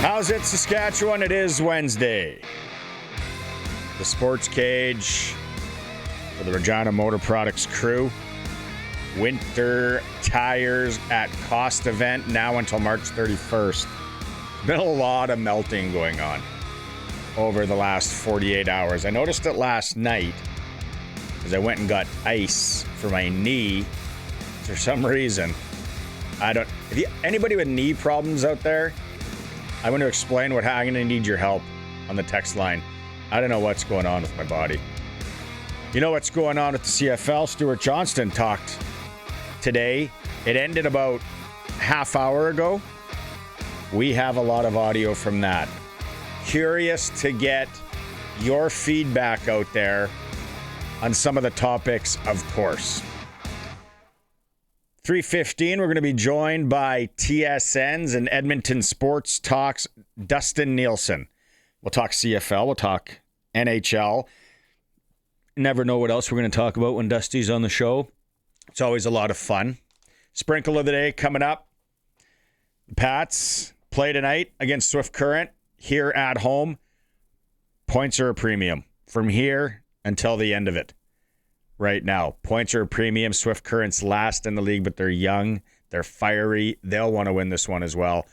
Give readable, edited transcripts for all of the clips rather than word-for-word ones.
How's it, Saskatchewan? It is Wednesday. The SportsCage for the Regina Motor Products crew. Winter tires at cost event now until March 31st. Been a lot of melting going on over the last 48 hours. I noticed it last night because I went and got ice for my knee. For some reason, anybody with knee problems out there, I want to explain I'm going to need your help on the text line. I don't know what's going on with my body. You know what's going on with the CFL? Stewart Johnston talked today. It ended about half hour ago. We have a lot of audio from that. Curious to get your feedback out there on some of the topics, of course. 3:15, we're going to be joined by TSN's and Edmonton Sports Talk's Dustin Nielson. We'll talk CFL, we'll talk NHL. Never know what else we're going to talk about when Dusty's on the show. It's always a lot of fun. Sprinkle of the day coming up. Pats play tonight against Swift Current here at home. Points are a premium from here until the end of it. Right now, points are a premium. Swift Current's last in the league, but they're young. They're fiery. They'll want to win this one as well.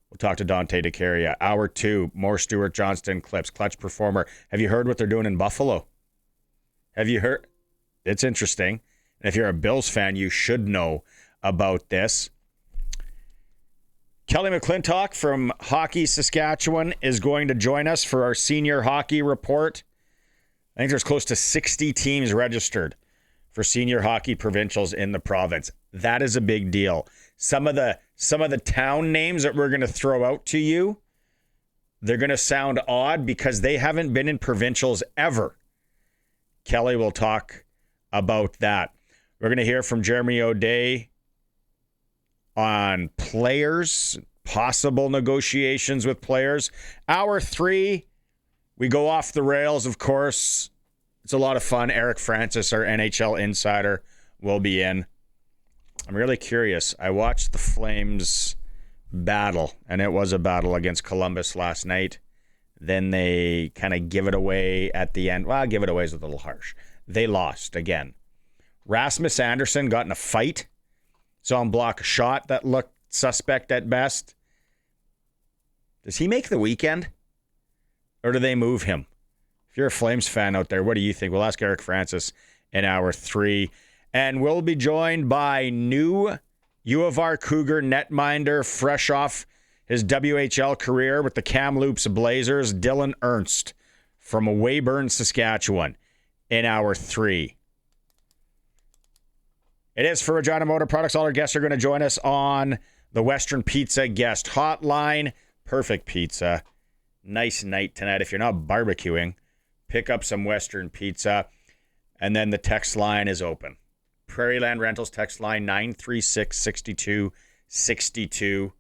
We'll talk to Dante DeCaria. Hour 2, more Stewart Johnston clips. Clutch performer. Have you heard what they're doing in Buffalo? Have you heard? It's interesting. And if you're a Bills fan, you should know about this. Kelly McClintock from Hockey Saskatchewan is going to join us for our senior hockey report. I think there's close to 60 teams registered for senior hockey provincials in the province. That is a big deal. Some of the town names that we're going to throw out to you, they're going to sound odd because they haven't been in provincials ever. Kelly will talk about that. We're going to hear from Jeremy O'Day on players, possible negotiations with players. Hour 3, we go off the rails, of course. It's a lot of fun. Eric Francis, our NHL insider, will be in. I'm really curious. I watched the Flames battle, and it was a battle against Columbus last night. Then they kind of give it away at the end. Well, give it away is a little harsh. They lost again. Rasmus Andersson got in a fight. Saw him block a shot that looked suspect at best. Does he make the weekend? Or do they move him? If you're a Flames fan out there, what do you think? We'll ask Eric Francis in hour 3. And we'll be joined by new UofR Cougar netminder, fresh off his WHL career with the Kamloops Blazers, Dylan Ernst from Weyburn, Saskatchewan, in hour 3. It is for Regina Motor Products. All our guests are going to join us on the Western Pizza guest hotline. Perfect pizza. Nice night tonight. If you're not barbecuing, pick up some Western Pizza. And then the text line is open. Prairieland Rentals text line 936-6262.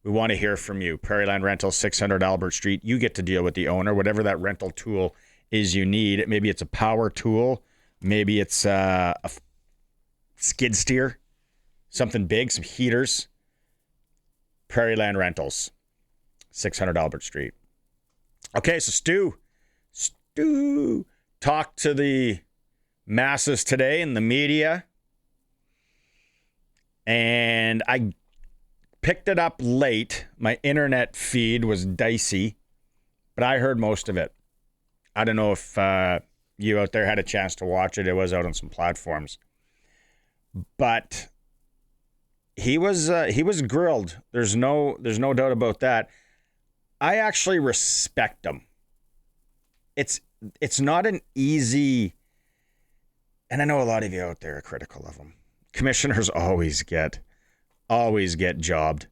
We want to hear from you. Prairieland Rentals, 600 Albert Street. You get to deal with the owner, whatever that rental tool is you need. Maybe it's a power tool. Maybe it's a skid steer. Something big, some heaters. Prairieland Rentals, 600 Albert Street. Okay, so Stu talked to the masses today in the media, and I picked it up late. My internet feed was dicey, but I heard most of it. I don't know if you out there had a chance to watch it. It was out on some platforms, but he was grilled. There's no doubt about that. I actually respect him. It's not an easy, and I know a lot of you out there are critical of him. Commissioners always get jobbed.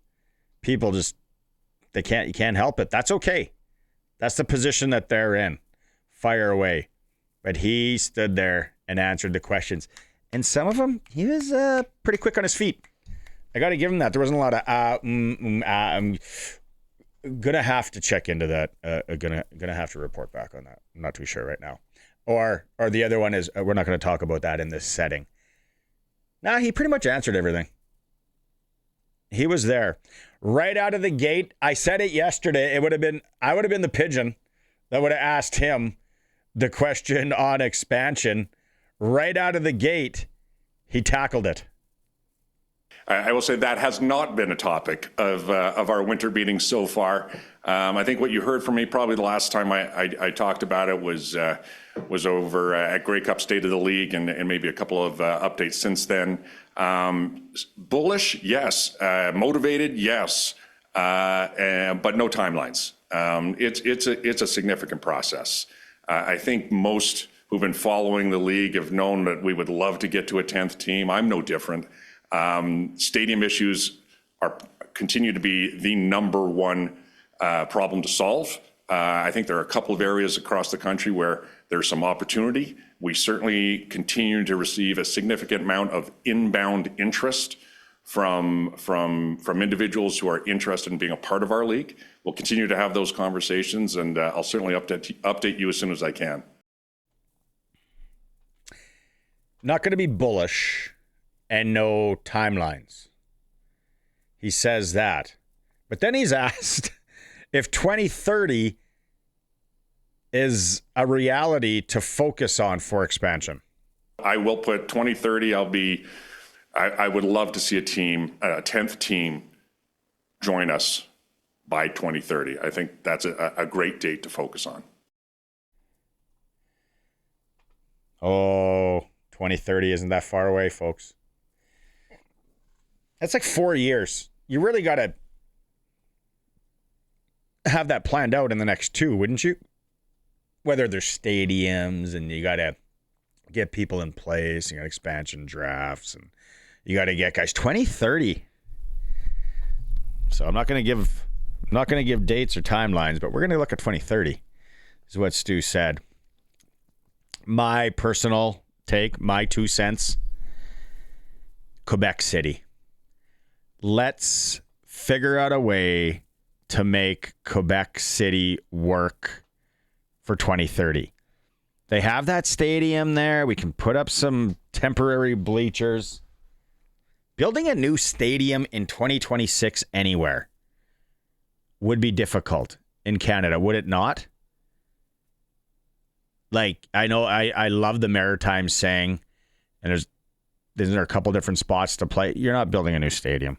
People just you can't help it. That's okay. That's the position that they're in. Fire away. But he stood there and answered the questions. And some of them, he was pretty quick on his feet. I got to give him that. There wasn't a lot of I'm gonna have to check into that. Gonna have to report back on that. I'm not too sure right now. Or the other one is we're not going to talk about that in this setting. Nah, he pretty much answered everything. He was there. right out of the gate. I said it yesterday. I would have been the pigeon that would have asked him the question on expansion. Right out of the gate, he tackled it. I will say that has not been a topic of our winter meetings so far. I think what you heard from me probably the last time I talked about it was over at Grey Cup State of the League and maybe a couple of updates since then. Bullish, yes. Motivated, yes. But no timelines. It's a significant process. I think most who've been following the league have known that we would love to get to a 10th team. I'm no different. Stadium issues continue to be the number one problem to solve. I think there are a couple of areas across the country where there's some opportunity. We certainly continue to receive a significant amount of inbound interest from individuals who are interested in being a part of our league. We'll continue to have those conversations, and I'll certainly update you as soon as I can. Not going to be bullish and no timelines. He says that. But then he's asked if 2030 is a reality to focus on for expansion. I will put 2030, I would love to see a 10th team join us by 2030. I think that's a great date to focus on. Oh, 2030 isn't that far away, folks. That's like 4 years. You really got to have that planned out in the next 2, wouldn't you? Whether there's stadiums and you got to get people in place, you got expansion drafts, and you got to get guys. 2030. So I'm not going to give dates or timelines, but we're going to look at 2030. Is what Stu said. My personal take, my 2 cents. Quebec City. Let's figure out a way to make Quebec City work for 2030. They have that stadium there. We can put up some temporary bleachers. Building a new stadium in 2026 anywhere would be difficult in Canada, would it not? Like, I know I love the Maritime saying, and there's a couple different spots to play. You're not building a new stadium.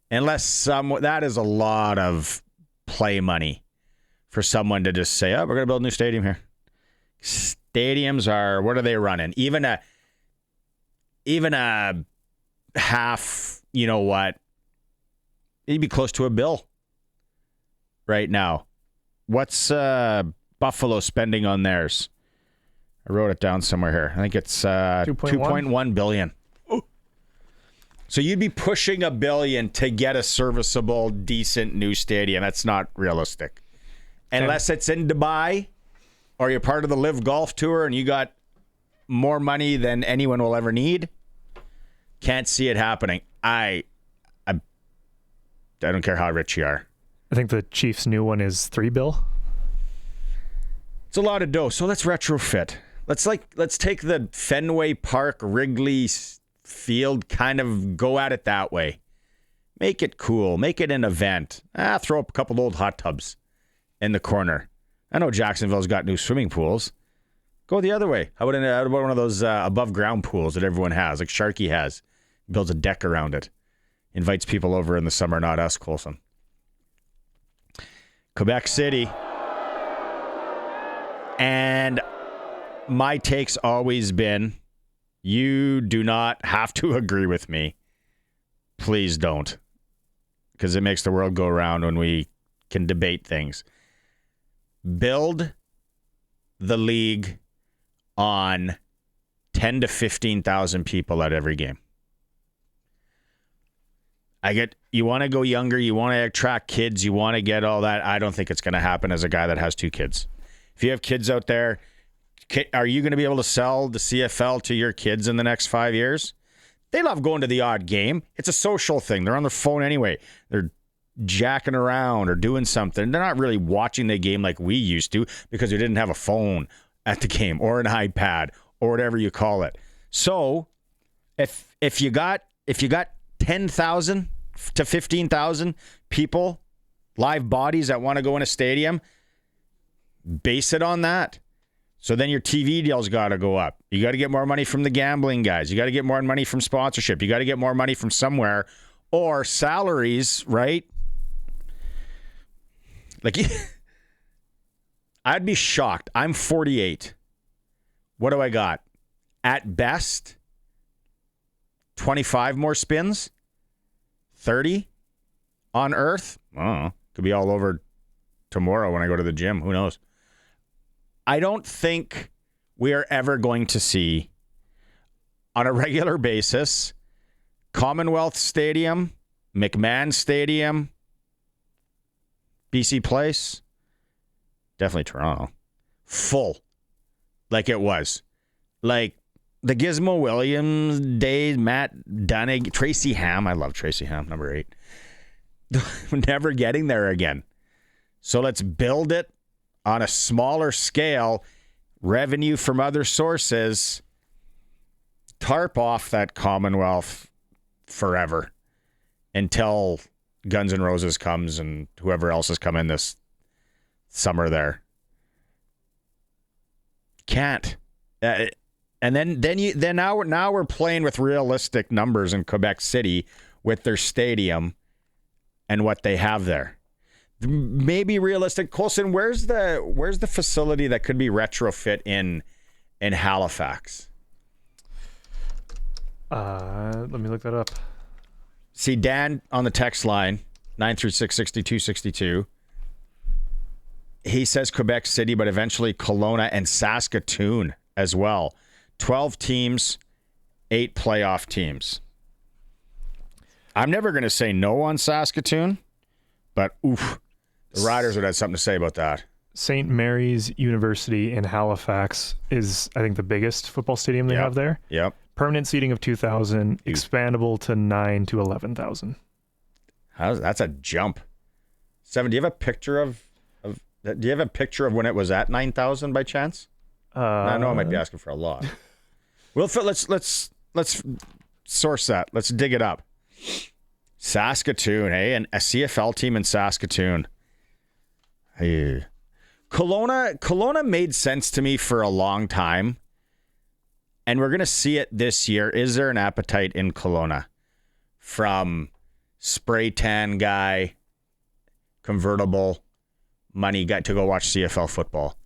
Unless that is a lot of play money for someone to just say, oh, we're going to build a new stadium here. Stadiums are, what are they running? Even a half, you know what? It'd be close to $1 billion right now. What's Buffalo spending on theirs? I wrote it down somewhere here. I think it's $2.1 billion. So you'd be pushing $1 billion to get a serviceable, decent new stadium. That's not realistic. Unless it's in Dubai or you're part of the Live Golf Tour and you got more money than anyone will ever need. Can't see it happening. I don't care how rich you are. I think the Chiefs' new one is $3 billion. It's a lot of dough. So let's retrofit. Let's take the Fenway Park, Wrigley Field, kind of go at it that way. Make it cool. Make it an event. Throw up a couple old hot tubs in the corner. I know Jacksonville's got new swimming pools. Go the other way. How about one of those above ground pools that everyone has, like Sharky has? Builds a deck around it. Invites people over in the summer, not us, Coulson. Quebec City. And my take's always been, you do not have to agree with me. Please don't. Because it makes the world go around when we can debate things. Build the league on 10 to 15,000 people at every game. You want to go younger, you want to attract kids, you want to get all that. I don't think it's going to happen as a guy that has 2 kids. If you have kids out there, are you going to be able to sell the CFL to your kids in the next 5 years? They love going to the odd game. It's a social thing. They're on their phone anyway. They're jacking around or doing something. They're not really watching the game like we used to because we didn't have a phone at the game or an iPad or whatever you call it. So if you got 10,000 to 15,000 people, live bodies that want to go in a stadium, base it on that. So then your TV deals got to go up. You got to get more money from the gambling guys. You got to get more money from sponsorship. You got to get more money from somewhere, or salaries, right? Like, I'd be shocked. I'm 48. What do I got? At best, 25 more spins? 30 on Earth? I don't know. Could be all over tomorrow when I go to the gym. Who knows? I don't think we are ever going to see, on a regular basis, Commonwealth Stadium, McMahon Stadium, BC Place, definitely Toronto, full like it was. Like the Gizmo Williams days, Matt Dunnig, Tracy Ham. I love Tracy Ham, number 8. Never getting there again. So let's build it on a smaller scale, revenue from other sources, tarp off that Commonwealth forever until Guns N' Roses comes and whoever else has come in this summer there. Can't. And then now we're playing with realistic numbers in Quebec City with their stadium and what they have there. Maybe realistic. Colson, where's the facility that could be retrofit in Halifax? Let me look that up. See Dan on the text line 936-6262. He says Quebec City, but eventually Kelowna and Saskatoon as well. 12 teams, 8 playoff teams. I'm never going to say no on Saskatoon, but oof. The Riders would have something to say about that. St. Mary's University in Halifax is, I think, the biggest football stadium they have there. Yep. Permanent seating of 2,000, expandable to 9,000 to 11,000. That's a jump. 7. Do you have a picture of when it was at 9,000 by chance? I know I might be asking for a lot. Let's source that. Let's dig it up. Saskatoon, and a CFL team in Saskatoon. Hey. Kelowna made sense to me for a long time, and we're going to see it this year. Is there an appetite in Kelowna from spray tan guy, convertible money guy to go watch CFL football?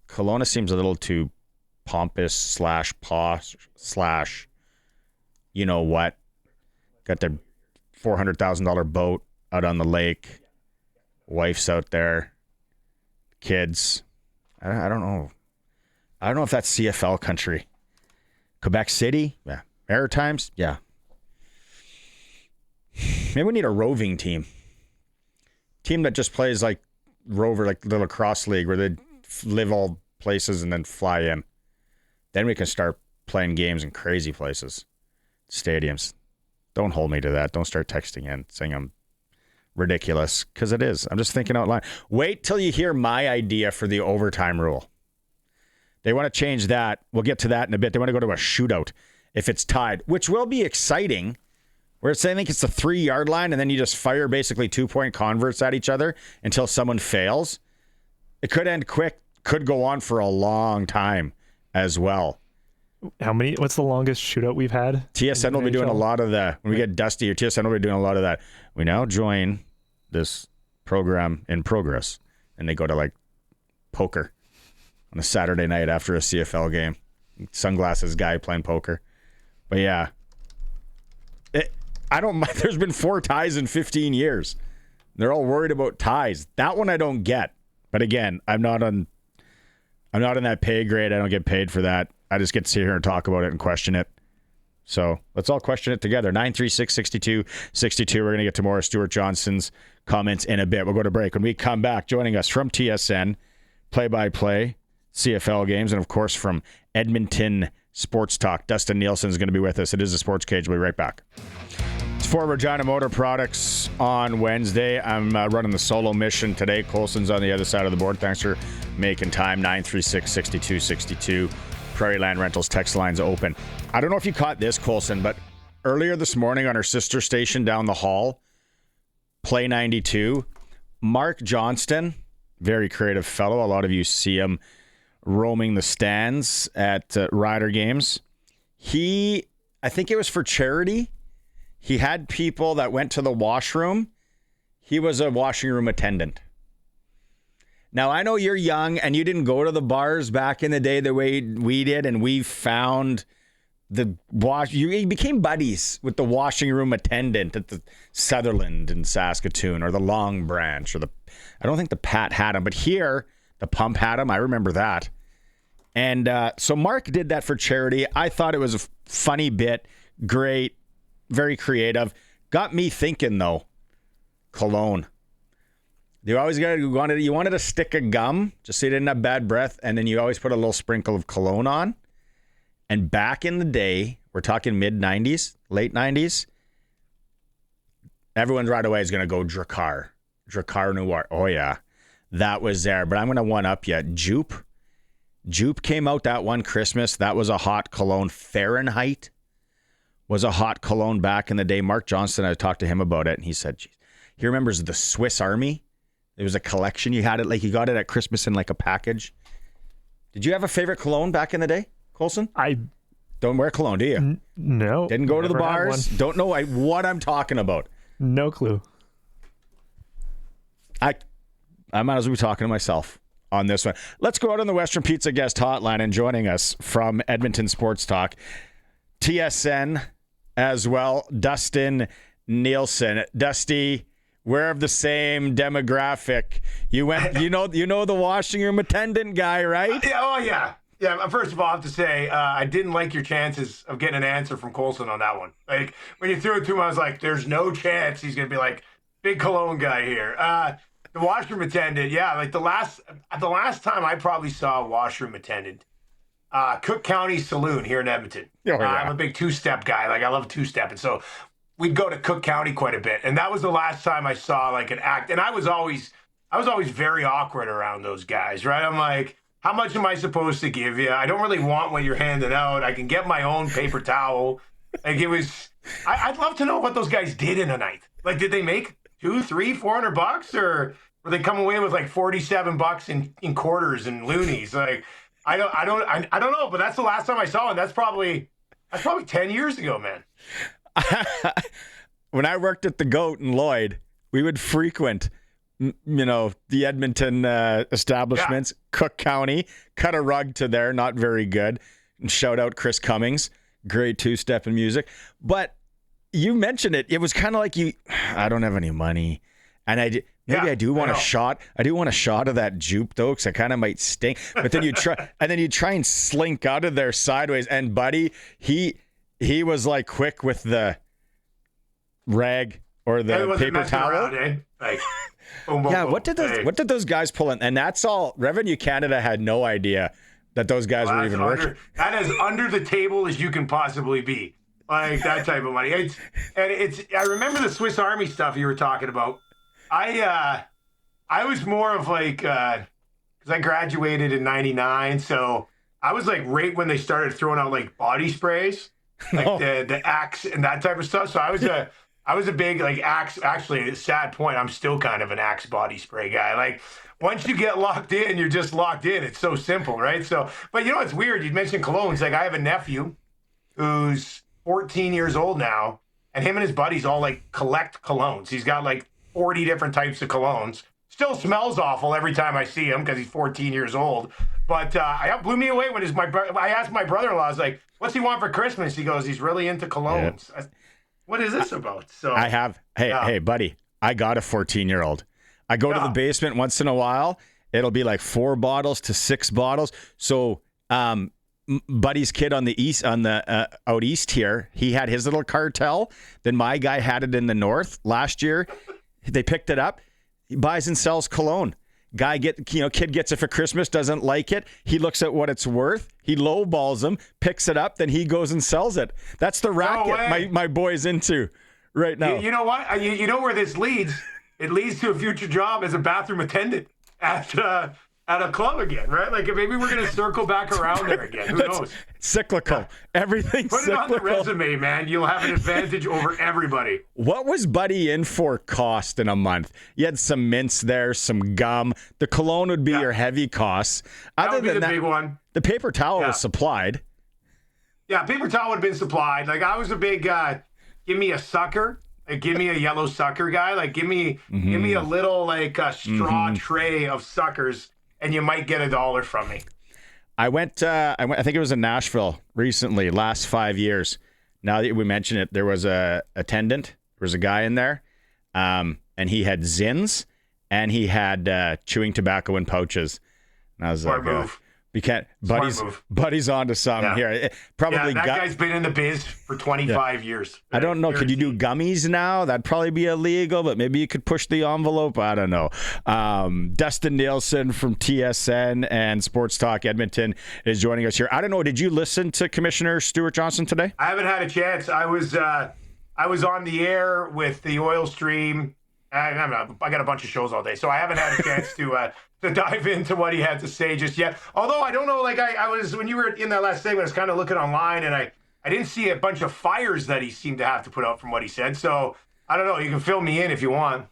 Kelowna seems a little too pompous / posh / you know what? Got their $400,000 boat out on the lake. Wife's out there. Kids. I don't know. I don't know if that's CFL country. Quebec City? Yeah. Maritimes? Yeah. Maybe we need a roving team. Team that just plays like rover, like the lacrosse league where they live all places and then fly in. Then we can start playing games in crazy places. Stadiums. Don't hold me to that. Don't start texting in saying I'm ridiculous, because it is. I'm just thinking out loud. Wait till you hear my idea for the overtime rule. They want to change that. We'll get to that in a bit. They want to go to a shootout if it's tied, which will be exciting, where it's, I think it's the 3-yard line, and then you just fire basically 2-point converts at each other until someone fails. It could end quick, could go on for a long time as well. What's the longest shootout we've had? TSN will be doing a lot of that. When we get Dusty, or TSN will be doing a lot of that. We now join this program in progress, and they go to like poker on a Saturday night after a CFL game. Sunglasses guy playing poker. But yeah, I don't mind. There's been 4 ties in 15 years. They're all worried about ties. That one I don't get. But again, I'm not in that pay grade. I don't get paid for that. I just get to sit here and talk about it and question it. So let's all question it together. 936-6262. We're going to get to more of Stewart Johnston's comments in a bit. We'll go to break. When we come back, joining us from TSN, play-by-play, CFL games, and of course from Edmonton Sports Talk, Dustin Nielson is going to be with us. It is the SportsCage. We'll be right back. It's for Regina Motor Products on Wednesday. I'm running the solo mission today. Colson's on the other side of the board. Thanks for making time. 936-6262. Prairie Land Rentals text line's open. I don't know if you caught this, Colson, but earlier this morning on our sister station down the hall, Play 92, Mark Johnston, very creative fellow. A lot of you see him roaming the stands at Rider games. I think it was for charity. He had people that went to the washroom. He was a washing room attendant. Now, I know you're young and you didn't go to the bars back in the day the way we did, and we found you became buddies with the washing room attendant at the Sutherland in Saskatoon, or the Long Branch, or I don't think the Pat had him, but here the Pump had him. I remember that. And so Mark did that for charity. I thought it was a funny bit, great, very creative. Got me thinking though, cologne. You wanted to stick a gum just so you didn't have bad breath, and then you always put a little sprinkle of cologne on. And back in the day, we're talking mid-90s, late 90s, everyone right away is going to go Drakkar Noir. Oh, yeah, that was there. But I'm going to one-up you. Jupe came out that one Christmas. That was a hot cologne. Fahrenheit was a hot cologne back in the day. Mark Johnston, I talked to him about it, and he said, geez, he remembers the Swiss Army. It was a collection. You had it, like you got it at Christmas in like a package. Did you have a favorite cologne back in the day, Colson? I don't wear cologne, do you? No. Didn't go to the bars? Don't know what I'm talking about. No clue. I might as well be talking to myself on this one. Let's go out on the Western Pizza guest hotline, and joining us from Edmonton Sports Talk, TSN as well, Dustin Nielson. Dusty, we're of the same demographic. You know the washing room attendant guy, right? Yeah. First of all, I have to say, I didn't like your chances of getting an answer from Colson on that one. Like, when you threw it to him, I was like, there's no chance he's going to be like, big cologne guy here. The washroom attendant, yeah, like the last time I probably saw a washroom attendant, Cook County Saloon here in Edmonton. Oh, yeah. I'm a big two-step guy. Like, I love two-step. And so we'd go to Cook County quite a bit. And that was the last time I saw like an act. And I was always very awkward around those guys, right? I'm like, how much am I supposed to give you? I don't really want what you're handing out. I can get my own paper towel. Like, I'd love to know what those guys did in a night. Like, did they make $200, $300, $400, or were they coming away with like $47 in quarters and loonies? Like, I don't know, but that's the last time I saw it. That's probably 10 years ago, man. When I worked at the Goat in Lloyd, we would frequent the Edmonton establishments. Yeah. Cook County, cut a rug to there, not very good. And shout out Chris Cummings, great two-step in music. But you mentioned it. It was kind of like I don't have any money. And I do want a shot. I do want a shot of that jupe though, because I kind of might stink. But then you try and slink out of there sideways. And buddy, he was like quick with the rag or the paper towel. Around, eh? Like, boom, yeah, boom, what did those guys pull in? And that's all. Revenue Canada had no idea that those guys were even working. That is under the table as you can possibly be. Like that type of money. I remember the Swiss Army stuff you were talking about. I was more of like, because I graduated in '99, so I was like right when they started throwing out like body sprays, like the Axe and that type of stuff. So I was a big like Axe. Actually, a sad point, I'm still kind of an Axe body spray guy. Like, once you get locked in, you're just locked in. It's so simple, right? So, but you know what's weird? You mentioned colognes. Like, I have a nephew who's 14 years old now, and him and his buddies all like collect colognes. He's got like 40 different types of colognes. Still smells awful every time I see him because he's 14 years old. But it blew me away when I asked my brother-in-law, I was like, what's he want for Christmas? He goes, he's really into colognes. Yeah. What is this about? So hey, buddy, I got a 14-year-old. I go to the basement once in a while. It'll be like 4 bottles to 6 bottles. So, Buddy's kid on the east, out east here, he had his little cartel. Then my guy had it in the north last year. They picked it up. He buys and sells cologne. Kid gets it for Christmas, doesn't like it. He looks at what it's worth. He lowballs him, picks it up, then he goes and sells it. That's the racket my boy's into right now. You know what? You know where this leads? It leads to a future job as a bathroom attendant at at a club again, right? Like maybe we're going to circle back around there again. Who knows? Cyclical. Yeah. Everything's Put cyclical. Put it on the resume, man. You'll have an advantage over everybody. What was Buddy in for cost in a month? You had some mints there, some gum. The cologne would be your heavy costs. That would be the big one. The paper towel was supplied. Yeah, paper towel would have been supplied. Like I was a big give me a sucker. Like, give me a yellow sucker guy. Like give me a little like a straw tray of suckers, and you might get $1 from me. I went. I think it was in Nashville recently. Last 5 years. Now that we mention it, there was a attendant. There was a guy in there, and he had Zins, and he had chewing tobacco in pouches. And I was Smart like, move. We can't. Buddy's onto something here. Probably. That guy's been in the biz for 25 years. I don't know. Could you do gummies now? That'd probably be illegal, but maybe you could push the envelope. I don't know. Dustin Nielson from TSN and Sports Talk Edmonton is joining us here. I don't know. Did you listen to Commissioner Stewart Johnston today? I haven't had a chance. I was on the air with the oil stream. I got a bunch of shows all day, so I haven't had a chance to dive into what he had to say just yet. Although I don't know, like I was, when you were in that last segment, I was kind of looking online, and I didn't see a bunch of fires that he seemed to have to put out from what he said. So I don't know. You can fill me in if you want.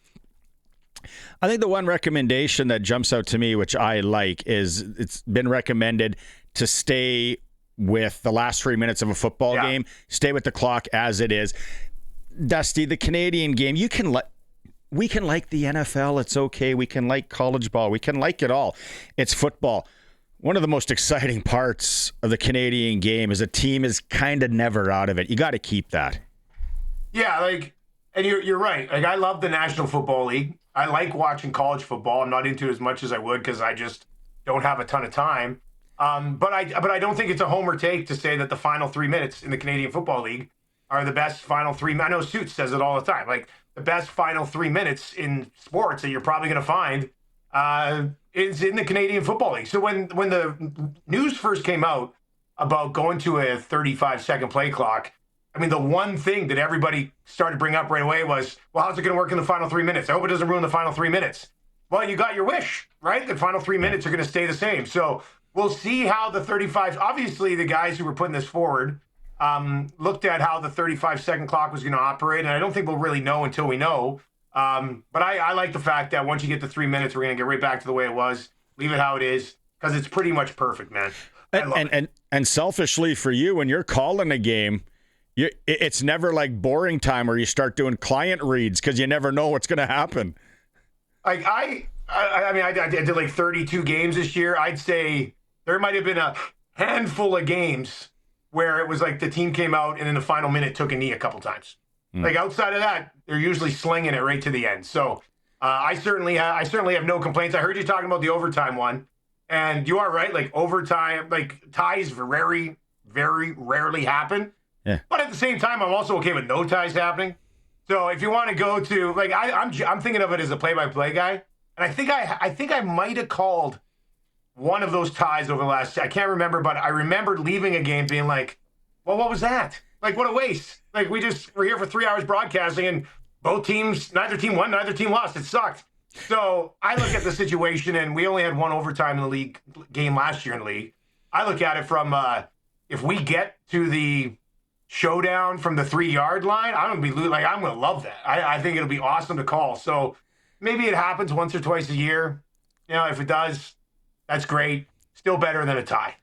I think the one recommendation that jumps out to me, which I like, is it's been recommended to stay with the last 3 minutes of a football game, stay with the clock as it is. Dusty, the Canadian game, we can like the NFL. It's okay. We can like college ball. We can like it all. It's football. One of the most exciting parts of the Canadian game is a team is kind of never out of it. You got to keep that. Yeah, and you're right. Like I love the National Football League. I like watching college football. I'm not into it as much as I would because I just don't have a ton of time. But I don't think it's a homer take to say that the final 3 minutes in the Canadian Football League are the best final 3 minutes. I know Suits says it all the time. Like the best final 3 minutes in sports that you're probably going to find is in the Canadian Football League. So when the news first came out about going to a 35-second play clock, I mean, the one thing that everybody started to bring up right away was, well, how's it going to work in the final 3 minutes? I hope it doesn't ruin the final 3 minutes. Well, you got your wish, right? The final 3 minutes are going to stay the same. So we'll see how the 35, obviously the guys who were putting this forward looked at how the 35-second clock was going to operate, and I don't think we'll really know until we know. But I like the fact that once you get to 3 minutes, we're going to get right back to the way it was, leave it how it is, because it's pretty much perfect, man. And selfishly for you, when you're calling a game, it's never like boring time where you start doing client reads because you never know what's going to happen. Like I did like 32 games this year. I'd say there might have been a handful of games where it was like the team came out and in the final minute took a knee a couple times. Like outside of that, they're usually slinging it right to the end. So I certainly have no complaints. I heard you talking about the overtime one, and you are right. Like overtime, like ties very, very rarely happen. Yeah. But at the same time, I'm also okay with no ties happening. So if you want to go to like I'm thinking of it as a play-by-play guy, and I think I might have called one of those ties over the last. I can't remember, but I remembered leaving a game being like, well, what was that? Like, what a waste. Like, we're here for 3 hours broadcasting, and both teams, neither team won, neither team lost. It sucked. So I look at the situation, and we only had one overtime in the league game last year in the league. I look at it from if we get to the showdown from the 3-yard line, I'm gonna love that. I think it'll be awesome to call. So maybe it happens once or twice a year. You know, if it does, that's great. Still better than a tie.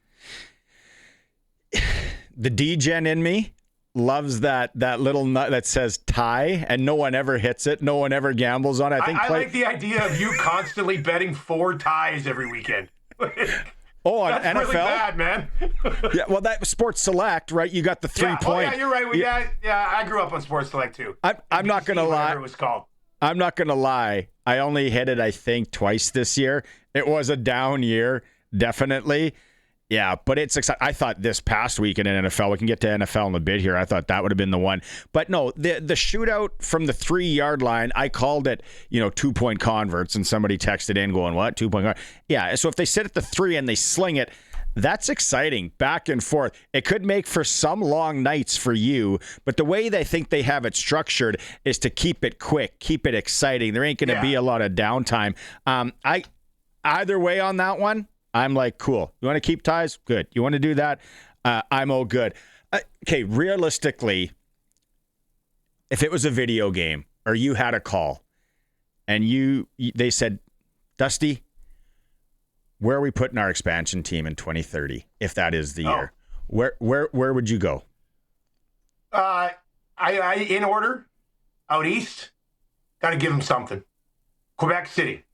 The D-gen in me loves that little nut that says tie, and no one ever hits it. No one ever gambles on it. I like the idea of you constantly betting 4 ties every weekend. Oh, on that's NFL? Really bad, man. Yeah, well, that Sports Select, right? You got the 3 point. Oh, yeah, you're right. I grew up on Sports Select too. I'm not going to lie. It was called. I'm not going to lie. I only hit it, I think, twice this year. It was a down year, definitely. Yeah, but it's exciting. I thought this past weekend in NFL, we can get to NFL in a bit here. I thought that would have been the one. But no, the shootout from the 3-yard line, I called it, 2-point converts, and somebody texted in going, what? 2-point converts? Yeah, so if they sit at the 3 and they sling it, that's exciting, back and forth. It could make for some long nights for you, but the way they think they have it structured is to keep it quick, keep it exciting. There ain't going to be a lot of downtime. either way on that one, I'm like, cool. You want to keep ties? Good. You want to do that? I'm all good. Okay, realistically, if it was a video game or you had a call and they said, Dusty, where are we putting our expansion team in 2030, if that is the year? Where would you go? I in order, out east, got to give them something. Quebec City.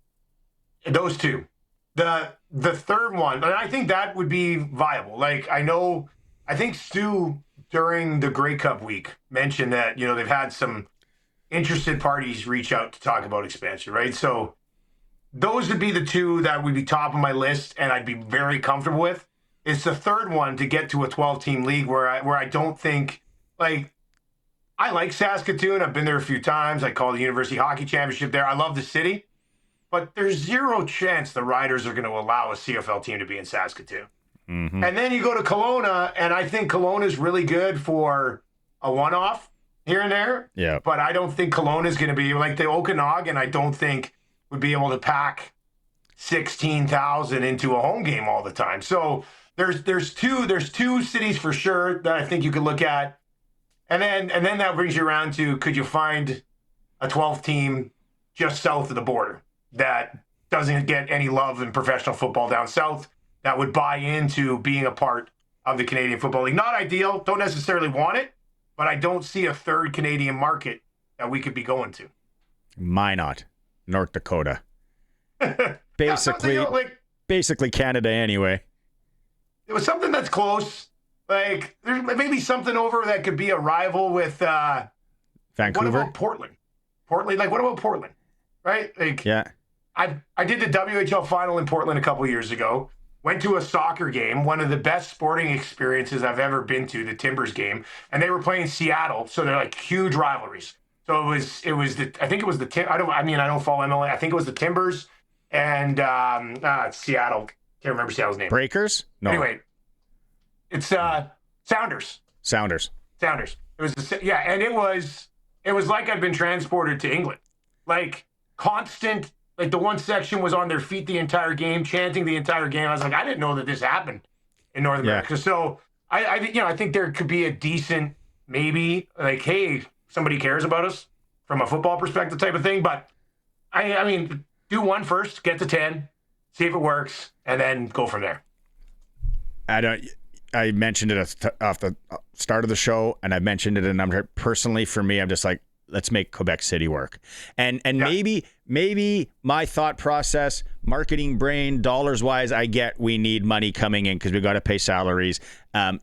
Those two. The third one, and I think that would be viable. Like, I think Stu, during the Grey Cup week, mentioned that, they've had some interested parties reach out to talk about expansion, right? So those would be the two that would be top of my list, and I'd be very comfortable with. It's the third one to get to a 12-team league where I don't think, like, I like Saskatoon. I've been there a few times. I call the University Hockey Championship there. I love the city. But there's zero chance the Riders are going to allow a CFL team to be in Saskatoon. Mm-hmm. And then you go to Kelowna, and I think Kelowna is really good for a one-off here and there. Yeah. But I don't think Kelowna is going to be like the Okanagan. I don't think would be able to pack 16,000 into a home game all the time. So there's two cities for sure that I think you could look at, and then that brings you around to, could you find a 12th team just south of the border that doesn't get any love in professional football down south, that would buy into being a part of the Canadian Football League? Not ideal, don't necessarily want it, but I don't see a third Canadian market that we could be going to. Minot, North Dakota. Basically, basically Canada anyway. It was something that's close. Like, there's maybe something over that could be a rival with Vancouver. What about Portland? What about Portland? Right? Like, yeah. I did the WHL final in Portland a couple years ago. Went to a soccer game, one of the best sporting experiences I've ever been to, the Timbers game, and they were playing Seattle, so they're like huge rivalries. So I don't follow MLA. I think it was the Timbers and Seattle. Can't remember Seattle's name. Breakers? No. Anyway, it's Sounders. It was and it was like I'd been transported to England. Like, constant, like, the one section was on their feet the entire game, chanting the entire game. I was like, I didn't know that this happened in North America. So I think there could be a decent, maybe, like, hey, somebody cares about us from a football perspective type of thing. But I mean, do one first, get to 10, see if it works, and then go from there. I mentioned it off the start of the show, and I mentioned it a number. Personally, for me, I'm just like, let's make Quebec City work. And maybe my thought process, marketing brain, dollars wise, I get we need money coming in because we got to pay salaries.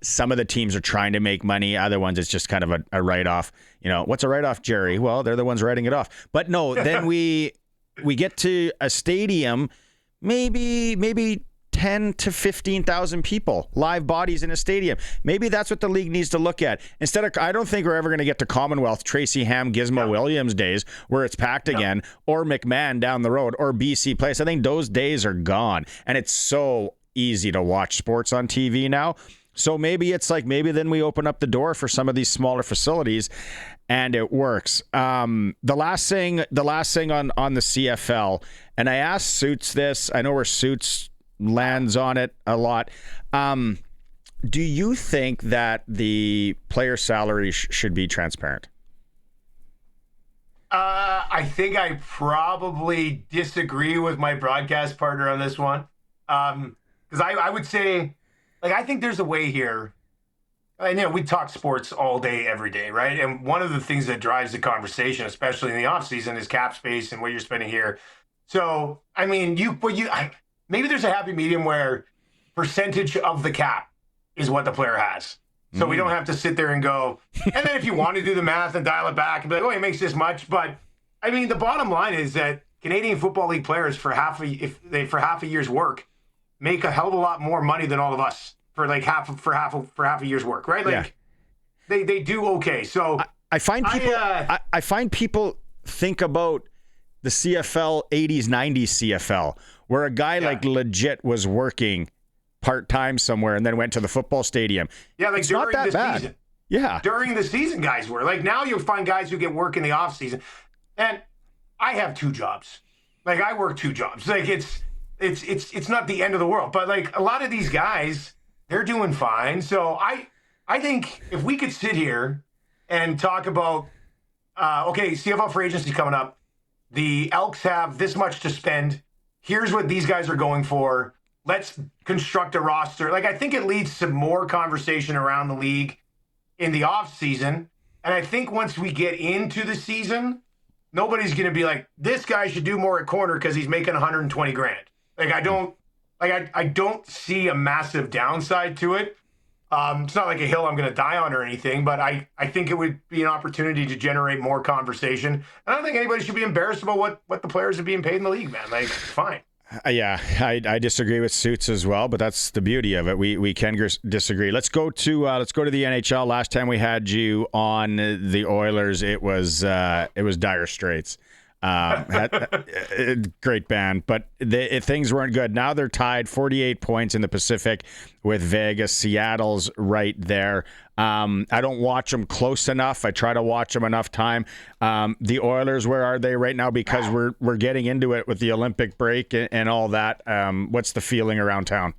Some of the teams are trying to make money. Other ones, it's just kind of a write-off. What's a write-off, Jerry? Well, they're the ones writing it off. But no, then we get to a stadium, maybe 10 to 15,000 people, live bodies in a stadium. Maybe that's what the league needs to look at. Instead of, I don't think we're ever going to get to Commonwealth, Tracy Ham, Gizmo Williams days where it's packed again, or McMahon down the road, or BC Place. I think those days are gone. And it's so easy to watch sports on TV now. So maybe it's like, then we open up the door for some of these smaller facilities and it works. The last thing on the CFL, and I asked Suits this, I know where Suits lands on it a lot. Do you think that the player salary should be transparent? I think I probably disagree with my broadcast partner on this one. Because I would say, like, I think there's a way here. I know we talk sports all day, every day, right? And one of the things that drives the conversation, especially in the off season, is cap space and what you're spending here. So, I mean, maybe there's a happy medium where percentage of the cap is what the player has. So we don't have to sit there and go, and then if you want to do the math and dial it back and be like, oh, he makes this much. But I mean, the bottom line is that Canadian Football League players for half a year's work make a hell of a lot more money than all of us for like half a year's work, right? Like they do okay. So I find people think about the CFL 80s, 90s CFL, where a guy like legit was working part-time somewhere and then went to the football stadium. Yeah, like it's during not that the bad. season. Yeah. During the season, guys were. Like, now you'll find guys who get work in the off season. And I have two jobs. Like, I work two jobs. Like, it's not the end of the world. But like a lot of these guys, they're doing fine. So I think if we could sit here and talk about, okay, CFL free agency coming up. The Elks have this much to spend. Here's what these guys are going for. Let's construct a roster. Like, I think it leads to more conversation around the league in the off season. And I think once we get into the season, nobody's going to be like, this guy should do more at corner because he's making 120 grand. Like, I don't see a massive downside to it. It's not like a hill I'm going to die on or anything, but I think it would be an opportunity to generate more conversation. And I don't think anybody should be embarrassed about what the players are being paid in the league, man. Like, fine. Yeah, I disagree with Suits as well, but that's the beauty of it. We can disagree. Let's go to the NHL. Last time we had you on the Oilers, it was dire straits. Great band, but things weren't good. Now they're tied 48 points in the Pacific with Vegas. Seattle's right there. I don't watch them close enough. I try to watch them enough time. The Oilers, where are they right now? Because we're getting into it with the Olympic break and all that. What's the feeling around town?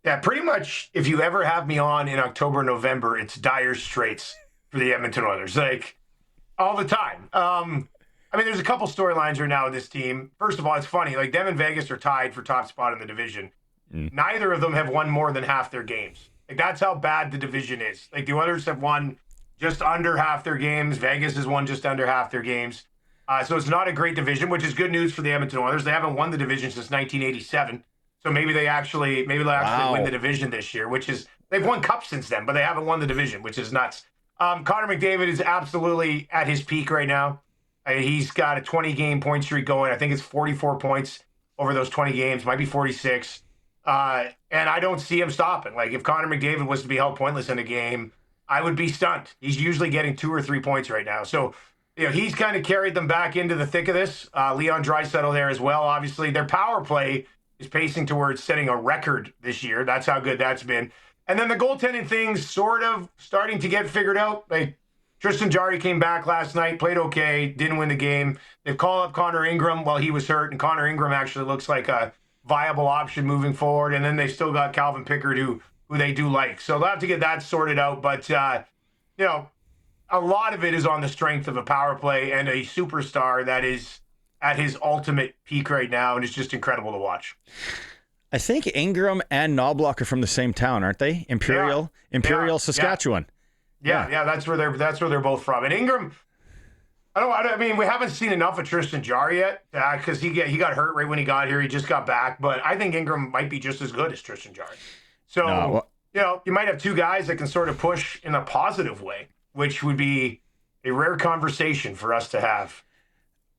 Yeah, pretty much if you ever have me on in October, November, it's dire straits for the Edmonton Oilers. Like, all the time. I mean, there's a couple storylines right now with this team. First of all, it's funny. Like, them and Vegas are tied for top spot in the division. Neither of them have won more than half their games. Like, that's how bad the division is. Like, the Oilers have won just under half their games. Vegas has won just under half their games. So it's not a great division, which is good news for the Edmonton Oilers. They haven't won the division since 1987. So maybe they'll actually win the division this year, which is, they've won cups since then, but they haven't won the division, which is nuts. Connor McDavid is absolutely at his peak right now. He's got a 20-game point streak going. I think it's 44 points over those 20 games, might be 46. And I don't see him stopping. Like, if Connor McDavid was to be held pointless in a game, I would be stunned. He's usually getting 2 or 3 points right now. So, he's kind of carried them back into the thick of this. Leon Draisaitl there as well. Obviously, their power play is pacing towards setting a record this year. That's how good that's been. And then the goaltending thing's sort of starting to get figured out. Like, Tristan Jarry came back last night, played okay, didn't win the game. They've called up Connor Ingram while he was hurt, and Connor Ingram actually looks like a viable option moving forward. And then they've still got Calvin Pickard, who they do like. So they'll have to get that sorted out. But, a lot of it is on the strength of a power play and a superstar that is at his ultimate peak right now, and it's just incredible to watch. I think Ingram and Knobloch are from the same town, aren't they? Imperial, Saskatchewan. Yeah, that's where they're both from. And Ingram, I mean, we haven't seen enough of Tristan Jarry yet because he got hurt right when he got here. He just got back, but I think Ingram might be just as good as Tristan Jarry. So you might have two guys that can sort of push in a positive way, which would be a rare conversation for us to have.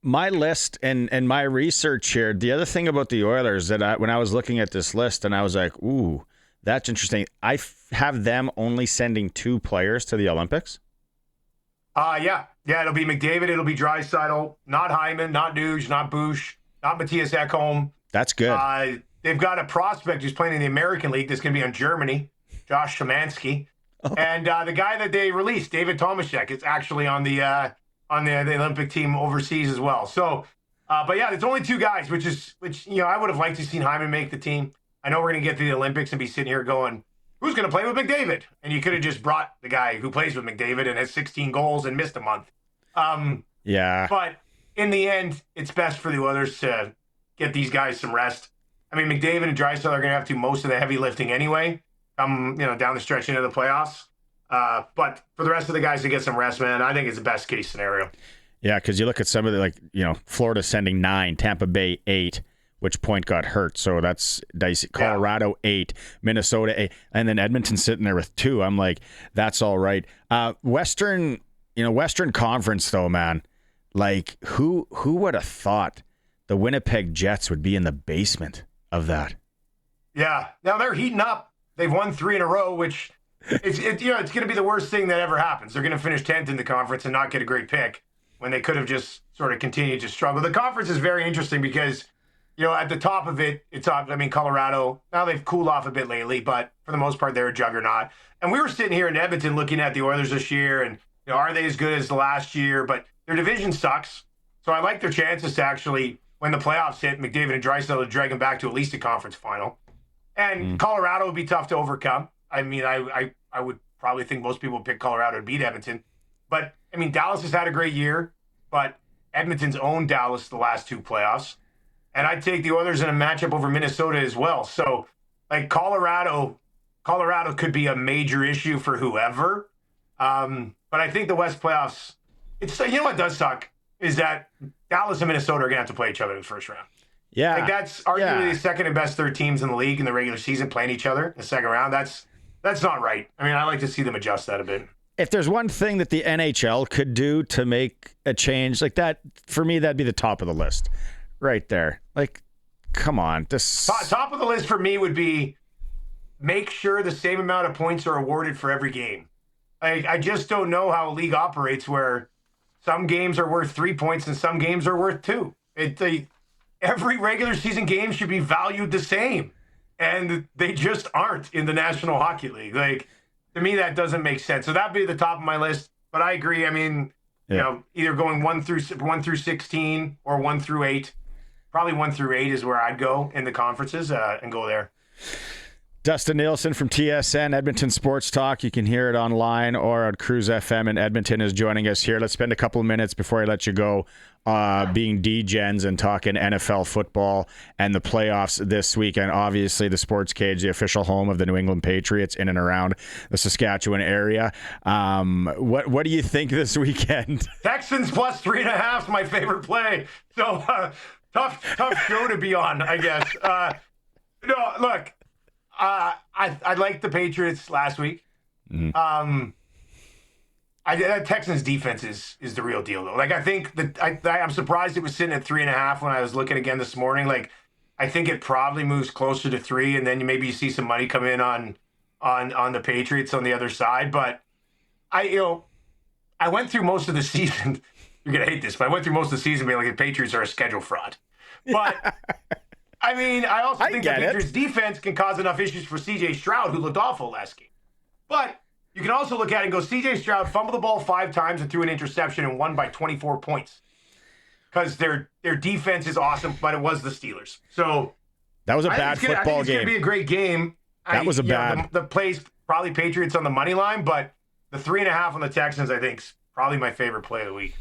My list and my research here, the other thing about the Oilers that when I was looking at this list and I was like, ooh, that's interesting. I have them only sending 2 players to the Olympics. Yeah, it'll be McDavid, it'll be Draisaitl, not Hyman, not Nuge, not Bush, not Matthias Ekholm. That's good. They've got a prospect who's playing in the American League that's going to be on Germany, Josh Szymanski. Oh. And the guy that they released, David Tomaszek, is actually on the Olympic team overseas as well. So, but yeah, it's only 2 guys, which I would have liked to see Hyman make the team. I know we're going to get to the Olympics and be sitting here going, who's going to play with McDavid? And you could have just brought the guy who plays with McDavid and has 16 goals and missed a month. Yeah. But in the end, it's best for the Oilers to get these guys some rest. I mean, McDavid and Draisaitl are going to have to do most of the heavy lifting anyway, down the stretch into the playoffs. But for the rest of the guys to get some rest, man, I think it's the best case scenario. Yeah, because you look at some of the, Florida sending 9, Tampa Bay 8, which point got hurt. So that's dicey. Colorado 8, Minnesota 8, and then Edmonton sitting there with 2. I'm like, that's all right. Western Conference though, man, like who would have thought the Winnipeg Jets would be in the basement of that? Yeah. Now they're heating up. They've won 3 in a row, which it's going to be the worst thing that ever happens. They're going to finish 10th in the conference and not get a great pick when they could have just sort of continued to struggle. The conference is very interesting because, at the top of it, Colorado, now they've cooled off a bit lately, but for the most part, they're a juggernaut. And we were sitting here in Edmonton looking at the Oilers this year, and are they as good as the last year? But their division sucks. So I like their chances to actually when the playoffs hit, McDavid and Draisaitl would drag them back to at least a conference final. And Colorado would be tough to overcome. I mean, I would probably think most people would pick Colorado to beat Edmonton. But, I mean, Dallas has had a great year, but Edmonton's owned Dallas the last 2 playoffs. And I'd take the Oilers in a matchup over Minnesota as well. So, like, Colorado could be a major issue for whoever. But I think the West playoffs, you know what does suck is that Dallas and Minnesota are going to have to play each other in the first round. Yeah. Like, that's arguably the second and best 3rd teams in the league in the regular season playing each other in the second round. That's not right. I mean, I like to see them adjust that a bit. If there's one thing that the NHL could do to make a change like that, for me, that'd be the top of the list right there. Like, come on. Top of the list for me would be make sure the same amount of points are awarded for every game. I just don't know how a league operates where some games are worth 3 points and some games are worth 2. Every regular season game should be valued the same, and they just aren't in the National Hockey League. Like, to me, that doesn't make sense. So that'd be the top of my list. But I agree. I mean, you know, either going 1 through 16 or 1 through 8. Probably 1 through 8 is where I'd go in the conferences and go there. Dustin Nielson from TSN, Edmonton Sports Talk. You can hear it online or on Cruise FM in Edmonton is joining us here. Let's spend a couple of minutes before I let you go being D-Gens and talking NFL football and the playoffs this weekend. Obviously, the SportsCage, the official home of the New England Patriots in and around the Saskatchewan area. What do you think this weekend? Texans plus 3.5 is my favorite play. So tough show to be on, I guess. No, look. I liked the Patriots last week. That Texans defense is the real deal, though. Like, I think that I'm surprised it was sitting at 3.5 when I was looking again this morning. Like, I think it probably moves closer to 3, and then maybe you see some money come in on the Patriots on the other side. But I went through most of the season. You're gonna hate this, but I went through most of the season being like the Patriots are a schedule fraud. But I mean, I also think the Patriots' defense can cause enough issues for C.J. Stroud, who looked awful last game. But you can also look at it and go, C.J. Stroud fumbled the ball 5 times and threw an interception and won by 24 points. Because their defense is awesome, but it was the Steelers. So that was a bad football game. I think it's going to be a great game. That was a bad. The play's probably Patriots on the money line, but the 3.5 on the Texans, I think, is probably my favorite play of the week.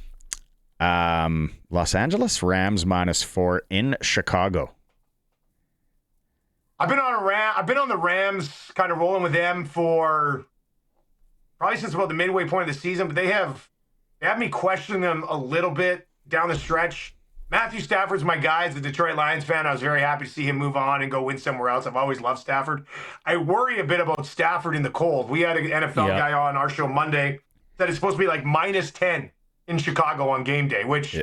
Los Angeles Rams -4 in Chicago. I've been on the Rams, kind of rolling with them for probably since about the midway point of the season, but they have me questioning them a little bit down the stretch. Matthew Stafford's my guy as a Detroit Lions fan. I was very happy to see him move on and go win somewhere else. I've always loved Stafford. I worry a bit about Stafford in the cold. We had an NFL guy on our show Monday that it's supposed to be like -10 in Chicago on game day, which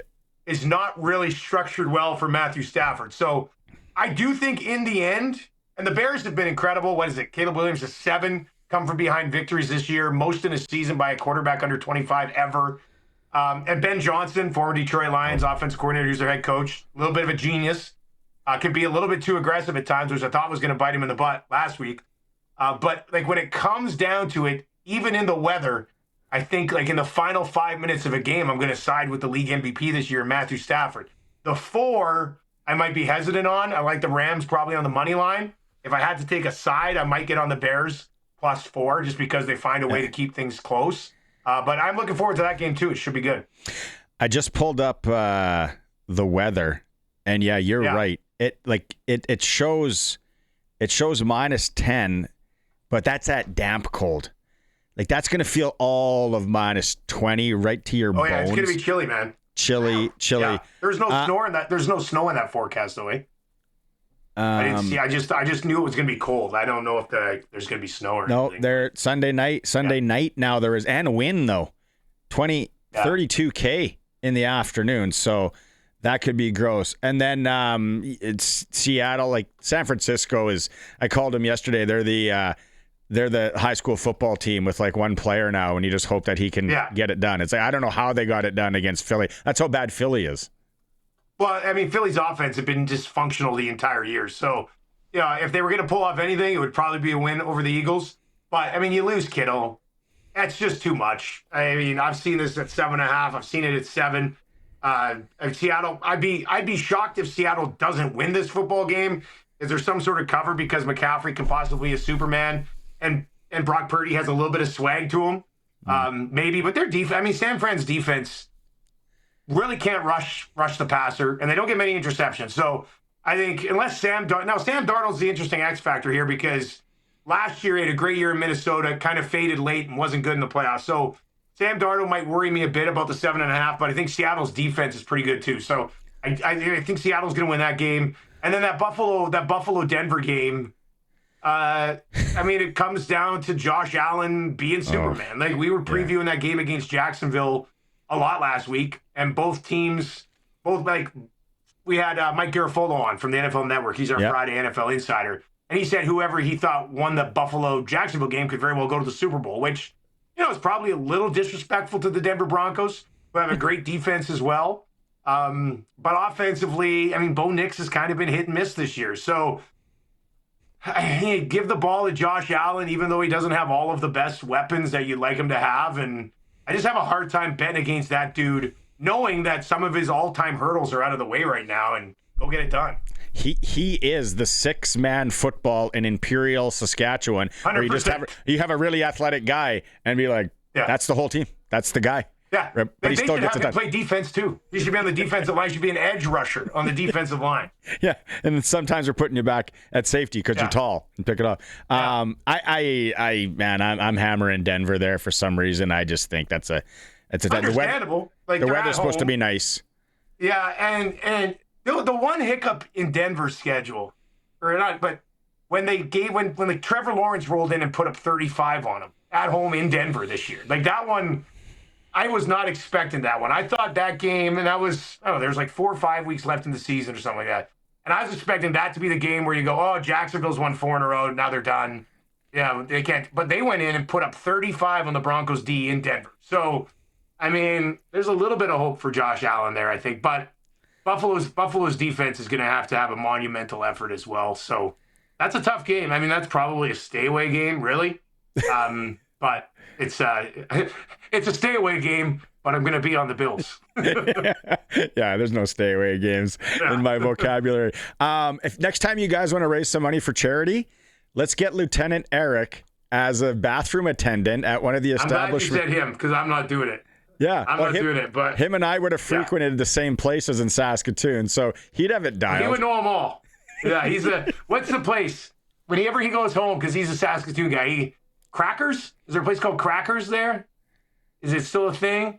is not really structured well for Matthew Stafford. So I do think in the end, and the Bears have been incredible. What is it? Caleb Williams is 7 come from behind victories this year, most in a season by a quarterback under 25 ever. And Ben Johnson, former Detroit Lions offensive coordinator, who's their head coach, a little bit of a genius. Could be a little bit too aggressive at times, which I thought was going to bite him in the butt last week. But like when it comes down to it, even in the weather, I think like in the final 5 minutes of a game, I'm going to side with the league MVP this year, Matthew Stafford. The 4, I might be hesitant on. I like the Rams probably on the money line. If I had to take a side, I might get on the Bears +4 just because they find a way to keep things close. But I'm looking forward to that game too. It should be good. I just pulled up the weather, and you're right. It shows -10, but that's at damp cold. Like that's gonna feel all of -20 right to your bones. Oh yeah, it's gonna be chilly, man. Chilly. Yeah. There's no snow in that. There's no snow in that forecast, though. I didn't see. I just knew it was gonna be cold. I don't know if there's gonna be snow or anything. No, there Sunday night now there is, and wind though, 32K in the afternoon. So that could be gross. And then it's Seattle, like San Francisco is. I called them yesterday. They're the high school football team with like one player now, and you just hope that he can get it done. It's like I don't know how they got it done against Philly. That's how bad Philly is. Well, I mean, Philly's offense had been dysfunctional the entire year. So, if they were going to pull off anything, it would probably be a win over the Eagles. But, I mean, you lose Kittle. That's just too much. I mean, I've seen this at 7.5. I've seen it at 7. Seattle, I'd be shocked if Seattle doesn't win this football game. Is there some sort of cover because McCaffrey can possibly be a Superman and Brock Purdy has a little bit of swag to him? Maybe, but their defense, I mean, San Fran's defense really can't rush the passer, and they don't get many interceptions. So I think unless Sam Darnold's the interesting X factor here because last year he had a great year in Minnesota, kind of faded late and wasn't good in the playoffs. So Sam Darnold might worry me a bit about the 7.5, but I think Seattle's defense is pretty good too. So I think Seattle's going to win that game. And then that Buffalo Denver game, I mean, it comes down to Josh Allen being Superman. Like we were previewing that game against Jacksonville a lot last week, and both teams, we had Mike Garafolo on from the NFL Network. He's our Friday NFL insider, and he said whoever he thought won the Buffalo-Jacksonville game could very well go to the Super Bowl, which is probably a little disrespectful to the Denver Broncos, who have a great defense as well. But offensively, I mean, Bo Nix has kind of been hit and miss this year. So give the ball to Josh Allen, even though he doesn't have all of the best weapons that you'd like him to have. And I just have a hard time betting against that dude, knowing that some of his all-time hurdles are out of the way right now, and go get it done. He is the six-man football in Imperial, Saskatchewan, 100%. where you have a really athletic guy and be like, that's the whole team. That's the guy. Yeah, but he still gets it done. Play defense too. He should be on the defensive line. He should be an edge rusher on the defensive line. Yeah, and sometimes we're putting you back at safety because you're tall and pick it up. Yeah. I'm hammering Denver there for some reason. I just think that's understandable. The weather's supposed to be nice. Yeah, and the one hiccup in Denver's schedule, or not, but when Trevor Lawrence rolled in and put up 35 on him at home in Denver this year, like that one. I was not expecting that one. I thought that game, and that was, there's like 4 or 5 weeks left in the season or something like that. And I was expecting that to be the game where you go, Jacksonville's won 4 in a row, now they're done. Yeah, they can't. But they went in and put up 35 on the Broncos D in Denver. So, I mean, there's a little bit of hope for Josh Allen there, I think. But Buffalo's defense is going to have a monumental effort as well. So that's a tough game. I mean, that's probably a stay-away game, really. But it's a stay-away game, but I'm going to be on the Bills. Yeah, there's no stay-away games in my vocabulary. If next time you guys want to raise some money for charity, let's get Lieutenant Eric as a bathroom attendant at one of the establishments. I'm glad you said him because I'm not doing it. Yeah, I'm not doing it. But him and I would have frequented the same places in Saskatoon, so he'd have it dialed. He would know them all. Yeah, what's the place? Whenever he goes home, because he's a Saskatoon guy, Crackers? Is there a place called Crackers there? Is it still a thing?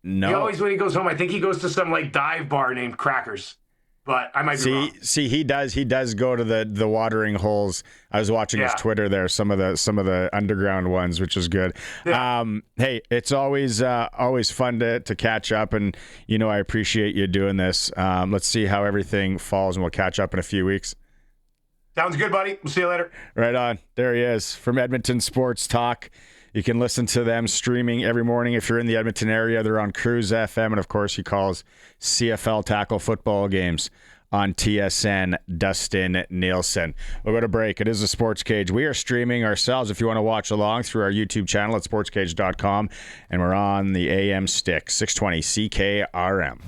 No. When he goes home, I think he goes to some dive bar named Crackers. But I might be wrong. See, he does go to the watering holes. I was watching his Twitter there, some of the underground ones, which is good. Yeah. Hey, it's always fun to catch up, and I appreciate you doing this. Let's see how everything falls, and we'll catch up in a few weeks. Sounds good, buddy. We'll see you later. Right on. There he is from Edmonton Sports Talk. You can listen to them streaming every morning if you're in the Edmonton area. They're on Cruise FM, and of course he calls CFL tackle football games on TSN. Dustin Nielson. We'll go to break. It is a Sports Cage. We are streaming ourselves if you want to watch along through our YouTube channel at sportscage.com, and we're on the AM stick 620 CKRM.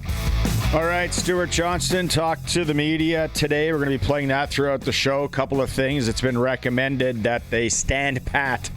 All right, Stewart Johnston talked to the media today. We're going to be playing that throughout the show. A couple of things. It's been recommended that they stand pat.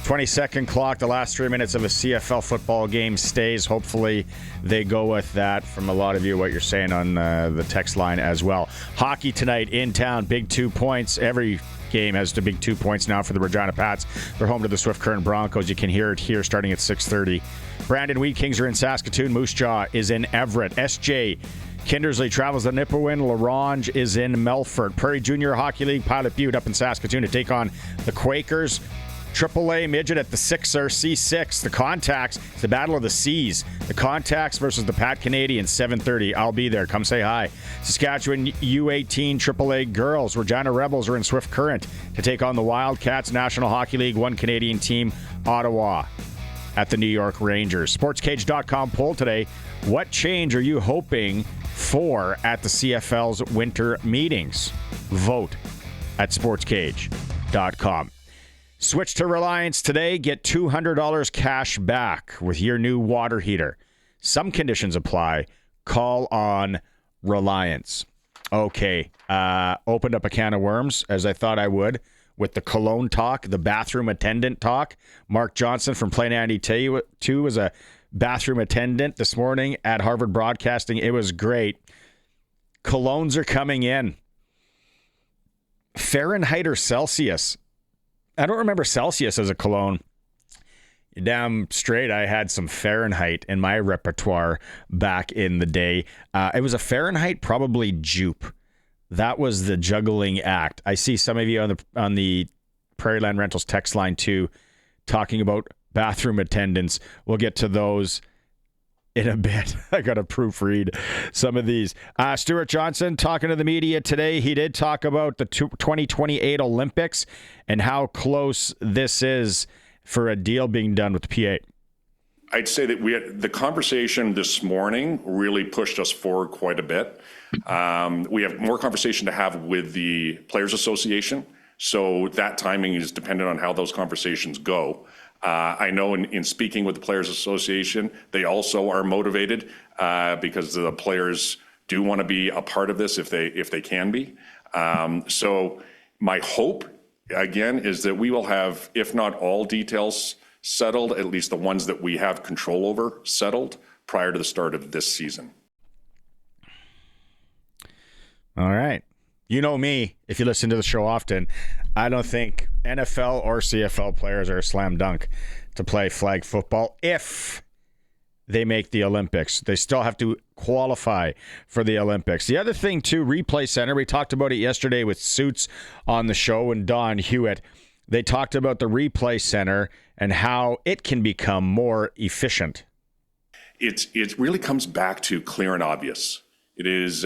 20-second clock, the last 3 minutes of a CFL football game stays. Hopefully they go with that from a lot of you, what you're saying on the text line as well. Hockey tonight in town, big 2 points. Every game has the big 2 points now for the Regina Pats. They're home to the Swift Current Broncos. You can hear it here starting at 6:30. Brandon Wheat Kings are in Saskatoon. Moose Jaw is in Everett. SJ Kindersley travels to Nipawin. LaRange is in Melfort. Prairie Junior Hockey League, Pilot Butte up in Saskatoon to take on the Quakers. AAA midget at the 6er, C6. The Contacts, it's the Battle of the Seas. The Contacts versus the Pat Canadians, 7:30. I'll be there. Come say hi. Saskatchewan U18 AAA girls. Regina Rebels are in Swift Current to take on the Wildcats. National Hockey League, one Canadian team, Ottawa at the New York Rangers. SportsCage.com poll today. What change are you hoping for at the CFL's winter meetings? Vote at SportsCage.com. Switch to Reliance today. Get $200 cash back with your new water heater. Some conditions apply. Call on Reliance. Okay. Opened up a can of worms, as I thought I would, with the cologne talk, the bathroom attendant talk. Mark Johnson from Plain 92 was a bathroom attendant this morning at Harvard Broadcasting. It was great. Colognes are coming in. Fahrenheit or Celsius? I don't remember Celsius as a cologne. Damn straight, I had some Fahrenheit in my repertoire back in the day. It was a Fahrenheit, probably Jupe. That was the juggling act. I see some of you on the Prairie Land Rentals text line too, talking about bathroom attendants. We'll get to those in a bit. I got to proofread some of these. Stewart Johnston talking to the media today. He did talk about the 2028 Olympics and how close this is for a deal being done with the P8. I'd say that the conversation this morning really pushed us forward quite a bit. We have more conversation to have with the Players Association, so that timing is dependent on how those conversations go. I know in speaking with the Players Association, they also are motivated because the players do want to be a part of this if they can be. So my hope, again, is that we will have, if not all details settled, at least the ones that we have control over settled prior to the start of this season. All right. You know me, if you listen to the show often, I don't think NFL or CFL players are a slam dunk to play flag football if they make the Olympics. They still have to qualify for the Olympics. The other thing, too, Replay Center, we talked about it yesterday with Suits on the show and Don Hewitt. They talked about the Replay Center and how it can become more efficient. It really comes back to clear and obvious. It is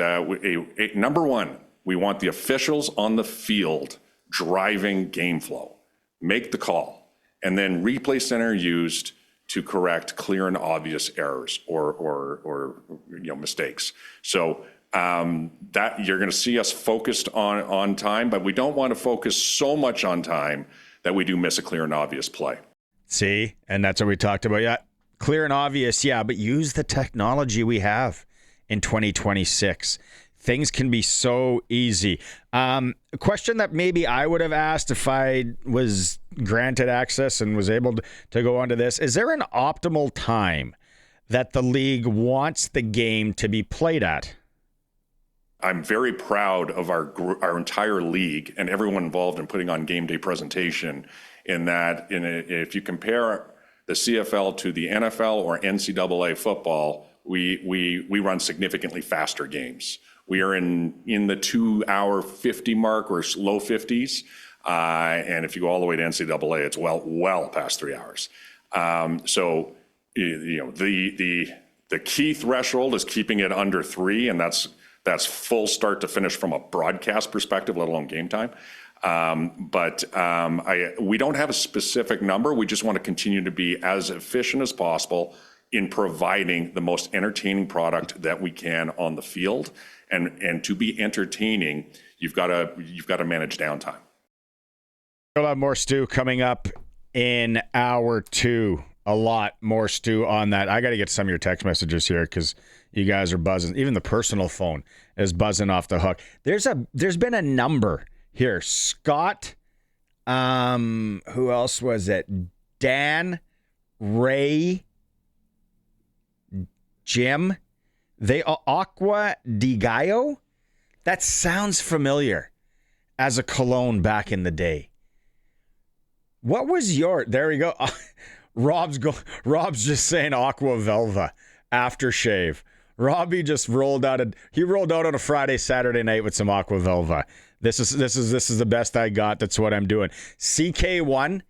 number one, we want the officials on the field driving game flow. Make the call. And then Replay Center used to correct clear and obvious errors or mistakes. So that you're going to see us focused on time, but we don't want to focus so much on time that we do miss a clear and obvious play. See, and that's what we talked about. Yeah, clear and obvious, yeah, but use the technology we have in 2026. Things can be so easy. A question that maybe I would have asked if I was granted access and was able to go onto this. Is there an optimal time that the league wants the game to be played at? I'm very proud of our entire league and everyone involved in putting on game day presentation in that if you compare the CFL to the NFL or NCAA football, we run significantly faster games. We are in the 2-hour 50 mark or low 50s. And if you go all the way to NCAA, it's well past 3 hours. So, the key threshold is keeping it under 3, and that's full start to finish from a broadcast perspective, let alone game time. We don't have a specific number. We just want to continue to be as efficient as possible in providing the most entertaining product that we can on the field. And to be entertaining, you've got to manage downtime. We'll have more Stu coming up in hour 2. A lot more Stu on that. I got to get some of your text messages here because you guys are buzzing. Even the personal phone is buzzing off the hook. There's been a number here. Scott, who else was it? Dan, Ray, Jim. They Aqua di Gallo? That sounds familiar as a cologne back in the day. What was there we go. Rob's just saying Aqua Velva aftershave. Robbie just rolled out on a Friday, Saturday night with some Aqua Velva. This is the best I got. That's what I'm doing. CK1,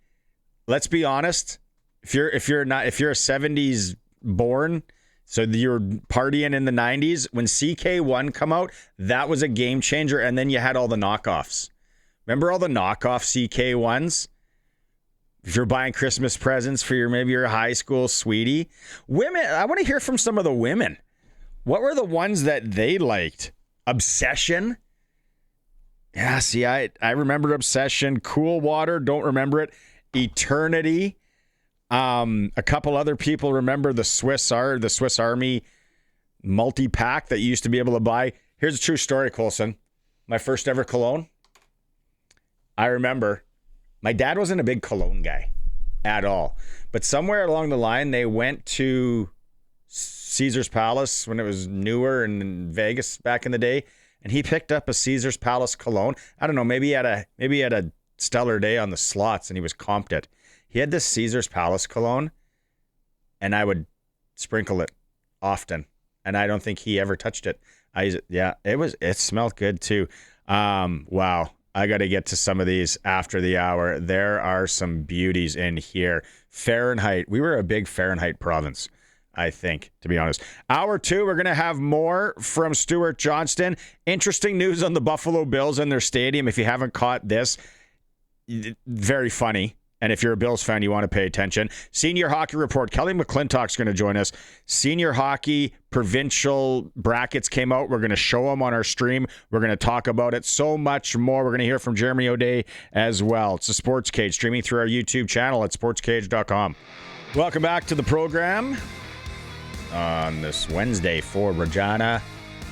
let's be honest. If you're a 70s born, so you're partying in the 90s, when CK1 come out, that was a game changer, and then you had all the knockoffs. Remember all the knockoff CK1s? If you're buying Christmas presents for maybe your high school sweetie. Women, I want to hear from some of the women. What were the ones that they liked? Obsession? Yeah, see, I remember Obsession. Cool Water, don't remember it. Eternity. A couple other people remember the Swiss Army multi-pack that you used to be able to buy. Here's a true story, Colson. My first ever cologne. I remember my dad wasn't a big cologne guy at all. But somewhere along the line, they went to Caesar's Palace when it was newer and in Vegas back in the day. And he picked up a Caesar's Palace cologne. I don't know, maybe he had a stellar day on the slots and he was comped it. He had this Caesar's Palace cologne, and I would sprinkle it often. And I don't think he ever touched it. It smelled good too. Wow. I got to get to some of these after the hour. There are some beauties in here. Fahrenheit. We were a big Fahrenheit province, I think, to be honest. Hour 2, we're going to have more from Stewart Johnston. Interesting news on the Buffalo Bills and their stadium. If you haven't caught this, very funny. And if you're a Bills fan, you want to pay attention. Senior Hockey Report. Kelly McClintock's going to join us. Senior Hockey provincial brackets came out. We're going to show them on our stream. We're going to talk about it. So much more. We're going to hear from Jeremy O'Day as well. It's the Sports Cage, streaming through our YouTube channel at sportscage.com. Welcome back to the program on this Wednesday for Regina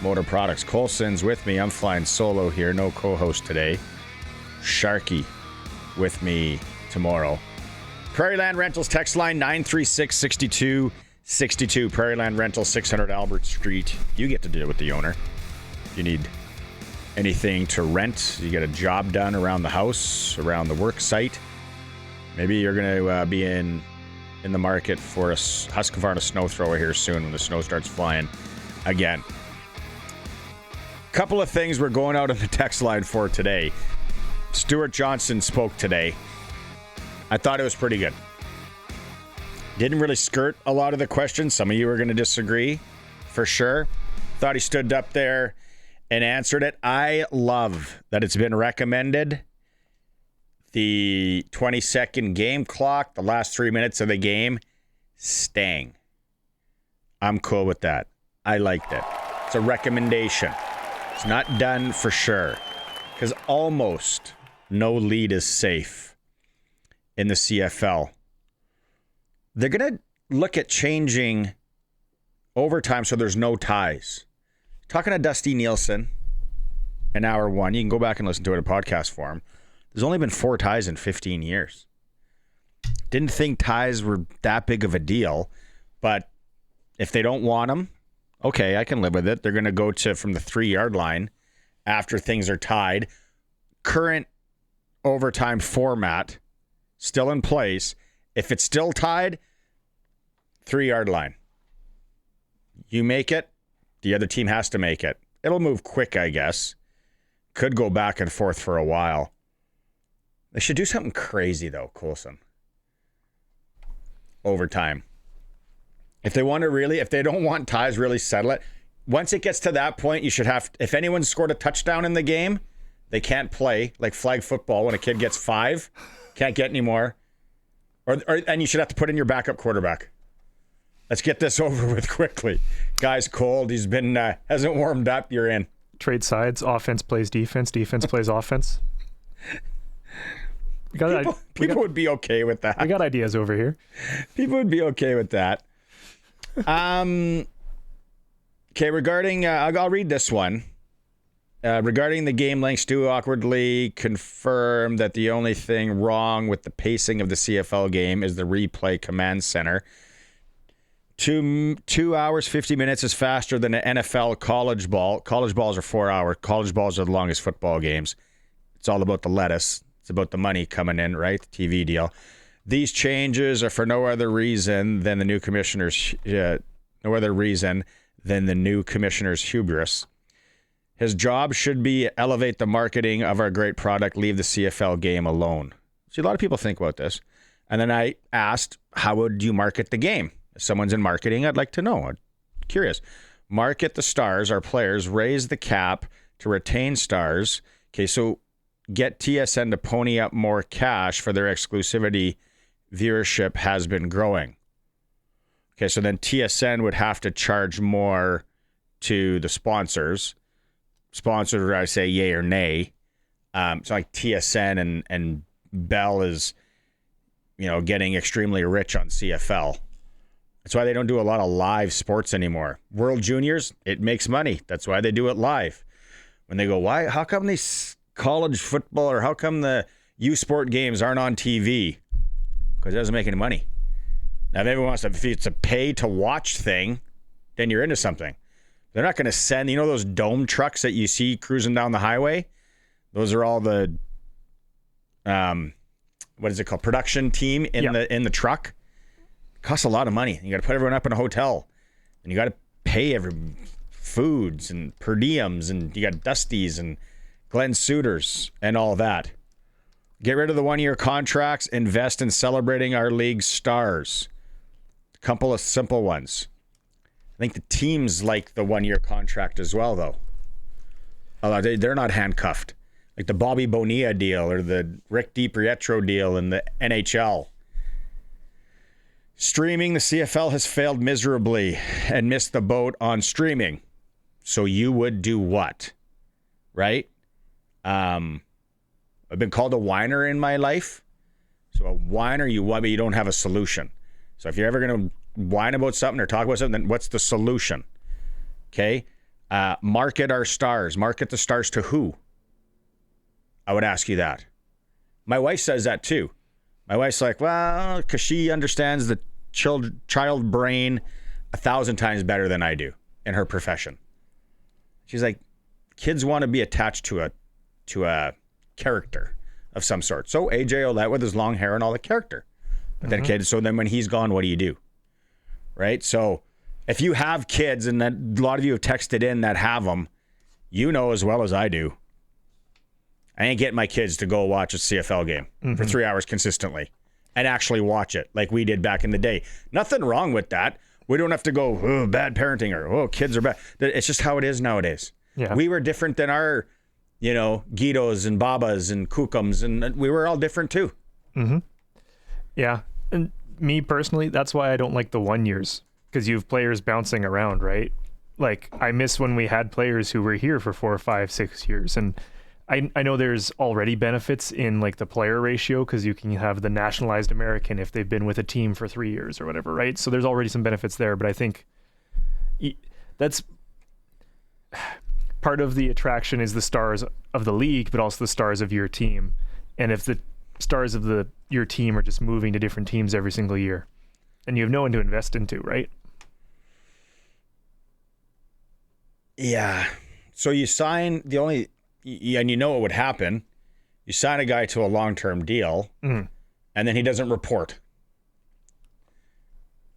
Motor Products. Colson's with me. I'm flying solo here. No co-host today. Sharky with me tomorrow. Prairieland Rentals text line 936-6262. Prairieland Rentals, 600 Albert Street. You get to deal with the owner. If you need anything to rent, you get a job done around the house, around the work site. Maybe you're going to be in the market for a Husqvarna snow thrower here soon when the snow starts flying again. Couple of things we're going out on the text line for today. Stewart Johnston spoke today. I thought it was pretty good. Didn't really skirt a lot of the questions. Some of you are going to disagree, for sure. Thought he stood up there and answered it. I love that it's been recommended. The 20-second game clock, the last 3 minutes of the game, staying. I'm cool with that. I liked it. It's a recommendation. It's not done for sure. Because almost no lead is safe in the CFL. They're going to look at changing overtime so there's no ties. Talking to Dusty Nielson in hour 1. You can go back and listen to it in podcast form. There's only been 4 ties in 15 years. Didn't think ties were that big of a deal, but if they don't want them, okay, I can live with it. They're going to go to from the 3-yard line after things are tied. Current overtime format still in place. If it's still tied, 3-yard line. You make it, the other team has to make it. It'll move quick, I guess. Could go back and forth for a while. They should do something crazy, though, Coulson. Overtime. If they don't want ties, really settle it. Once it gets to that point, you should have, if anyone scored a touchdown in the game, they can't play, like flag football when a kid gets 5. Can't get any more. And you should have to put in your backup quarterback. Let's get this over with quickly. Guy's cold. He's been, hasn't warmed up. You're in. Trade sides. Offense plays defense. Defense plays offense. People would be okay with that. We got ideas over here. People would be okay with that. Okay, regarding, I'll read this one. Regarding the game length, Stu awkwardly confirmed that the only thing wrong with the pacing of the CFL game is the replay command center. 2 hours, 50 minutes is faster than an NFL college ball. College balls are 4 hours. College balls are the longest football games. It's all about the lettuce. It's about the money coming in, right? The TV deal. These changes are for no other reason than the new commissioner's hubris. His job should be elevate the marketing of our great product, leave the CFL game alone. See, a lot of people think about this. And then I asked, how would you market the game? If someone's in marketing, I'd like to know. I'm curious. Market the stars, our players, raise the cap to retain stars. Okay, so get TSN to pony up more cash for their exclusivity. Viewership has been growing. Okay, so then TSN would have to charge more to the sponsors. Sponsors, I say yay or nay. So like TSN and Bell is getting extremely rich on CFL. That's why they don't do a lot of live sports anymore. World Juniors, it makes money. That's why they do it live. When they go, how come these college football or how come the U Sport games aren't on TV? Because it doesn't make any money. Now, if everyone wants to, if it's a pay to watch thing, then you're into something. They're not going to send, those dome trucks that you see cruising down the highway? Those are all the, what is it called? Production team in the truck. It costs a lot of money. You got to put everyone up in a hotel, and you got to pay foods and per diems, and you got Dusties and Glenn Suitors and all that. Get rid of the one-year contracts. Invest in celebrating our league's stars. A couple of simple ones. I think the teams like the one-year contract as well, though. Although they're not handcuffed. Like the Bobby Bonilla deal or the Rick DiPietro deal in the NHL. Streaming, the CFL has failed miserably and missed the boat on streaming. So you would do what? Right? I've been called a whiner in my life. So a whiner, you want, but you don't have a solution. So if you're ever going to whine about something or talk about something, then what's the solution? Okay? Market our stars. Market the stars to who? I would ask you that. My wife says that too. My wife's like, well, because she understands the child brain 1,000 times better than I do in her profession. She's like, kids want to be attached to a character of some sort. So AJ Ouellette with his long hair and all the character. But then kids, so then when he's gone, what do you do? Right? So if you have kids, and that a lot of you have texted in that have them, you know as well as I do, I ain't getting my kids to go watch a CFL game for 3 hours consistently and actually watch it like we did back in the day. Nothing wrong with that. We don't have to go, oh, bad parenting or, kids are bad. It's just how it is nowadays. Yeah. We were different than our, Guidos and Babas and Kukums, and we were all different too. Mm-hmm. Yeah. And me personally, that's why I don't like the 1 years, because you have players bouncing around, right? Like, I miss when we had players who were here for 4, 5, 6 years. And I know there's already benefits in like the player ratio, because you can have the nationalized American if they've been with a team for 3 years or whatever, right? So there's already some benefits there, but I think that's part of the attraction is the stars of the league, but also the stars of your team. And if the stars of your team are just moving to different teams every single year, and you have no one to invest into, right? Yeah. So you sign and you know what would happen. You sign a guy to a long-term deal, and then he doesn't report.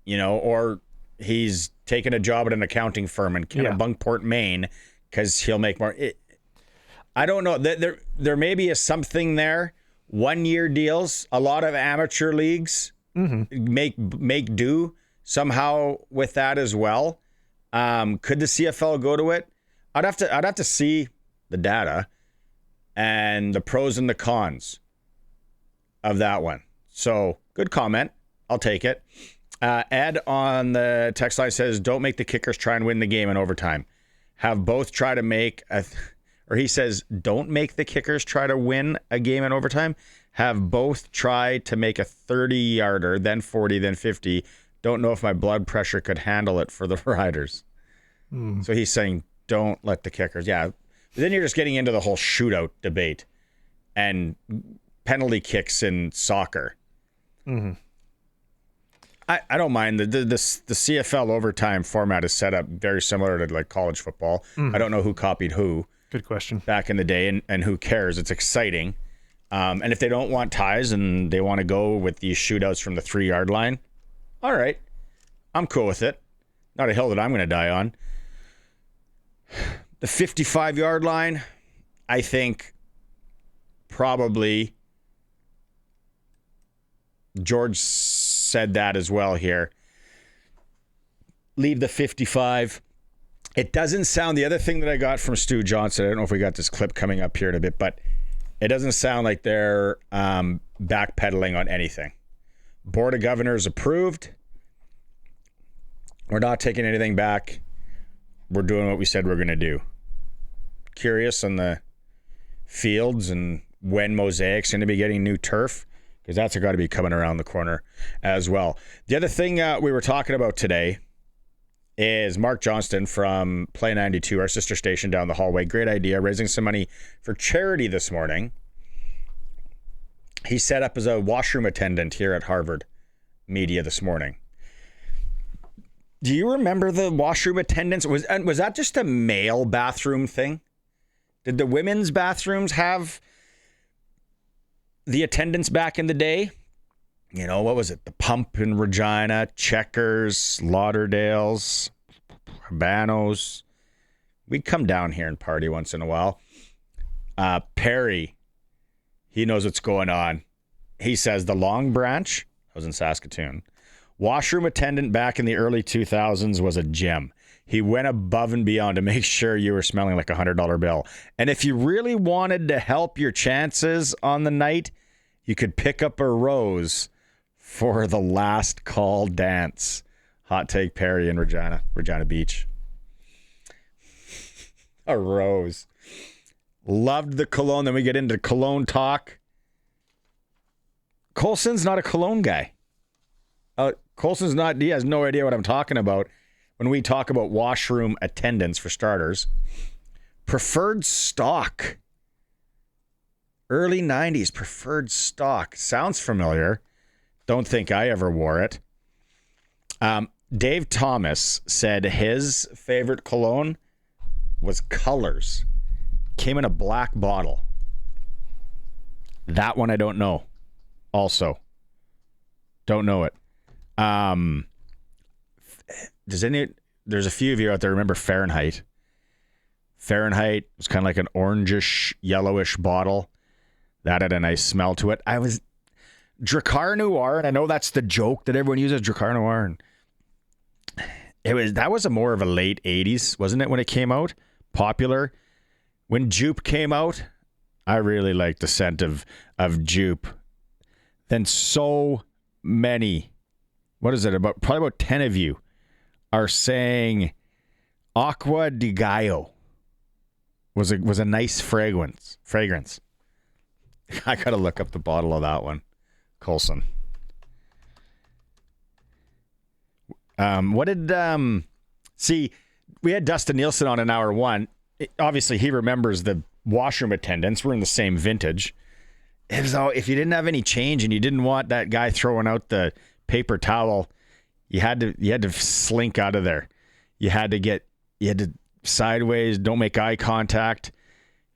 Or he's taken a job at an accounting firm in Kennebunkport, Maine, because he'll make more. I don't know. There may be something there. 1 year deals. A lot of amateur leagues make do somehow with that as well. Could the CFL go to it? I'd have to see the data and the pros and the cons of that one. So good comment. I'll take it. Ed on the text line says, don't make the kickers try and win the game in overtime. Have both try to make or he says, don't make the kickers try to win a game in overtime. Have both try to make a 30-yarder, then 40, then 50. Don't know if my blood pressure could handle it for the Riders. So he's saying, don't let the kickers. Yeah. But then you're just getting into the whole shootout debate and penalty kicks in soccer. I don't mind. The CFL overtime format is set up very similar to like college football. I don't know who copied who. Good question. Back in the day, and who cares? It's exciting. And if they don't want ties and they want to go with these shootouts from the 3-yard line, all right. I'm cool with it. Not a hill that I'm going to die on. The 55-yard line, I think probably George said that as well here. Leave the 55. It doesn't sound, the other thing that I got from Stu Johnston, I don't know if we got this clip coming up here in a bit, but it doesn't sound like they're backpedaling on anything. Board of Governors approved. We're not taking anything back. We're doing what we said we're going to do. Curious on the fields and when Mosaic's going to be getting new turf. because that's got to be coming around the corner as well. The other thing we were talking about today is Mark Johnston from Play 92, our sister station down the hallway. Great idea, raising some money for charity this morning. He set up as a washroom attendant here at Harvard Media this morning. Do you remember the washroom attendants? Was that just a male bathroom thing? Did the women's bathrooms have the attendants back in the day? You know, what was it? The Pump in Regina, Checkers, Lauderdales, Habanos. We'd come down here and party once in a while. Perry, he knows what's going on. He says the Long Branch, I was in Saskatoon, washroom attendant back in the early 2000s was a gem. He went above and beyond to make sure you were smelling like a $100 bill. And if you really wanted to help your chances on the night, you could pick up a rose for the last call dance. Hot take, Perry in Regina Beach. A rose. Loved the cologne. Then we get into cologne talk. Colson's not a cologne guy. Colson's not, he has no idea what I'm talking about when we talk about washroom attendants, for starters. Preferred stock. Early 90s preferred stock. Sounds familiar. Don't think I ever wore it. Dave Thomas said his favorite cologne was Colors. Came in a black bottle. That one I don't know. Also, don't know it. There's a few of you out there remember Fahrenheit. Fahrenheit was kind of like an orangish, yellowish bottle. That had a nice smell to it. Drakkar Noir, and I know that's the joke that everyone uses, Drakkar Noir. And that was more of a late 80s, wasn't it, when it came out? Popular. When Jupe came out, I really liked the scent of Jupe. Then so many, probably about 10 of you are saying Aqua di Gallo was a nice fragrance. I got to look up the bottle of that one. Colson. See, we had Dustin Nielson on in hour one. Obviously, he remembers the washroom attendants. We're in the same vintage. It was all, if you didn't have any change and you didn't want that guy throwing out the paper towel, you had to slink out of there. You had to sideways, don't make eye contact.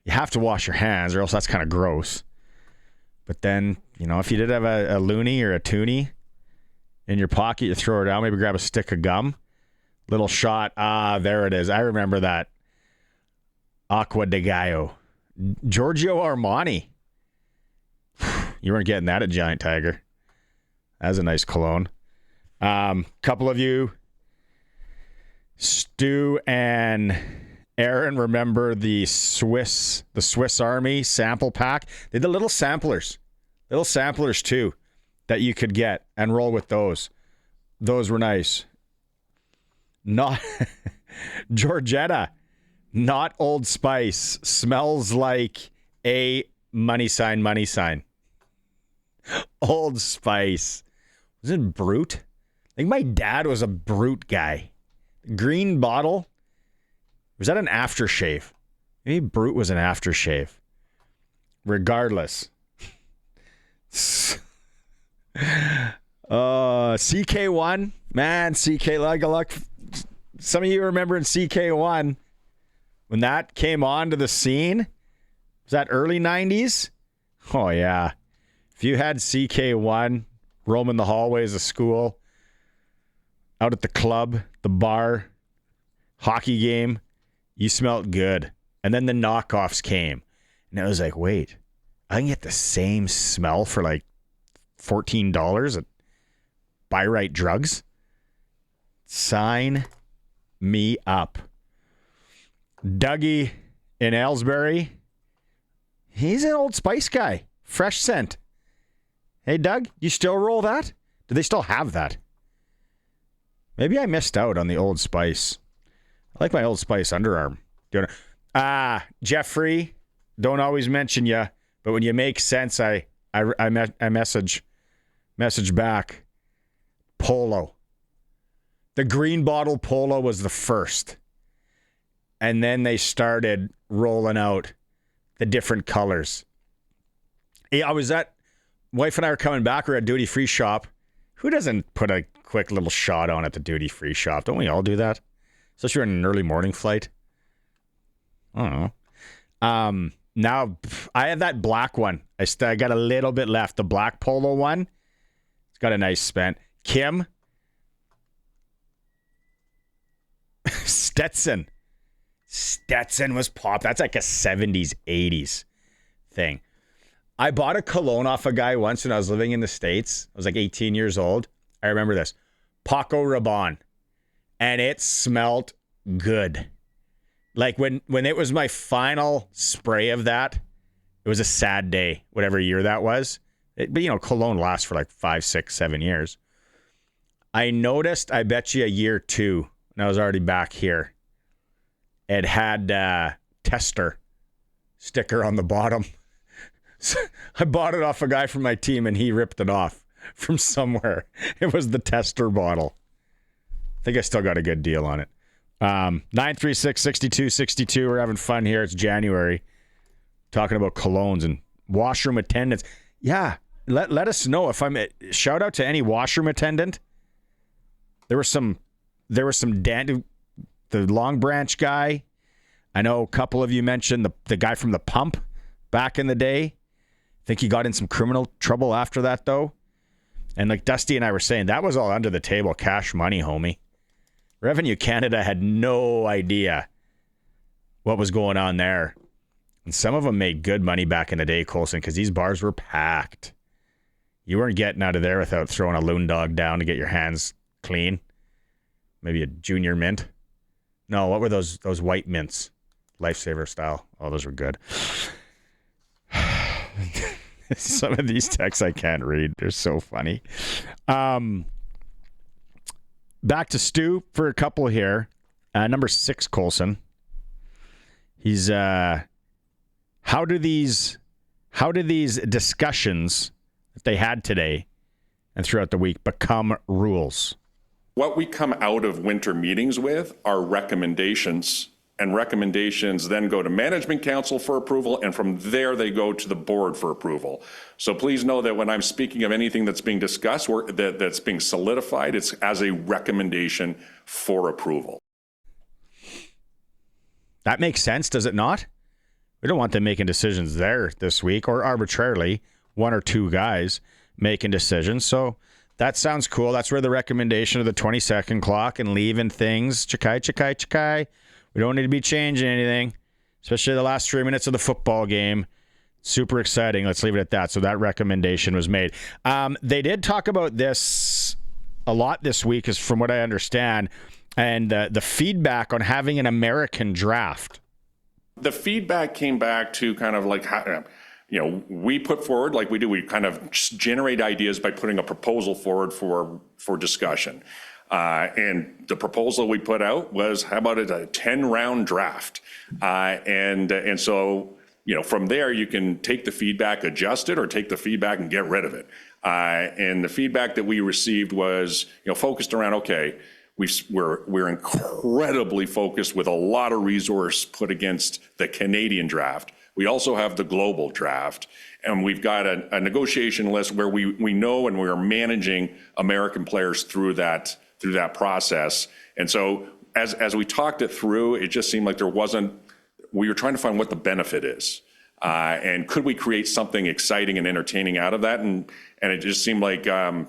You have to wash your hands or else that's kind of gross. But then, if you did have a loonie or a toonie in your pocket, you throw it out, maybe grab a stick of gum, little shot. There it is. I remember that. Aqua di Gallo. Giorgio Armani. You weren't getting that at Giant Tiger. That was a nice cologne. Couple of you, Stu and Aaron, remember the Swiss Army sample pack? They did little samplers too, that you could get and roll with those. Those were nice. Not Georgetta, not Old Spice. Smells like a money sign. Old Spice. Was it Brute? I think my dad was a Brute guy. Green bottle. Was that an aftershave? Maybe Brute was an aftershave. Regardless. CK1. Man, CK. Some of you remember in CK1 when that came onto the scene. Was that early 90s? Oh, yeah. If you had CK1 roaming the hallways of school, out at the club, the bar, hockey game, you smelled good. And then the knockoffs came. And it was like, wait, I can get the same smell for like $14 at Buy Right Drugs? Sign me up. Dougie in Aylesbury, he's an Old Spice guy. Fresh scent. Hey, Doug, you still roll that? Do they still have that? Maybe I missed out on the Old Spice. I like my Old Spice underarm. Jeffrey, don't always mention you, but when you make sense, I I message back, Polo. The green bottle Polo was the first. And then they started rolling out the different colors. I was wife and I were coming back. We're at duty free shop. Who doesn't put a quick little shot on at the duty free shop? Don't we all do that? Especially on an early morning flight. I don't know. Now I have that black one. I got a little bit left. The black Polo one. It's got a nice spent. Kim. Stetson. Stetson was pop. That's like a 70s, 80s thing. I bought a cologne off a guy once when I was living in the States. I was like 18 years old. I remember this. Paco Rabanne. And it smelled good. Like when it was my final spray of that, it was a sad day, whatever year that was. But cologne lasts for like 5, 6, 7 years. I noticed, I bet you a year or two, and I was already back here. It had tester sticker on the bottom. So I bought it off a guy from my team, and he ripped it off from somewhere. It was the tester bottle. I think I still got a good deal on it. 936-6262. We're having fun here. It's January. Talking about colognes and washroom attendants. Yeah, let us know if I'm. Shout out to any washroom attendant. There was some the Long Branch guy. I know a couple of you mentioned the guy from the pump back in the day. I think he got in some criminal trouble after that, though. And like Dusty and I were saying, that was all under the table cash money, homie. Revenue Canada had no idea what was going on there. And some of them made good money back in the day, Colson, because these bars were packed. You weren't getting out of there without throwing a loon dog down to get your hands clean. Maybe a junior mint. No, what were those white mints? Lifesaver style. Oh, those were good. Some of these texts I can't read. They're so funny. Back to Stu for a couple here. Number 6, Colson. He's how do these discussions that they had today and throughout the week become rules? What we come out of winter meetings with are recommendations, and recommendations then go to management council for approval, and from there they go to the board for approval. So please know that when I'm speaking of anything that's being discussed or that's being solidified, it's as a recommendation for approval. That makes sense, does it not? We don't want them making decisions there this week or arbitrarily one or two guys making decisions. So that sounds cool. That's where the recommendation of the 20-second clock and leaving things. Chikai. We don't need to be changing anything, especially the last 3 minutes of the football game. Super exciting. Let's leave it at that. So that recommendation was made. They did talk about this a lot this week, is from what I understand, and the feedback on having an American draft. The feedback came back to kind of like, we put forward, like we do, we kind of generate ideas by putting a proposal forward for discussion. And the proposal we put out was, how about a 10-round draft? And so, from there you can take the feedback, adjust it, or take the feedback and get rid of it. And the feedback that we received was, focused around, okay, we're incredibly focused with a lot of resource put against the Canadian draft. We also have the global draft, and we've got a negotiation list where we know and we are managing American players through that process. And so as we talked it through, it just seemed like we were trying to find what the benefit is. And could we create something exciting and entertaining out of that? And it just seemed like, on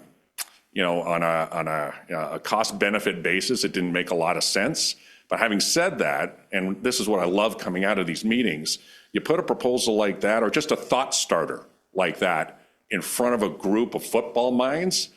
a cost benefit basis, it didn't make a lot of sense. But having said that, and this is what I love coming out of these meetings, you put a proposal like that, or just a thought starter like that, in front of a group of football minds,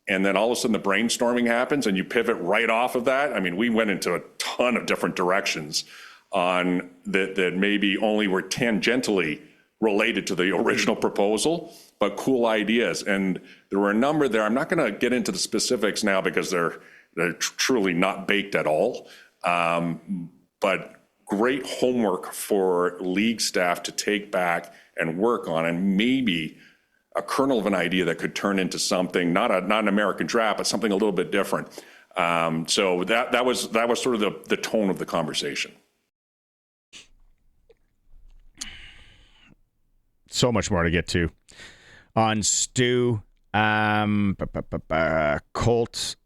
and then all of a sudden the brainstorming happens and you pivot right off of that. I mean, we went into a ton of different directions on that maybe only were tangentially related to the original proposal, but cool ideas. And there were a number there. I'm not going to get into the specifics now because they're truly not baked at all. But great homework for league staff to take back and work on, and maybe kernel of an idea that could turn into something, not an American draft, but something a little bit different. So that was sort of the tone of the conversation. So much more to get to on Stu. Colt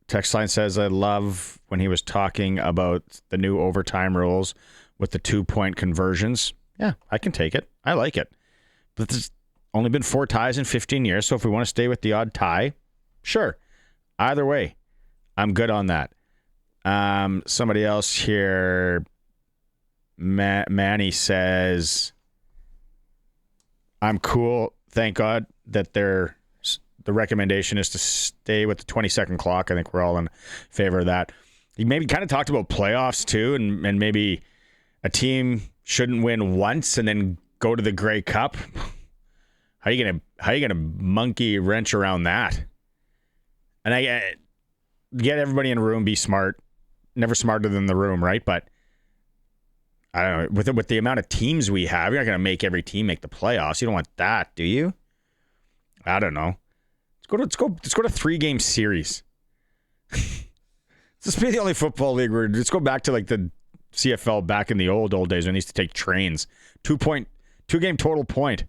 text line says, I love when he was talking about the new overtime rules with the 2-point conversions. Yeah, I can take it. I like it. But there's only been 4 ties in 15 years, so if we want to stay with the odd tie, sure. Either way, I'm good on that. Somebody else here, Manny says, I'm cool. Thank God that the recommendation is to stay with the 20-second clock. I think we're all in favor of that. He maybe kind of talked about playoffs too, and maybe a team shouldn't win once and then go to the Grey Cup. How you gonna monkey wrench around that? And I get everybody in a room, be smart. Never smarter than the room, right? But I don't know. With the amount of teams we have, you're not gonna make every team make the playoffs. You don't want that, do you? I don't know. Let's go to 3-game series. This be the only football league where let's go back to like the CFL back in the old days when they used to take trains. 2-game total point.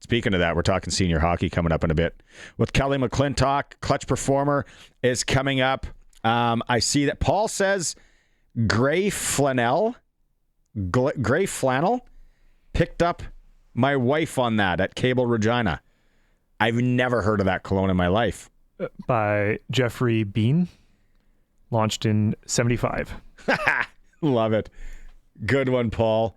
Speaking of that, we're talking senior hockey coming up in a bit. With Kelly McClintock, Clutch Performer is coming up. I see that Paul says gray flannel picked up my wife on that at Cable Regina. I've never heard of that cologne in my life. By Jeffrey Bean, launched in 75. Love it. Good one, Paul.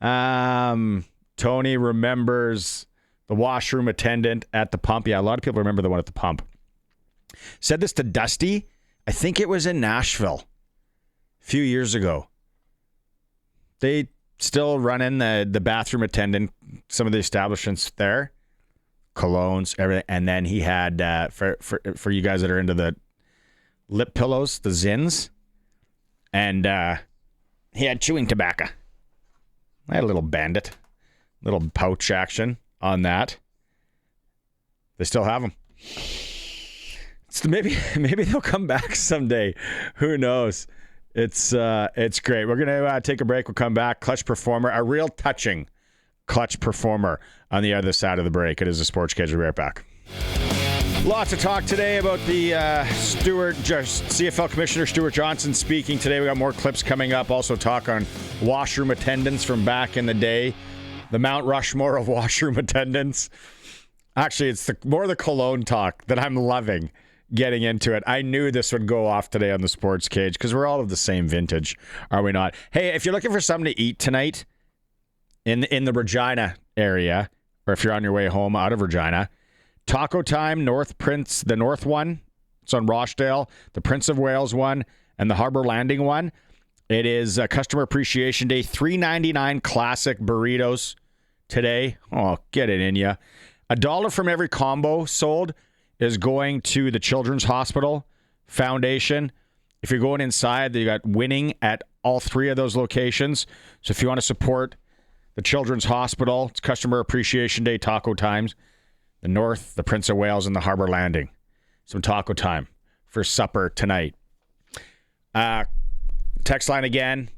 Tony remembers the washroom attendant at the pump. Yeah, a lot of people remember the one at the pump. Said this to Dusty. I think it was in Nashville a few years ago. They still run in the bathroom attendant, some of the establishments there. Colognes, everything. And then he had, for you guys that are into the lip pillows, the Zins. And he had chewing tobacco. I had a little bandit, little pouch action on that. They still have them. So maybe they'll come back someday. Who knows? It's great. We're gonna take a break. We'll come back. Clutch Performer, a real touching Clutch Performer on the other side of the break. It is a SportsCage. We'll be right back. Lots of talk today about the CFL Commissioner Stewart Johnston speaking today. We got more clips coming up. Also talk on washroom attendants from back in the day. The Mount Rushmore of washroom attendants. Actually, it's more the cologne talk that I'm loving getting into it. I knew this would go off today on the SportsCage because we're all of the same vintage, are we not? Hey, if you're looking for something to eat tonight in the Regina area, or if you're on your way home out of Regina, Taco Time, the North one, it's on Rochdale, the Prince of Wales one, and the Harbor Landing one. It is Customer Appreciation Day, $3.99 classic burritos today. Oh, get it in ya. $1 from every combo sold is going to the Children's Hospital Foundation. If you're going inside, you got winning at all 3 of those locations. So if you want to support the Children's Hospital, it's Customer Appreciation Day, Taco Times. The North, the Prince of Wales, and the Harbor Landing. Some taco time for supper tonight. Text line again.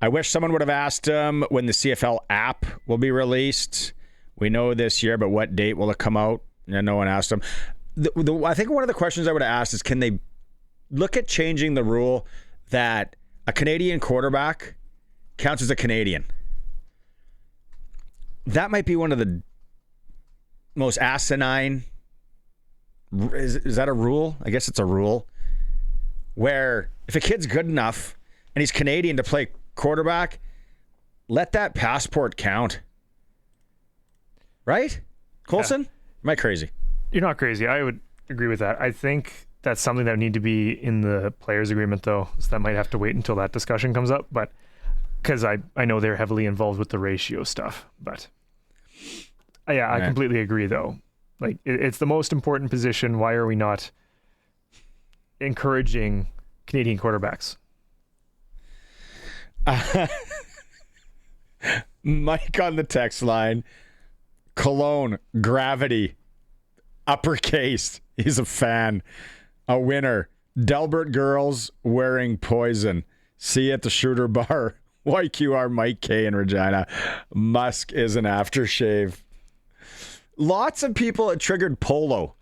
I wish someone would have asked him when the CFL app will be released. We know this year, but what date will it come out? And no one asked him. I think one of the questions I would have asked is, can they look at changing the rule that a Canadian quarterback counts as a Canadian? That might be one of the most asinine. Is that a rule? I guess it's a rule. Where if a kid's good enough and he's Canadian to play quarterback, let that passport count. Right? Colson? Yeah. Am I crazy? You're not crazy. I would agree with that. I think that's something that would need to be in the players' agreement, though. So that might have to wait until that discussion comes up. But because I know they're heavily involved with the ratio stuff. But yeah, I completely agree, though. Like, it's the most important position. Why are we not encouraging Canadian quarterbacks? Mike on the text line. Cologne, Gravity, uppercase. He's a fan. A winner. Delbert girls wearing Poison. See you at the Shooter Bar. YQR Mike K in Regina. Musk is an aftershave. Lots of people had triggered Polo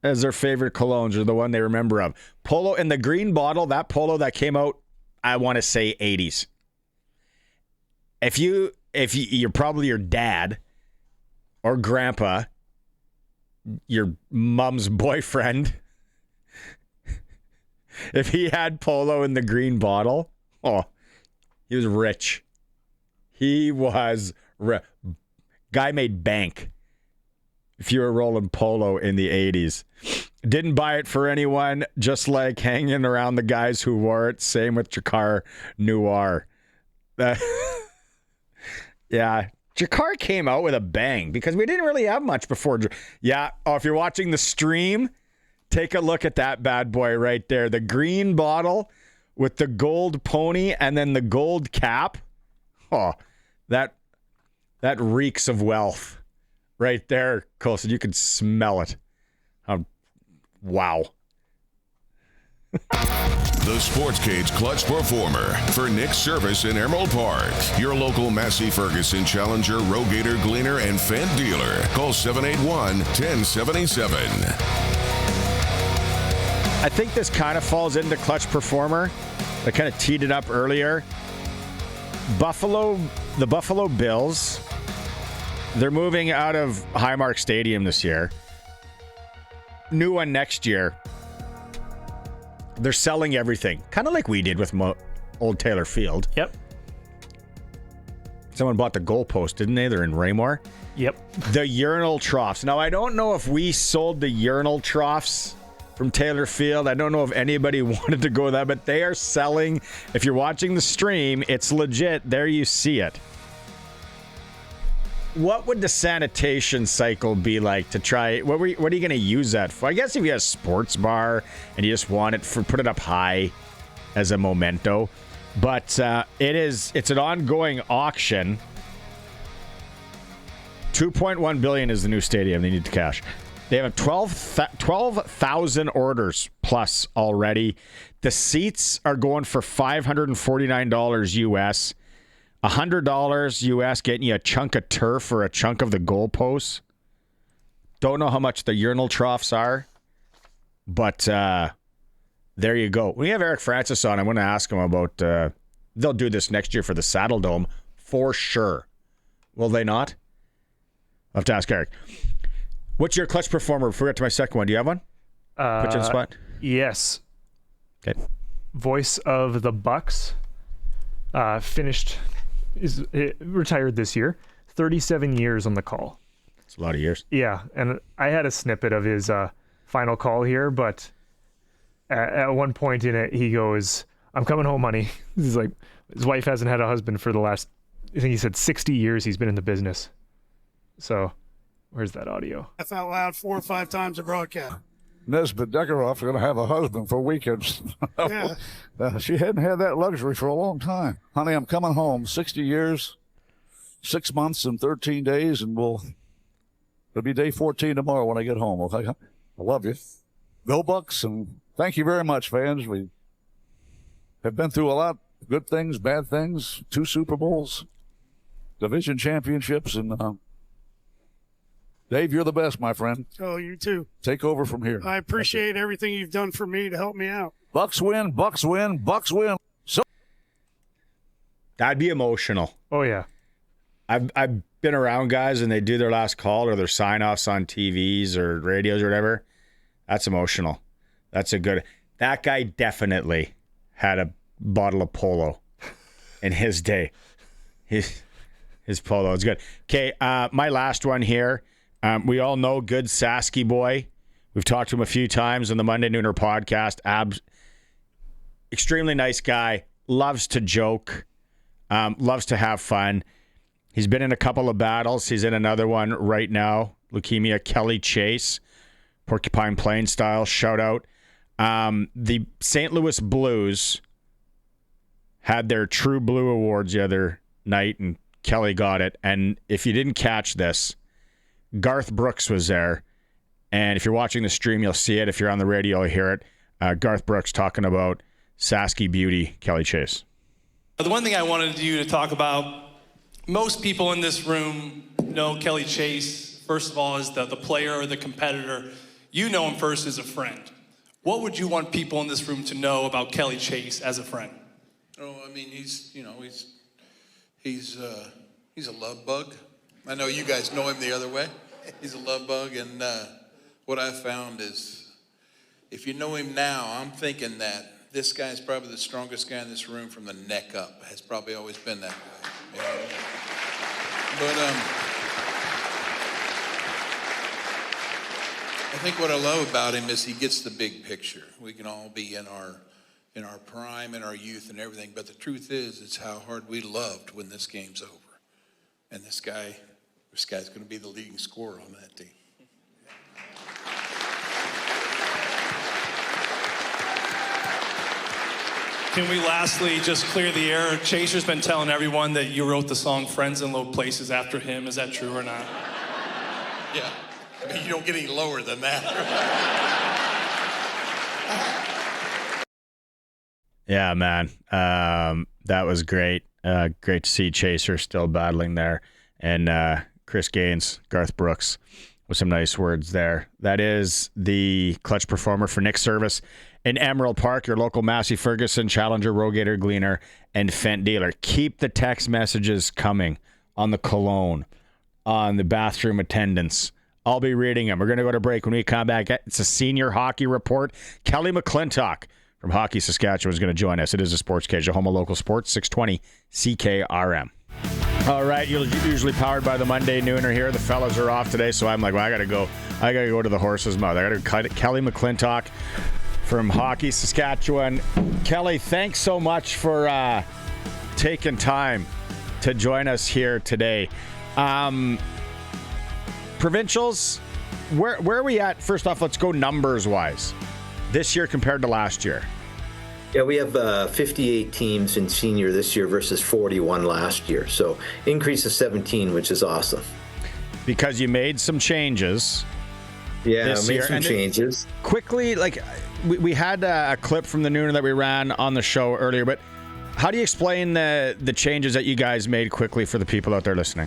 as their favorite colognes, or the one they remember of. Polo in the green bottle, that Polo that came out, I want to say 80s. If you're probably your dad or grandpa, your mom's boyfriend, if he had Polo in the green bottle, oh, he was rich. He was guy made bank. If you were rolling Polo in the 80s. Didn't buy it for anyone, just like hanging around the guys who wore it. Same with Jakar Noir. Yeah, Jakar came out with a bang because we didn't really have much before. Yeah, if you're watching the stream, take a look at that bad boy right there. The green bottle with the gold pony and then the gold cap. Oh, that reeks of wealth. Right there, Colson. You can smell it. Wow. The SportsCage Clutch Performer for Nick's Service in Emerald Park. Your local Massey Ferguson Challenger, Rogator, Gleaner, and Fendt dealer. Call 781-1077. I think this kind of falls into Clutch Performer. I kind of teed it up earlier. The Buffalo Bills, they're moving out of Highmark Stadium this year. New one next year. They're selling everything. Kind of like we did with Old Taylor Field. Yep. Someone bought the goalpost, didn't they? They're in Raymore. Yep. The urinal troughs. Now, I don't know if we sold the urinal troughs from Taylor Field. I don't know if anybody wanted to go that, but they are selling. If you're watching the stream, it's legit. There you see it. What would the sanitation cycle be like to try? What are you going to use that for? I guess if you have a sports bar and you just want it put it up high as a memento. But it's an ongoing auction. $2.1 billion is the new stadium. They need the cash. They have 12,000 orders plus already. The seats are going for $549 US. $100 US getting you a chunk of turf or a chunk of the goalposts. Don't know how much the urinal troughs are, but there you go. We have Eric Francis on. I'm going to ask him about. They'll do this next year for the Saddle Dome for sure. Will they not? I'll have to ask Eric. What's your Clutch Performer? Before we get to my second one, do you have one? Put you on the spot. Yes. Okay. Voice of the Bucks. Retired this year. 37 years on the call. It's a lot of years. Yeah, and I had a snippet of his final call here, but at one point in it, he goes, "I'm coming home, honey." He's like, his wife hasn't had a husband for the last, I think he said 60 years he's been in the business. So, where's that audio? Laugh out loud 4 or 5 times a broadcast. Nesbitt Deckeroff's going to have a husband for weekends. Yeah. She hadn't had that luxury for a long time. Honey, I'm coming home. 60 years, 6 months, and 13 days, and it'll be day 14 tomorrow when I get home. Okay? I love you. Go Bucks, and thank you very much, fans. We have been through a lot. Good things, bad things, 2 Super Bowls, division championships, and Dave, you're the best, my friend. Oh, you too. Take over from here. I appreciate everything you've done for me to help me out. Bucks win, Bucks win, Bucks win. So That'd be emotional. Oh, yeah. I've been around guys and they do their last call or their sign-offs on TVs or radios or whatever. That's emotional. That's a good... That guy definitely had a bottle of Polo in his day. His Polo is good. Okay, my last one here. We all know good Sasky boy. We've talked to him a few times on the Monday Nooner podcast. Extremely nice guy. Loves to joke. Loves to have fun. He's been in a couple of battles. He's in another one right now. Leukemia, Kelly Chase. Porcupine Plain style. Shout out. The St. Louis Blues had their True Blue Awards the other night, and Kelly got it. And if you didn't catch this, Garth Brooks was there. And if you're watching the stream, you'll see it. If you're on the radio, you'll hear it. Garth Brooks talking about Sasky beauty, Kelly Chase. The one thing I wanted you to talk about, most people in this room know Kelly Chase, first of all, as the player or the competitor. You know him first as a friend. What would you want people in this room to know about Kelly Chase as a friend? Oh, I mean, he's a love bug. I know you guys know him the other way. He's a love bug, and what I've found is, if you know him now, I'm thinking that this guy is probably the strongest guy in this room from the neck up. Has probably always been that way. You know? But I think what I love about him is he gets the big picture. We can all be in our prime, in our youth and everything, but the truth is, it's how hard we loved when this game's over. And this guy's going to be the leading scorer on that team. Can we lastly just clear the air? Chaser's been telling everyone that you wrote the song Friends in Low Places after him. Is that true or not? Yeah. I mean, you don't get any lower than that. Yeah, man. That was great. Great to see Chaser still battling there. And Chris Gaines, Garth Brooks, with some nice words there. That is the clutch performer for Nick's Service in Emerald Park, your local Massey Ferguson, Challenger, Rogator, Gleaner, and Fent dealer. Keep the text messages coming on the cologne, on the bathroom attendance. I'll be reading them. We're going to go to break. When we come back, it's a senior hockey report. Kelly McClintock from Hockey Saskatchewan is going to join us. It is a Sports Cage, a home of local sports, 620 CKRM. All right, you're usually powered by the Monday Nooner here. The fellas are off today, so I'm like, well, I got to go to the horse's mouth. I got to cut Kelly McClintock from Hockey Saskatchewan. Kelly, thanks so much for taking time to join us here today. Provincials, where are we at? First off, let's go numbers-wise. This year compared to last year. Yeah, we have 58 teams in senior this year versus 41 last year. So increase of 17, which is awesome. Because you made some changes. Yeah, this made year. some changes. Quickly, like we had a clip from the Nooner that we ran on the show earlier, but how do you explain the changes that you guys made quickly for the people out there listening?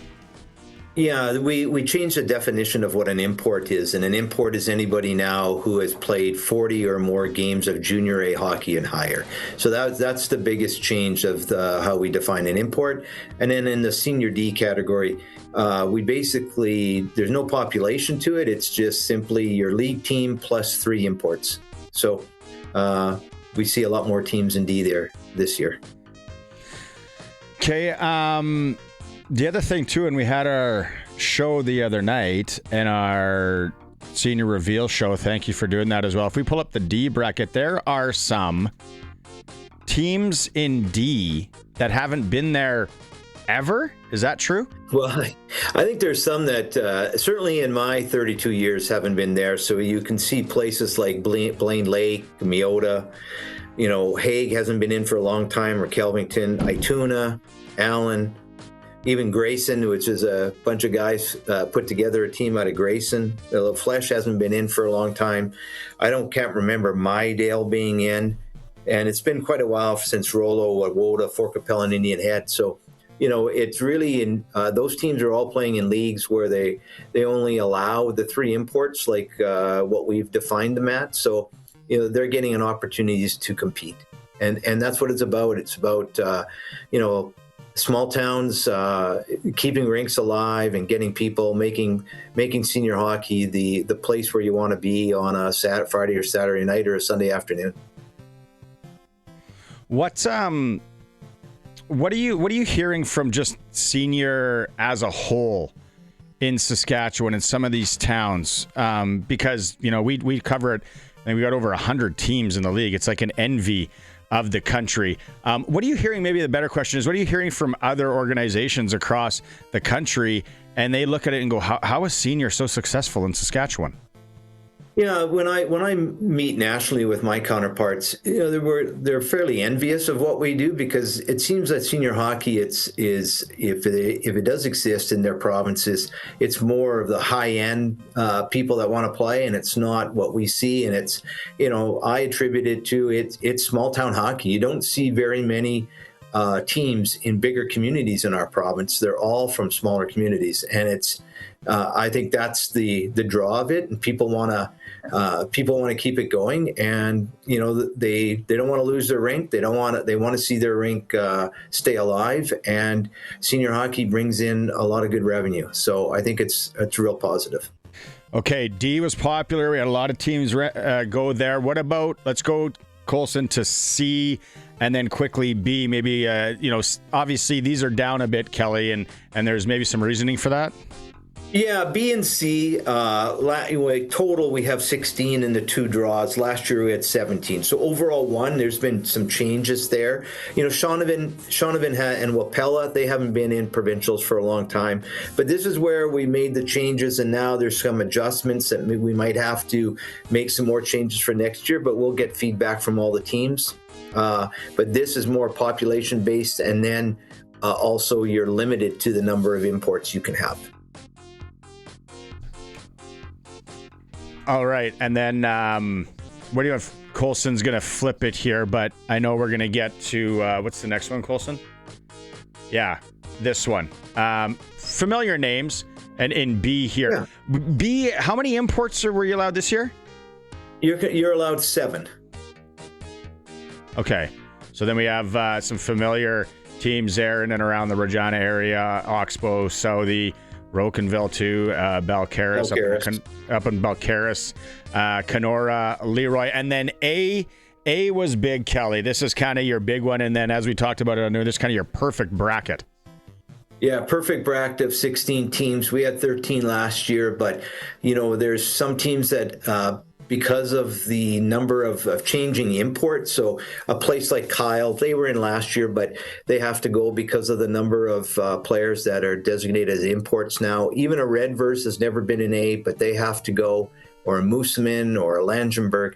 Yeah, we changed the definition of what an import is, and an import is anybody now who has played 40 or more games of junior A hockey and higher. So that's the biggest change of how we define an import. And then in the senior D category, we basically, there's no population to it. It's just simply your league team plus 3 imports. So we see a lot more teams in D there this year. Okay, the other thing, too, and we had our show the other night and our senior reveal show. Thank you for doing that as well. If we pull up the D bracket, there are some teams in D that haven't been there ever. Is that true? Well, I think there's some that certainly in my 32 years haven't been there. So you can see places like Blaine Lake, Meota, Hague hasn't been in for a long time, or Kelvington, Ituna, Allen, even Grayson, which is a bunch of guys put together a team out of Grayson. Flesh hasn't been in for a long time. Can't remember Mydale being in, and it's been quite a while since Rollo, Woda, Fort Capel, and Indian Head. So, it's really in those teams are all playing in leagues where they only allow the 3 imports, like what we've defined them at. So, they're getting an opportunity to compete, and that's what it's about. It's about small towns, keeping rinks alive and getting people, making senior hockey the place where you want to be on a Friday or Saturday night or a Sunday afternoon. What are you hearing from just senior as a whole in Saskatchewan and some of these towns? Because we cover it, and we got over 100 teams in the league. It's like an envy of the country. What are you hearing? Maybe the better question is, what are you hearing from other organizations across the country, and they look at it and go, how is senior so successful in Saskatchewan? Yeah, when I meet nationally with my counterparts, they're fairly envious of what we do, because it seems that senior hockey is if it does exist in their provinces, it's more of the high end people that want to play, and it's not what we see. And it's I attribute it to it's small town hockey. You don't see very many teams in bigger communities in our province. They're all from smaller communities, and it's. I think that's the draw of it, and people want to keep it going, and they don't want to lose their rink. They want to see their rink stay alive, and senior hockey brings in a lot of good revenue. So I think it's real positive. Okay, D was popular. We had a lot of teams go there. What about, let's go, Colson, to C, and then quickly B. Maybe obviously these are down a bit, Kelly, and there's maybe some reasoning for that. Yeah, B and C, total we have 16 in the 2 draws. Last year we had 17. So overall 1, there's been some changes there. Shaunavon and Wapella, they haven't been in provincials for a long time. But this is where we made the changes, and now there's some adjustments that we might have to make some more changes for next year, but we'll get feedback from all the teams. But this is more population-based, and then also you're limited to the number of imports you can have. All right, and then what do you have? Colson's going to flip it here, but I know we're going to get to, what's the next one, Colson? Yeah, this one. Familiar names, and in B here. Yeah. B, how many imports were you allowed this year? You're allowed 7. Okay, so then we have some familiar teams there in and around the Regina area, Oxbow, Southey, Rocanville too, Balcarres, up in Balcarres, Kenora, Leroy, and then A was big, Kelly. This is kind of your big one, and then as we talked about it, this is kind of your perfect bracket. Yeah, perfect bracket of 16 teams. We had 13 last year, but there's some teams that because of the number of changing imports. So a place like Kyle, they were in last year, but they have to go because of the number of players that are designated as imports now. Even a Redverse has never been in A, but they have to go, or a Mooseman or a Langenberg,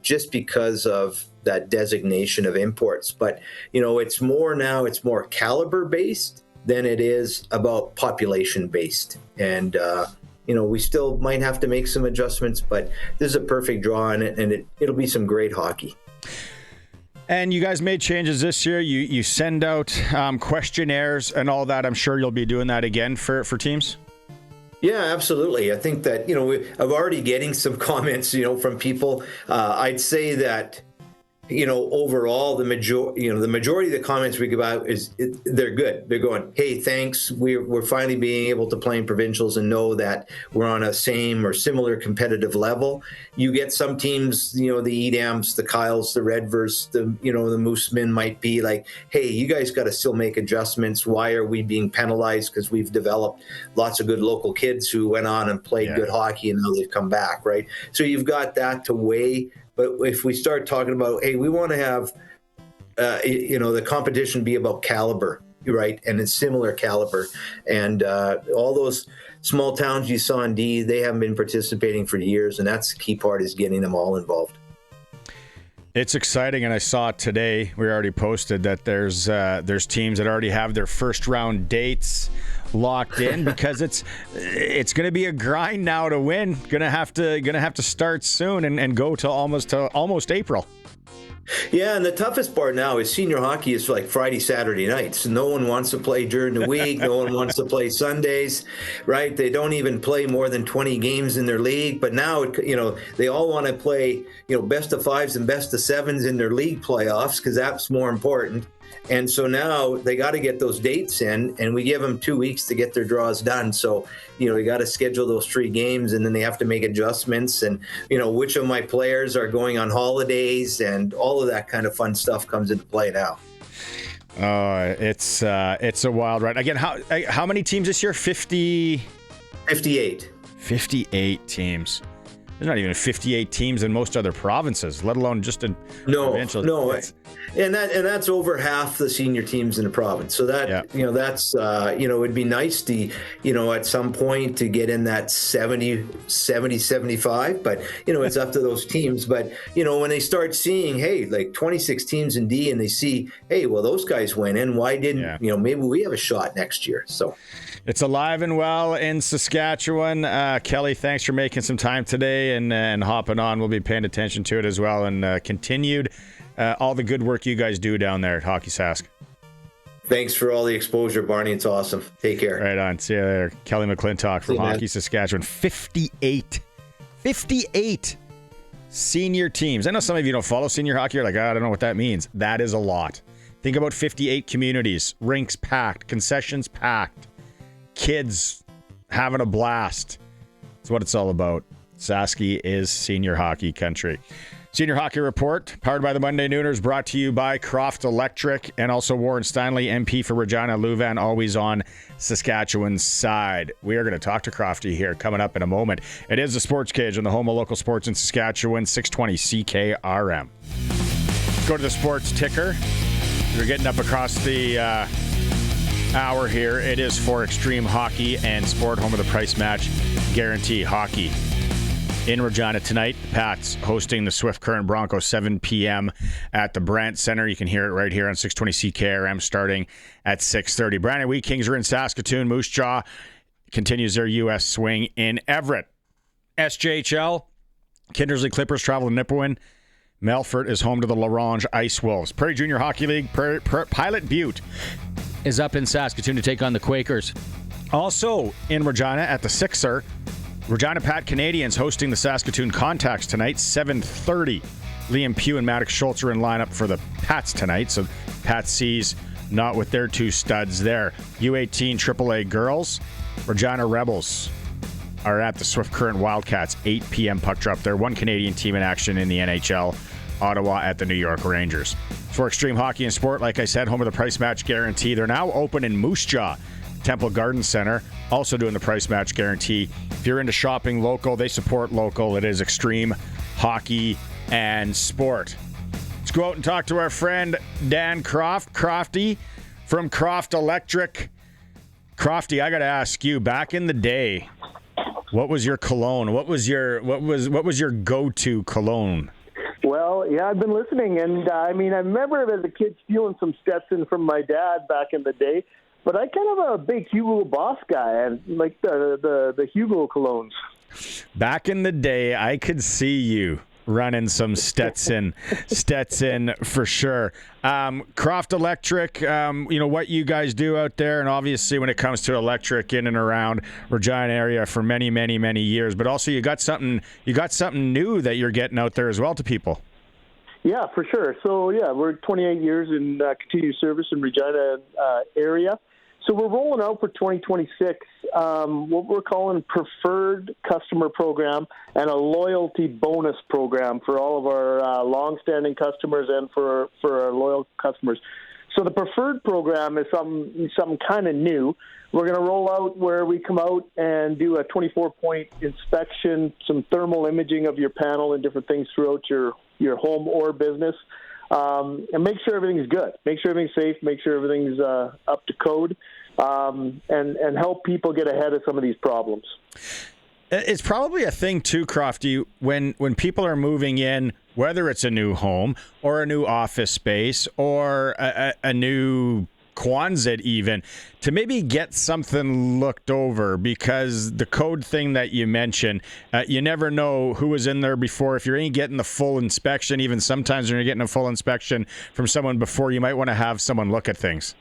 just because of that designation of imports. But, it's more caliber based than it is about population based. And, we still might have to make some adjustments, but this is a perfect draw on it, and it'll be some great hockey. And you guys made changes this year. You send out questionnaires and all that. I'm sure you'll be doing that again for teams. Yeah, absolutely. I think that, I'm already getting some comments, from people. I'd say that, overall, the majority of the comments we give out they're good. They're going, hey, thanks. We're finally being able to play in provincials and know that we're on a same or similar competitive level. You get some teams, the Edams, the Kyles, the Redverse, the Moosemen might be like, hey, you guys got to still make adjustments. Why are we being penalized? Because we've developed lots of good local kids who went on and played good hockey, and now they've come back, right? So you've got that to weigh. But if we start talking about, hey, we want to have, the competition be about caliber, right? And it's similar caliber. And all those small towns you saw in D, they haven't been participating for years. And that's the key part, is getting them all involved. It's exciting. And I saw today, we already posted that there's teams that already have their first round dates locked in, because it's going to be a grind now to win. Gonna have to start soon and go to almost April. Yeah, and the toughest part now is senior hockey is like Friday, Saturday nights. No one wants to play during the week. No one wants to play Sundays, right? They don't even play more than 20 games in their league. But now, they all want to play, best of 5s and best of 7s in their league playoffs, because that's more important. And so now they got to get those dates in, and we give them 2 weeks to get their draws done. So, you got to schedule those 3 games, and then they have to make adjustments, and, which of my players are going on holidays, and all of that kind of fun stuff comes into play now. It's a wild ride. Again, how many teams this year? 58. 58 teams. There's not even 58 teams in most other provinces, let alone just in provincial. No, and that's over half the senior teams in the province. So that that's it'd be nice to at some point to get in that 70, 75. But it's up to those teams. But when they start seeing, hey, like 26 teams in D, and they see, hey, well, those guys went in. Why didn't maybe we have a shot next year? So. It's alive and well in Saskatchewan. Kelly, thanks for making some time today and hopping on. We'll be paying attention to it as well, and continued all the good work you guys do down there at Hockey Sask. Thanks for all the exposure, Barney. It's awesome. Take care. Right on. See you later. Kelly McClintock from Hockey Saskatchewan. 58 senior teams. I know some of you don't follow senior hockey. You're like, I don't know what that means. That is a lot. Think about 58 communities, rinks packed, concessions packed. Kids having a blast. That's what it's all about. Saski is senior hockey country. Senior Hockey Report, powered by the Monday Nooners, brought to you by Croft Electric and also Warren Steinley, MP for Regina Louvain, always on Saskatchewan's side. We are going to talk to Crofty here coming up in a moment. It is the Sports Cage on the home of local sports in Saskatchewan, 620 CKRM. Let's go to the sports ticker. We're getting up across the hour here. It is for Extreme Hockey and Sport, home of the price match guarantee. Hockey in Regina tonight. The Pats hosting the Swift Current Broncos, 7 p.m. at the Brandt Center. You can hear it right here on 620 CKRM starting at 6:30. Brandon Wheat Kings are in Saskatoon. Moose Jaw continues their U.S. swing in Everett. SJHL, Kindersley Clippers travel to Nipawin. Melfort is home to the LaRange Ice Wolves. Prairie Junior Hockey League, Pilot Butte is up in Saskatoon to take on the Quakers. Also in Regina at the Sixer, Regina Pat Canadians hosting the Saskatoon Contacts tonight, 7:30. Liam Pugh and Maddox Schultz are in lineup for the Pats tonight, so Pat C's not with their two studs there. U18 AAA girls, Regina Rebels are at the Swift Current Wildcats, 8 p.m. puck drop there. One Canadian team in action in the NHL, Ottawa at the New York Rangers. For Extreme Hockey and Sport, like I said, home of the price match guarantee. They're now open in Moose Jaw, Temple Garden Center, also doing the price match guarantee. If you're into shopping local, they support local. It is Extreme Hockey and Sport. Let's go out and talk to our friend Dan Crofty from Croft Electric. Crofty, I got to ask you, back in the day, what was your cologne? What was your go-to cologne? Well, yeah, I've been listening, and I remember as a kid stealing some Stetson from my dad back in the day. But I kind of a big Hugo Boss guy, and like the Hugo colognes. Back in the day, I could see you running some Stetson for sure. Croft Electric, what you guys do out there, and obviously when it comes to electric in and around Regina area for many, many, many years. But also you got something new that you're getting out there as well to people. Yeah, for sure. So yeah, we're 28 years in continued service in Regina area. So we're rolling out for 2026 what we're calling preferred customer program and a loyalty bonus program for all of our long-standing customers and for our loyal customers. So the preferred program is something kind of new. We're going to roll out where we come out and do a 24-point inspection, some thermal imaging of your panel and different things throughout your home or business. And make sure everything's good. Make sure everything's safe. Make sure everything's up to code, and help people get ahead of some of these problems. It's probably a thing too, Crofty, when people are moving in, whether it's a new home or a new office space or a new Quonset even, to maybe get something looked over, because the code thing that you mentioned, you never know who was in there before. If you're ain't getting the full inspection, even sometimes when you're getting a full inspection from someone before, you might want to have someone look at things.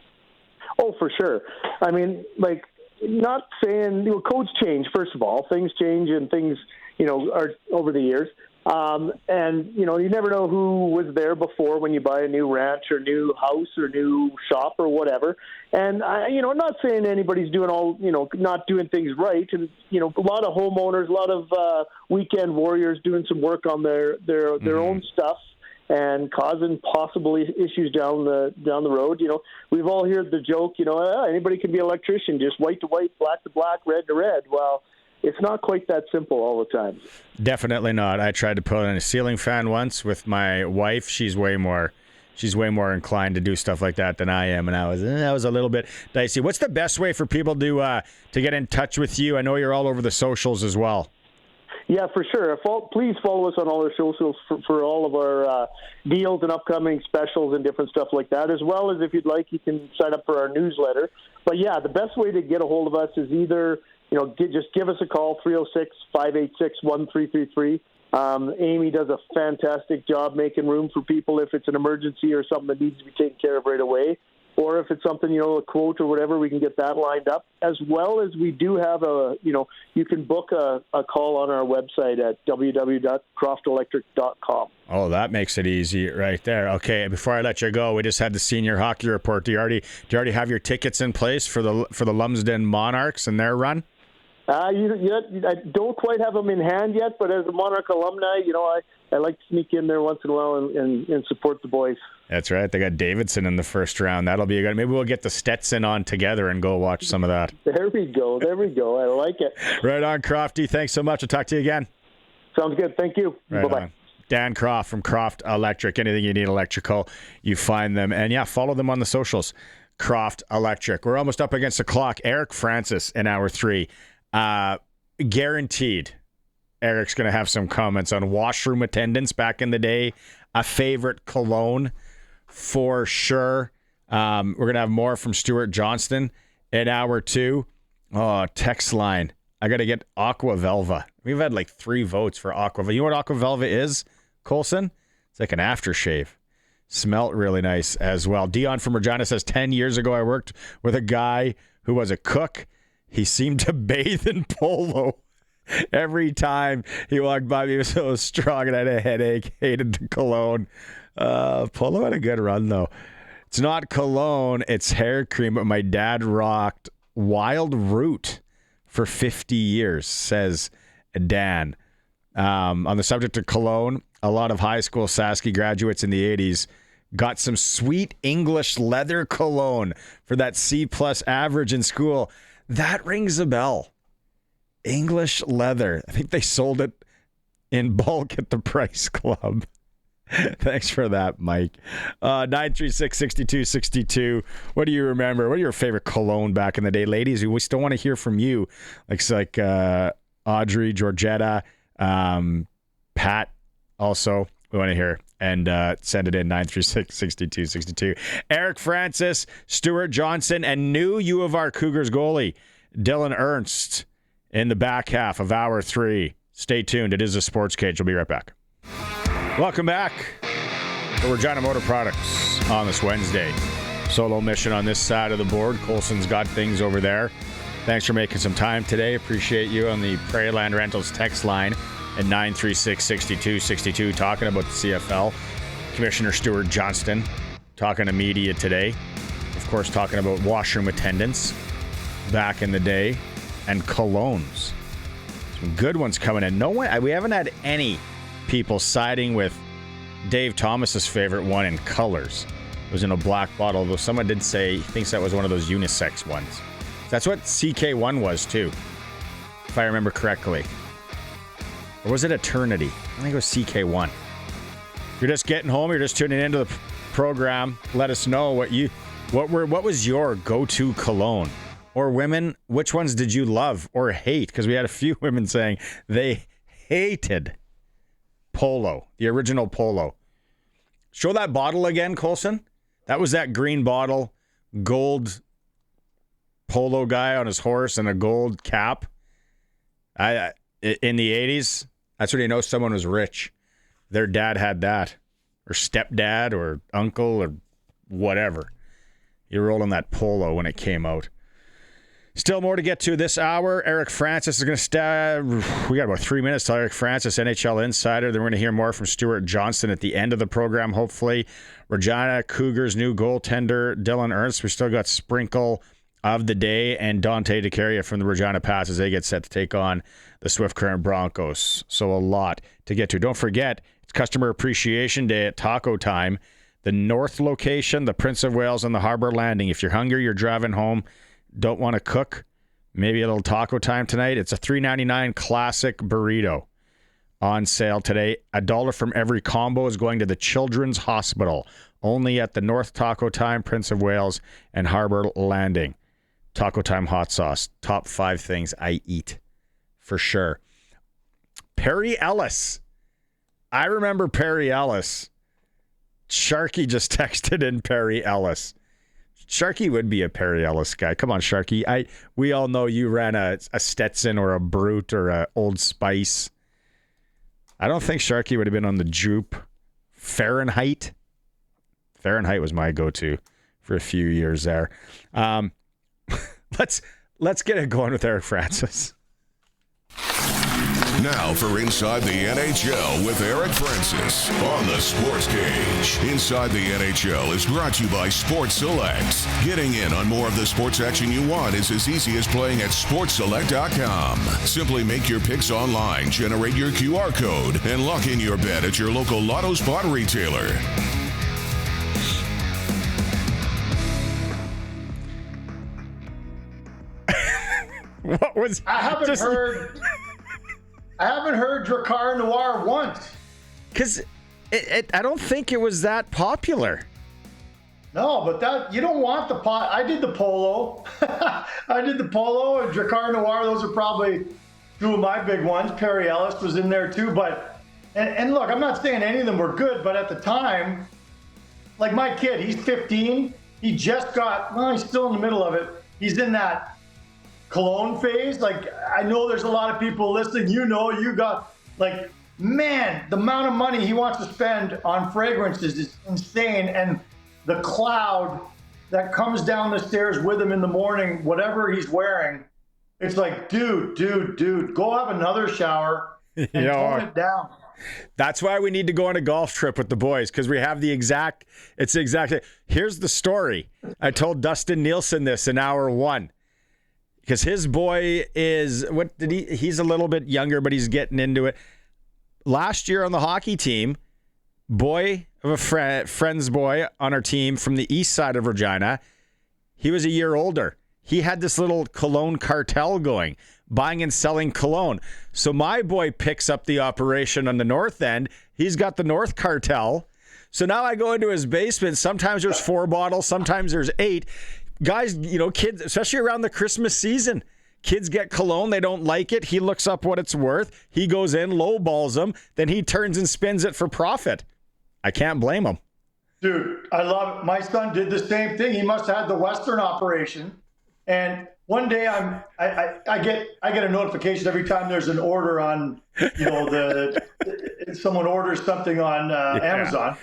Oh, for sure. I mean, like, not saying, codes change, first of all. Things change and things, are over the years. And, you never know who was there before when you buy a new ranch or new house or new shop or whatever. And, I'm not saying anybody's doing not doing things right. And, a lot of homeowners, a lot of weekend warriors doing some work on their own stuff and causing possible issues down the road. We've all heard the joke, anybody can be an electrician, just white to white, black to black, red to red. Well, it's not quite that simple all the time. Definitely not. I tried to put in a ceiling fan once with my wife. She's way more inclined to do stuff like that than I am, and that was a little bit dicey. What's the best way for people to get in touch with you? I know you're all over the socials as well. Yeah, for sure. Please follow us on all our socials for all of our deals and upcoming specials and different stuff like that, as well as if you'd like, you can sign up for our newsletter. But yeah, the best way to get a hold of us is either, just give us a call, 306-586-1333. Amy does a fantastic job making room for people if it's an emergency or something that needs to be taken care of right away. Or if it's something, a quote or whatever, we can get that lined up. As well as we do have you can book a call on our website at www.croftelectric.com. Oh, that makes it easy right there. Okay, before I let you go, we just had the senior hockey report. Do you already have your tickets in place for the Lumsden Monarchs and their run? I don't quite have them in hand yet, but as a Monarch alumni, I like to sneak in there once in a while and support the boys. That's right. They got Davidson in the first round. That'll be a good. Maybe we'll get the Stetson on together and go watch some of that. There we go. I like it. Right on, Crofty. Thanks so much. I'll talk to you again. Sounds good. Thank you. Right Bye-bye. on. Dan Croft from Croft Electric. Anything you need electrical, you find them. And, follow them on the socials. Croft Electric. We're almost up against the clock. Eric Francis in hour 3. Guaranteed Eric's going to have some comments on washroom attendance back in the day. A favorite cologne for sure. We're going to have more from Stewart Johnston in hour 2. Oh, text line. I got to get Aqua Velva. We've had like 3 votes for Aqua Velva. You know what Aqua Velva is, Colson? It's like an aftershave. Smelt really nice as well. Dion from Regina says, 10 years ago I worked with a guy who was a cook. He seemed to bathe in polo. Every time he walked by me, he was so strong and I had a headache. Hated the cologne. Polo had a good run, though. It's not cologne, it's hair cream, but my dad rocked Wild Root for 50 years, says Dan. On the subject of cologne, a lot of high school Sask graduates in the 80s got some sweet English leather cologne for that C+ average in school. That rings a bell. English leather. I think they sold it in bulk at the Price Club. Thanks for that, Mike. 936-6262. What do you remember? What are your favorite cologne back in the day? Ladies, we still want to hear from you. Like Audrey, Georgetta, Pat also. We want to hear. And send it in, 936-6262. Eric Francis, Stewart Johnston, and new UofR Cougars goalie, Dylan Ernst, in the back half of hour 3. Stay tuned. It is a Sports Cage. We'll be right back. Welcome back to Regina Motor Products on this Wednesday. Solo mission on this side of the board. Colson's got things over there. Thanks for making some time today. Appreciate you on the Prairieland Rentals text line at 936-6262, talking about the CFL. Commissioner Stewart Johnston talking to media today. Of course, talking about washroom attendance back in the day and colognes. Some good ones coming in. We haven't had any people siding with Dave Thomas's favorite one in colors. It was in a black bottle, though someone did say he thinks that was one of those unisex ones. That's what CK1 was, too, if I remember correctly. Or was it Eternity? I think it was CK1. If you're just getting home, you're just tuning into the program, let us know what was your go-to cologne? Or women, which ones did you love or hate? Because we had a few women saying they hated Polo, the original Polo. Show that bottle again, Colson. That was that green bottle, gold Polo guy on his horse and a gold cap. In the 80s, that's when you know someone was rich. Their dad had that, or stepdad, or uncle, or whatever. You rolled on that Polo when it came out. Still more to get to this hour. Eric Francis is going to we got about 3 minutes till Eric Francis, NHL Insider. Then we're going to hear more from Stewart Johnston at the end of the program, hopefully. Regina Cougars' new goaltender, Dylan Ernst. We still got Sprinkle of the day and Dante DeCaria from the Regina Pats as they get set to take on the Swift Current Broncos. So a lot to get to. Don't forget, it's Customer Appreciation Day at Taco Time. The North location, the Prince of Wales, and the Harbor Landing. If you're hungry, you're driving home, don't want to cook, maybe a little taco time tonight. It's a $3.99 classic burrito on sale today. $1 from every combo is going to the Children's Hospital, only at the North Taco Time, Prince of Wales, and Harbor Landing. Taco Time hot sauce. Top 5 things I eat for sure. Perry Ellis. I remember Perry Ellis. Sharky just texted in Perry Ellis. Sharky would be a Perry Ellis guy. Come on, Sharky. We all know you ran a Stetson or a Brute or a Old Spice. I don't think Sharky would have been on the Jupe. Fahrenheit. Fahrenheit was my go-to for a few years there. Let's get it going with Eric Francis. Now for Inside the NHL with Eric Francis on the Sports Cage. Inside the NHL is brought to you by Sports Select. Getting in on more of the sports action you want is as easy as playing at sportsselect.com. Simply make your picks online, generate your QR code, and lock in your bet at your local Lotto Spot retailer. What was I haven't heard Drakkar Noir once. Because I don't think it was that popular. No, but that you don't want the pot. I did the polo. I did the polo and Drakkar Noir. Those are probably two of my big ones. Perry Ellis was in there too. But and look, I'm not saying any of them were good, but at the time, like my kid, he's 15. He just got, well, he's still in the middle of it. He's in that cologne phase. Like, I know there's a lot of people listening, you got, like, man, the amount of money he wants to spend on fragrances is insane. And the cloud that comes down the stairs with him in the morning, whatever he's wearing, it's like, dude, go have another shower and tone it down. That's why we need to go on a golf trip with the boys, because we have here's the story. I told Dustin Nielson this in hour 1. Because his boy is, he's a little bit younger, but he's getting into it. Last year on the hockey team, boy of a friend's boy on our team from the east side of Regina, he was a year older. He had this little cologne cartel going, buying and selling cologne. So my boy picks up the operation on the north end. He's got the North Cartel. So now I go into his basement. Sometimes there's 4 bottles, sometimes there's 8. Guys, kids, especially around the Christmas season, kids get cologne. They don't like it. He looks up what it's worth. He goes in, lowballs them. Then he turns and spins it for profit. I can't blame him. Dude, I love it. My son did the same thing. He must have had the Western operation. And one day I get a notification every time there's an order on, someone orders something on Amazon.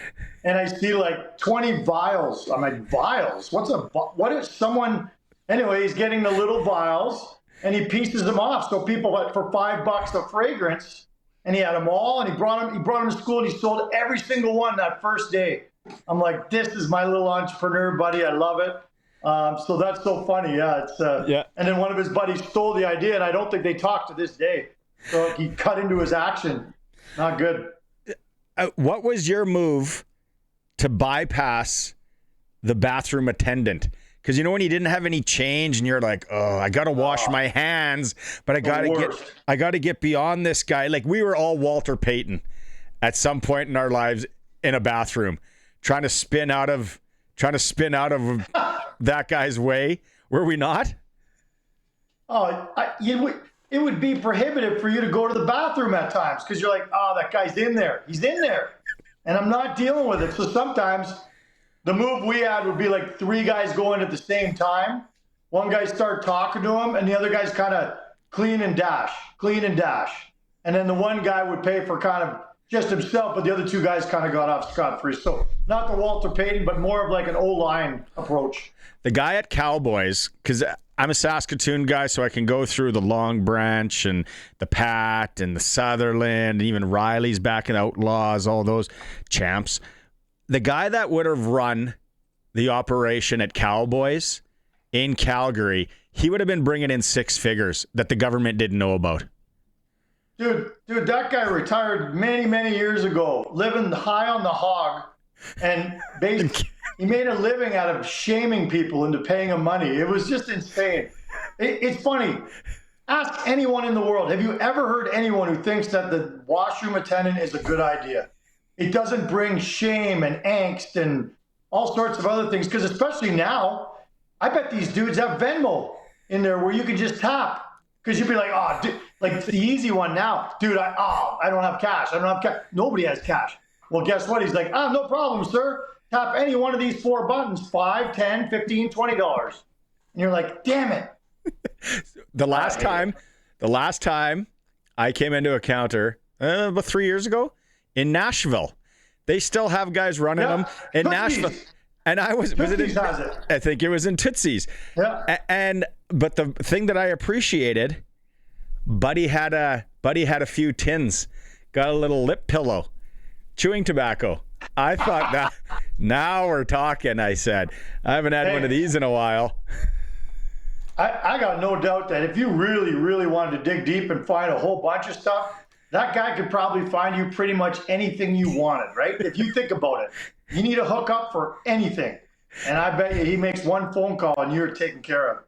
And I see like 20 vials. I'm like, vials? What is someone? Anyway, he's getting the little vials and he pieces them off. So people for $5 a fragrance, and he had them all, and he brought them to school, and he sold every single one that first day. I'm like, this is my little entrepreneur buddy. I love it. So that's so funny. Yeah, it's And then one of his buddies stole the idea, and I don't think they talk to this day. So he cut into his action. Not good. What was your move to bypass the bathroom attendant? Because when you didn't have any change and you're like, oh, I got to wash my hands, but I got to get beyond this guy. Like, we were all Walter Payton at some point in our lives in a bathroom, trying to spin out of that guy's way. Were we not? Oh, it would be prohibitive for you to go to the bathroom at times, because you're like, oh, that guy's in there. He's in there. And I'm not dealing with it. So sometimes the move we had would be like 3 guys going at the same time. One guy start talking to him, and the other guy's kind of clean and dash. And then the one guy would pay for kind of just himself, but the other 2 guys kind of got off scot-free. So not the Walter Payton, but more of like an O-line approach. The guy at Cowboys, because I'm a Saskatoon guy, so I can go through the Long Branch and the Pat and the Sutherland, and even Riley's back in Outlaws, all those champs. The guy that would have run the operation at Cowboys in Calgary, he would have been bringing in 6 figures that the government didn't know about. Dude, that guy retired many, many years ago, living high on the hog, and he made a living out of shaming people into paying him money. It was just insane. It's funny. Ask anyone in the world. Have you ever heard anyone who thinks that the washroom attendant is a good idea? It doesn't bring shame and angst and all sorts of other things. Because especially now, I bet these dudes have Venmo in there where you can just tap. Because you'd be like, oh, dude, like the easy one now. Dude, I don't have cash. I don't have cash. Nobody has cash. Well, guess what? He's like, no problem, sir. Tap any one of these 4 buttons, $5, $10, $15, $20. And you're like, damn it. The last time I came into a counter about 3 years ago in Nashville, they still have guys running them in Nashville. And I was it in, I think it was in Tootsie's. Yeah. But the thing that I appreciated, Buddy had a few tins, got a little lip pillow, chewing tobacco. I thought that now we're talking. I said I haven't had one of these in a while. I got no doubt that if you really, really wanted to dig deep and find a whole bunch of stuff, that guy could probably find you pretty much anything you wanted, right? If you think about it, you need a hookup for anything. And I bet you he makes one phone call and you're taken care of.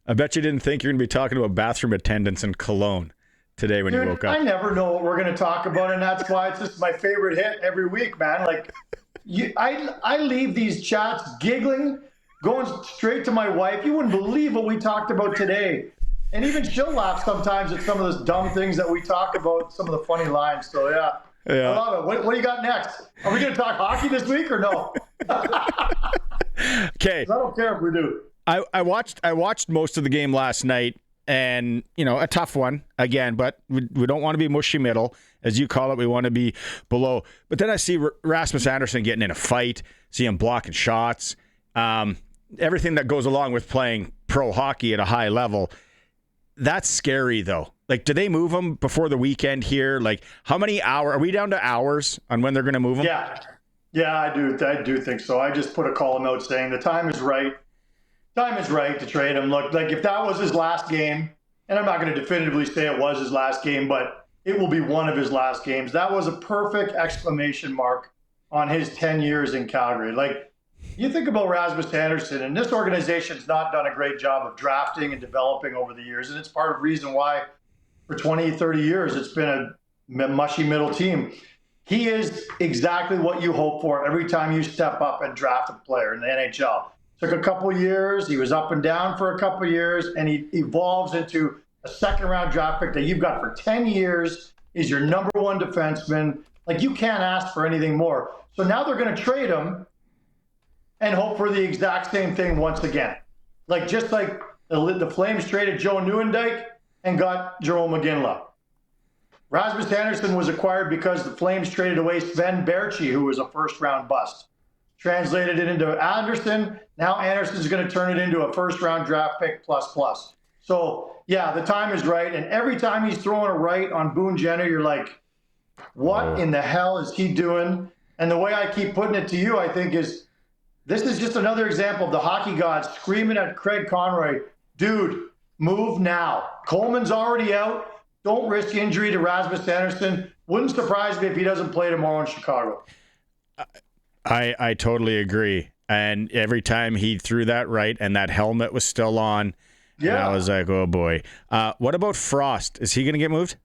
I bet you didn't think you're going to be talking about bathroom attendants in Cologne today when you woke up. I never know what we're going to talk about, and that's why it's just my favorite hit every week, man. Like, I leave these chats giggling, going straight to my wife. You wouldn't believe what we talked about today. And even she'll laugh sometimes at some of those dumb things that we talk about, some of the funny lines. So, yeah. I love it. What do you got next? Are we going to talk hockey this week or no? Okay. I don't care if we do. I watched most of the game last night, and, a tough one, again, but we don't want to be mushy middle, as you call it. We want to be below. But then I see Rasmus Andersson getting in a fight, see him blocking shots, everything that goes along with playing pro hockey at a high level. That's scary, though. Like, do they move him before the weekend here? Like, how many hours? Are we down to hours on when they're going to move him? Yeah, I do think so. I just put a column out saying the time is right. Time is right to trade him. Look, like if that was his last game, and I'm not going to definitively say it was his last game, but it will be one of his last games. That was a perfect exclamation mark on his 10 years in Calgary. Like, you think about Rasmus Andersson, and this organization's not done a great job of drafting and developing over the years, and it's part of the reason why for 20, 30 years it's been a mushy middle team. He is exactly what you hope for every time you step up and draft a player in the NHL. Took a couple years, he was up and down for a couple years, and he evolves into a second-round draft pick that you've got for 10 years, is your number one defenseman. Like, you can't ask for anything more. So now they're going to trade him and hope for the exact same thing once again. Like, just like the Flames traded Joe Nieuwendyk and got Jerome McGinley. Rasmus Andersson was acquired because the Flames traded away Sven Berchi, who was a first-round bust. Translated it into Andersson. Now Andersson's going to turn it into a first-round draft pick plus. So, yeah, the time is right. And every time he's throwing a right on Boone Jenner, you're like, what in the hell is he doing? And the way I keep putting it to you, I think, is this is just another example of the hockey gods screaming at Craig Conroy, dude, move now. Coleman's already out. Don't risk injury to Rasmus Andersson. Wouldn't surprise me if he doesn't play tomorrow in Chicago. I totally agree. And every time he threw that right and that helmet was still on, I was like, oh boy. What about Frost? Is he going to get moved?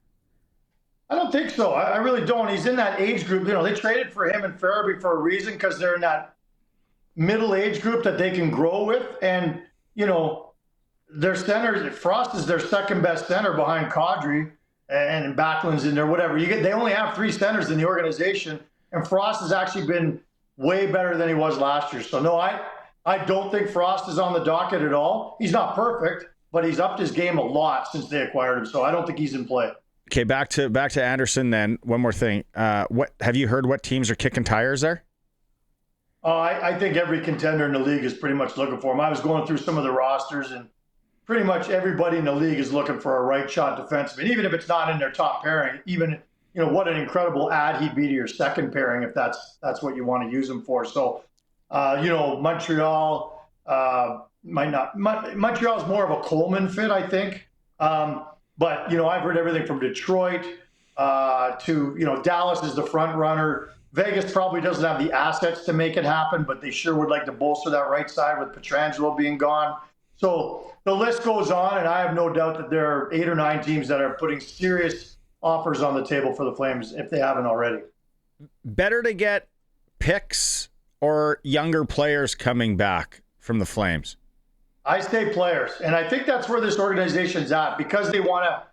I don't think so. I really don't. He's in that age group. They traded for him and Farabee for a reason, because they're in that middle age group that they can grow with. And, their center, Frost is their second best center behind Kadri, and Backlund's in there, whatever. They only have 3 centers in the organization, and Frost has actually been way better than he was last year. So, no, I don't think Frost is on the docket at all. He's not perfect, but he's upped his game a lot since they acquired him. So I don't think he's in play. Okay, back to Andersson then. One more thing. What have you heard what teams are kicking tires there? I think every contender in the league is pretty much looking for him. I was going through some of the rosters, and pretty much everybody in the league is looking for a right shot defenseman, even if it's not in their top pairing. Even what an incredible add he'd be to your second pairing if that's what you want to use him for. So, Montreal might not. Montreal's more of a Coleman fit, I think. But I've heard everything from Detroit to Dallas is the front runner. Vegas probably doesn't have the assets to make it happen, but they sure would like to bolster that right side with Pietrangelo being gone. So the list goes on, and I have no doubt that there are 8 or 9 teams that are putting serious offers on the table for the Flames if they haven't already. Better to get picks or younger players coming back from the Flames? I say players, and I think that's where this organization's at, because they want to,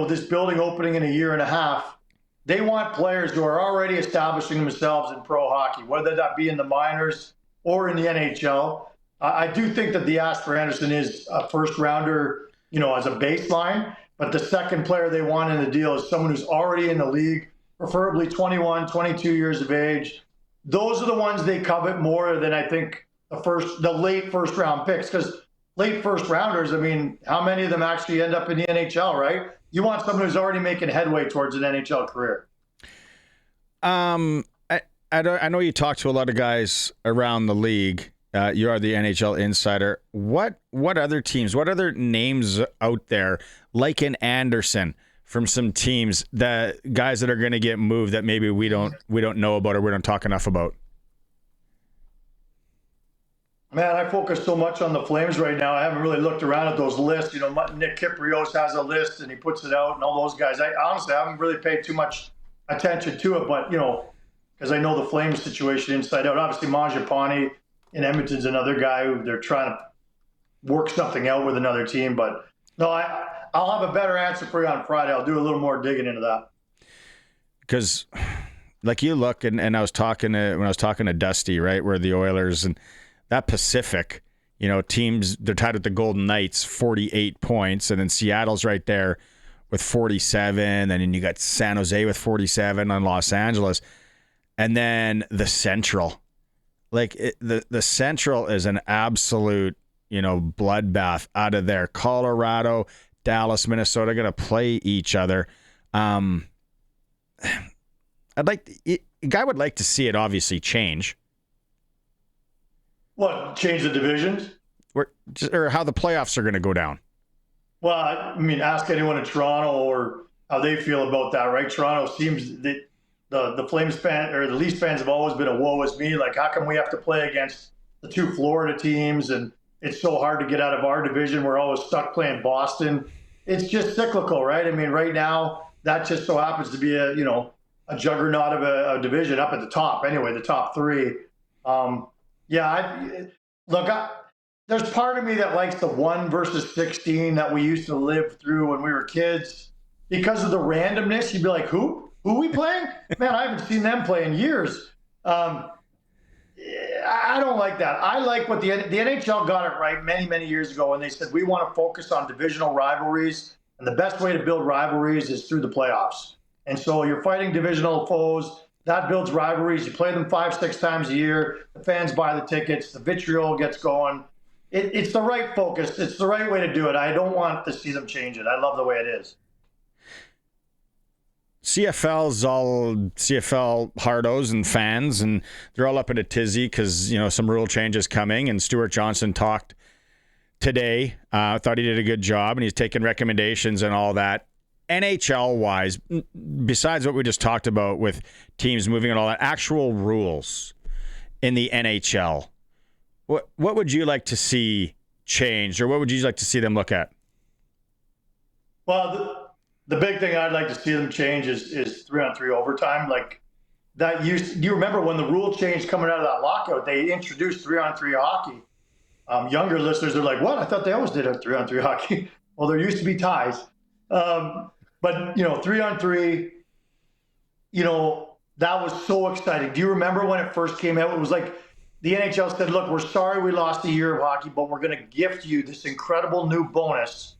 this building opening in a year and a half. They want players who are already establishing themselves in pro hockey, whether that be in the minors or in the NHL. I do think that the ask for Anderson is a first rounder, as a baseline, but the second player they want in the deal is someone who's already in the league, preferably 21, 22 years of age. Those are the ones they covet more than I think the late first round picks, because late first rounders, I mean, how many of them actually end up in the NHL, right? You want someone who's already making headway towards an NHL career. I know you talk to a lot of guys around the league. You are the NHL insider. What other teams, what other names out there, like an Anderson from some teams, that guys that are going to get moved that maybe we don't know about or we don't talk enough about? Man, I focus so much on the Flames right now. I haven't really looked around at those lists. Nick Kiprios has a list and he puts it out, and all those guys. I honestly haven't really paid too much attention to it, but because I know the Flames situation inside out. Obviously, Mangiapane in Edmonton's another guy who they're trying to work something out with another team. But no, I'll have a better answer for you on Friday. I'll do a little more digging into that. Because, like, you look, and when I was talking to Dusty, right, where the Oilers and that Pacific, teams, they're tied with the Golden Knights, 48 points, and then Seattle's right there with 47, and then you got San Jose with 47 on Los Angeles, and then the Central. Like, the Central is an absolute, bloodbath out of there. Colorado, Dallas, Minnesota going to play each other. A guy would like to see it obviously change. What, change the divisions? Or how the playoffs are going to go down. Well, I mean, ask anyone in Toronto or how they feel about that, right? Toronto seems that the Flames fan or the Leafs fans have always been a woe is me. Like, how come we have to play against the 2 Florida teams and it's so hard to get out of our division? We're always stuck playing Boston. It's just cyclical, right? I mean, right now that just so happens to be a juggernaut of a division up at the top. Anyway, the top 3. There's part of me that likes the 1 versus 16 that we used to live through when we were kids. Because of the randomness, you'd be like, who are we playing? Man, I haven't seen them play in years. I don't like that. I like what the NHL got it right many, many years ago when they said we want to focus on divisional rivalries, and the best way to build rivalries is through the playoffs. And so you're fighting divisional foes. That builds rivalries. You play them 5-6 times a year. The fans buy the tickets. The vitriol gets going. It's the right focus. It's the right way to do it. I don't want to see them change it. I love the way it is. CFL's all CFL hardos and fans, and they're all up in a tizzy because, some rule changes coming. And Stewart Johnston talked today. Thought he did a good job, and he's taking recommendations and all that. NHL-wise, besides what we just talked about with teams moving and all that, actual rules in the NHL, what would you like to see changed, or what would you like to see them look at? Well, the big thing I'd like to see them change is 3-on-3 overtime. Like that you remember when the rule changed coming out of that lockout, they introduced 3-on-3 hockey. Younger listeners are like, what? I thought they always did a 3-on-3 hockey. Well, there used to be ties. But 3-on-3, that was so exciting. Do you remember when it first came out? It was like the NHL said, look, we're sorry we lost a year of hockey, but we're going to gift you this incredible new bonus.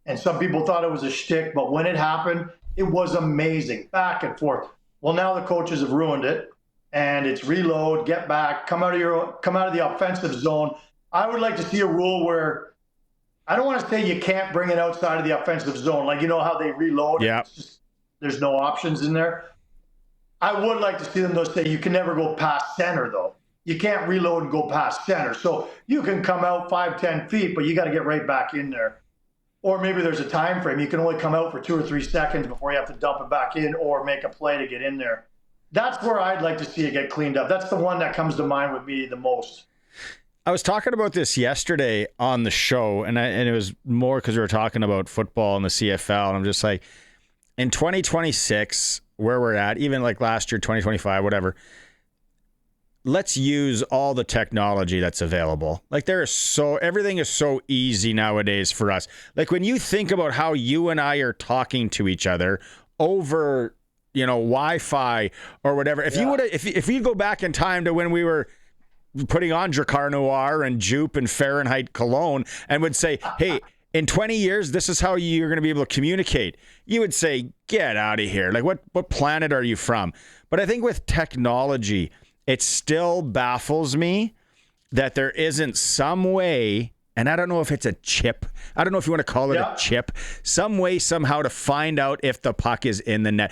And some people thought it was a shtick, but when it happened, it was amazing, back and forth. Well, now the coaches have ruined it, and it's reload, get back, come out of the offensive zone. I would like to see a rule where, I don't want to say you can't bring it outside of the offensive zone. Like, how they reload? Yeah. There's no options in there. I would like to see them, though, say you can never go past center, though. You can't reload and go past center. So you can come out 5-10 feet, but you got to get right back in there. Or maybe there's a time frame. You can only come out for 2 or 3 seconds before you have to dump it back in or make a play to get in there. That's where I'd like to see it get cleaned up. That's the one that comes to mind with me the most. I was talking about this yesterday on the show, and it was more because we were talking about football and the CFL, and I'm just like, in 2026, where we're at, even like last year, 2025, whatever, let's use all the technology that's available. Like everything is so easy nowadays for us. Like when you think about how you and I are talking to each other over, Wi-Fi or whatever, if you go back in time to when we were putting on Drakkar Noir and Jupe and Fahrenheit Cologne and would say, hey, in 20 years, this is how you're going to be able to communicate. You would say, get out of here. Like, what planet are you from? But I think with technology, it still baffles me that there isn't some way, and I don't know if it's a chip. I don't know if you want to call it a chip. Some way, somehow to find out if the puck is in the net.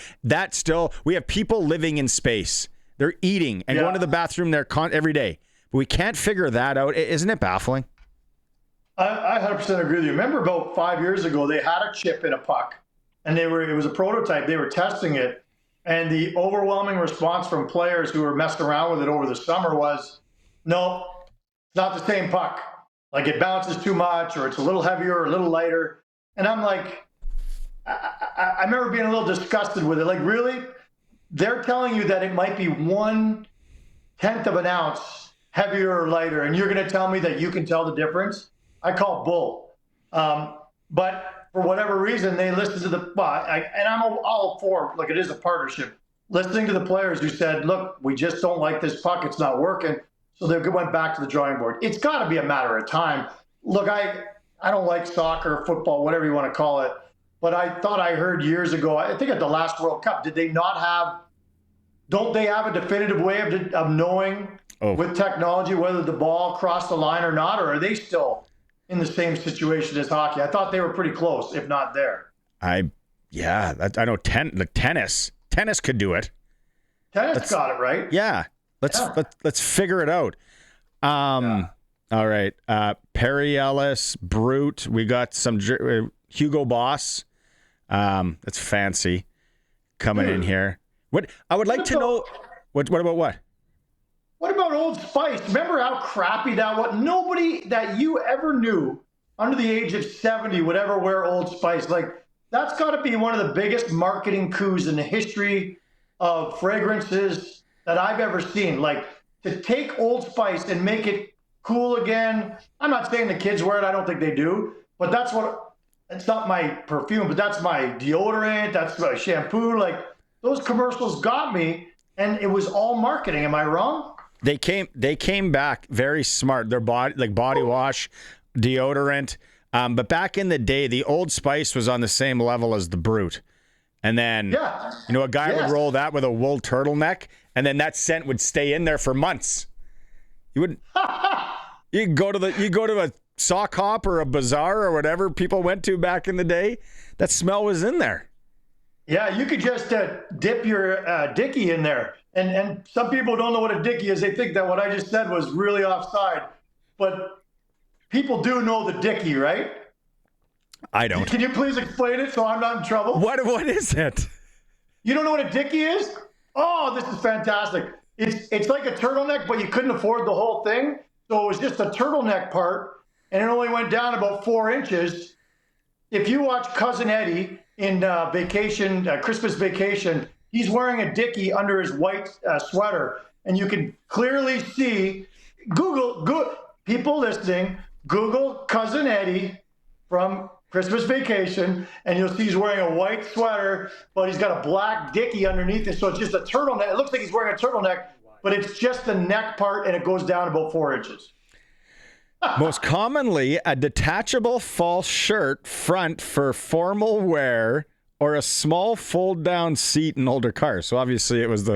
We have people living in space. They're eating and going to the bathroom there every day. But we can't figure that out. Isn't it baffling? I 100% agree with you. Remember about 5 years ago, they had a chip in a puck, and it was a prototype. They were testing it, and the overwhelming response from players who were messing around with it over the summer was, no, it's not the same puck. Like it bounces too much, or it's a little heavier or a little lighter. And I'm like, I remember being a little disgusted with it. Like, really? They're telling you that it might be 1/10 of an ounce heavier or lighter, and you're going to tell me that you can tell the difference? I call bull. But for whatever reason, they listened to and I'm all for, like, it is a partnership, listening to the players who said, look, we just don't like this puck. It's not working. So they went back to the drawing board. It's got to be a matter of time. Look, I don't like soccer, football, whatever you want to call it, but I thought I heard years ago, I think at the last World Cup, don't they have a definitive way of knowing with technology whether the ball crossed the line or not, or are they still in the same situation as hockey? I thought they were pretty close, if not there. I know tennis could do it. Tennis got it right. Yeah. Let's figure it out. All right. Perry Ellis, Brute. We got some Hugo Boss. That's fancy coming in here. What I would like to know. What about what? What about Old Spice? Remember how crappy that was? Nobody that you ever knew under the age of 70 would ever wear Old Spice. Like, that's got to be one of the biggest marketing coups in the history of fragrances that I've ever seen. Like, to take Old Spice and make it cool again. I'm not saying the kids wear it. I don't think they do. But it's not my perfume, but that's my deodorant. That's my shampoo. Like, those commercials got me, and it was all marketing. Am I wrong? They came back very smart. Their body wash, deodorant. But back in the day, the Old Spice was on the same level as the Brute. And then, a guy would roll that with a wool turtleneck, and then that scent would stay in there for months. You go to a sock hop or a bazaar or whatever people went to back in the day. That smell was in there. Yeah, you could just dip your dickie in there. And some people don't know what a dickie is. They think that what I just said was really offside. But people do know the dickie, right? I don't. Can you please explain it so I'm not in trouble? What is it? You don't know what a dickie is? Oh, this is fantastic. It's like a turtleneck, but you couldn't afford the whole thing. So it was just a turtleneck part, and it only went down about 4 inches. If you watch Cousin Eddie in Christmas Vacation, he's wearing a dickie under his white sweater, and you can clearly see. Google people listening. Google Cousin Eddie from Christmas Vacation, and you'll see he's wearing a white sweater, but he's got a black dickie underneath it. So it's just a turtleneck. It looks like he's wearing a turtleneck, but it's just the neck part, and it goes down about 4 inches. Most commonly, a detachable false shirt front for formal wear, or a small fold-down seat in older cars. So obviously it was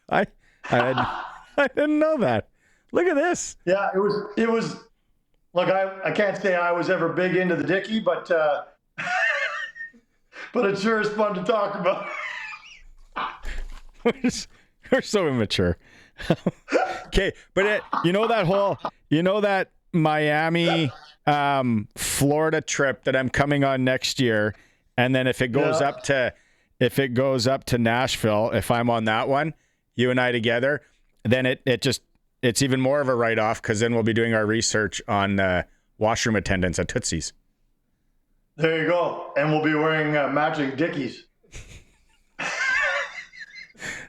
I didn't know that. Look at this. Yeah, it was. Look, I can't say I was ever big into the dickie, but it sure is fun to talk about. We're so immature. Okay, but that Miami, Florida trip that I'm coming on next year, and then if it goes up to Nashville, if I'm on that one, you and I together, then it just it's even more of a write-off because then we'll be doing our research on washroom attendants at Tootsie's. There you go. And we'll be wearing matching Dickies.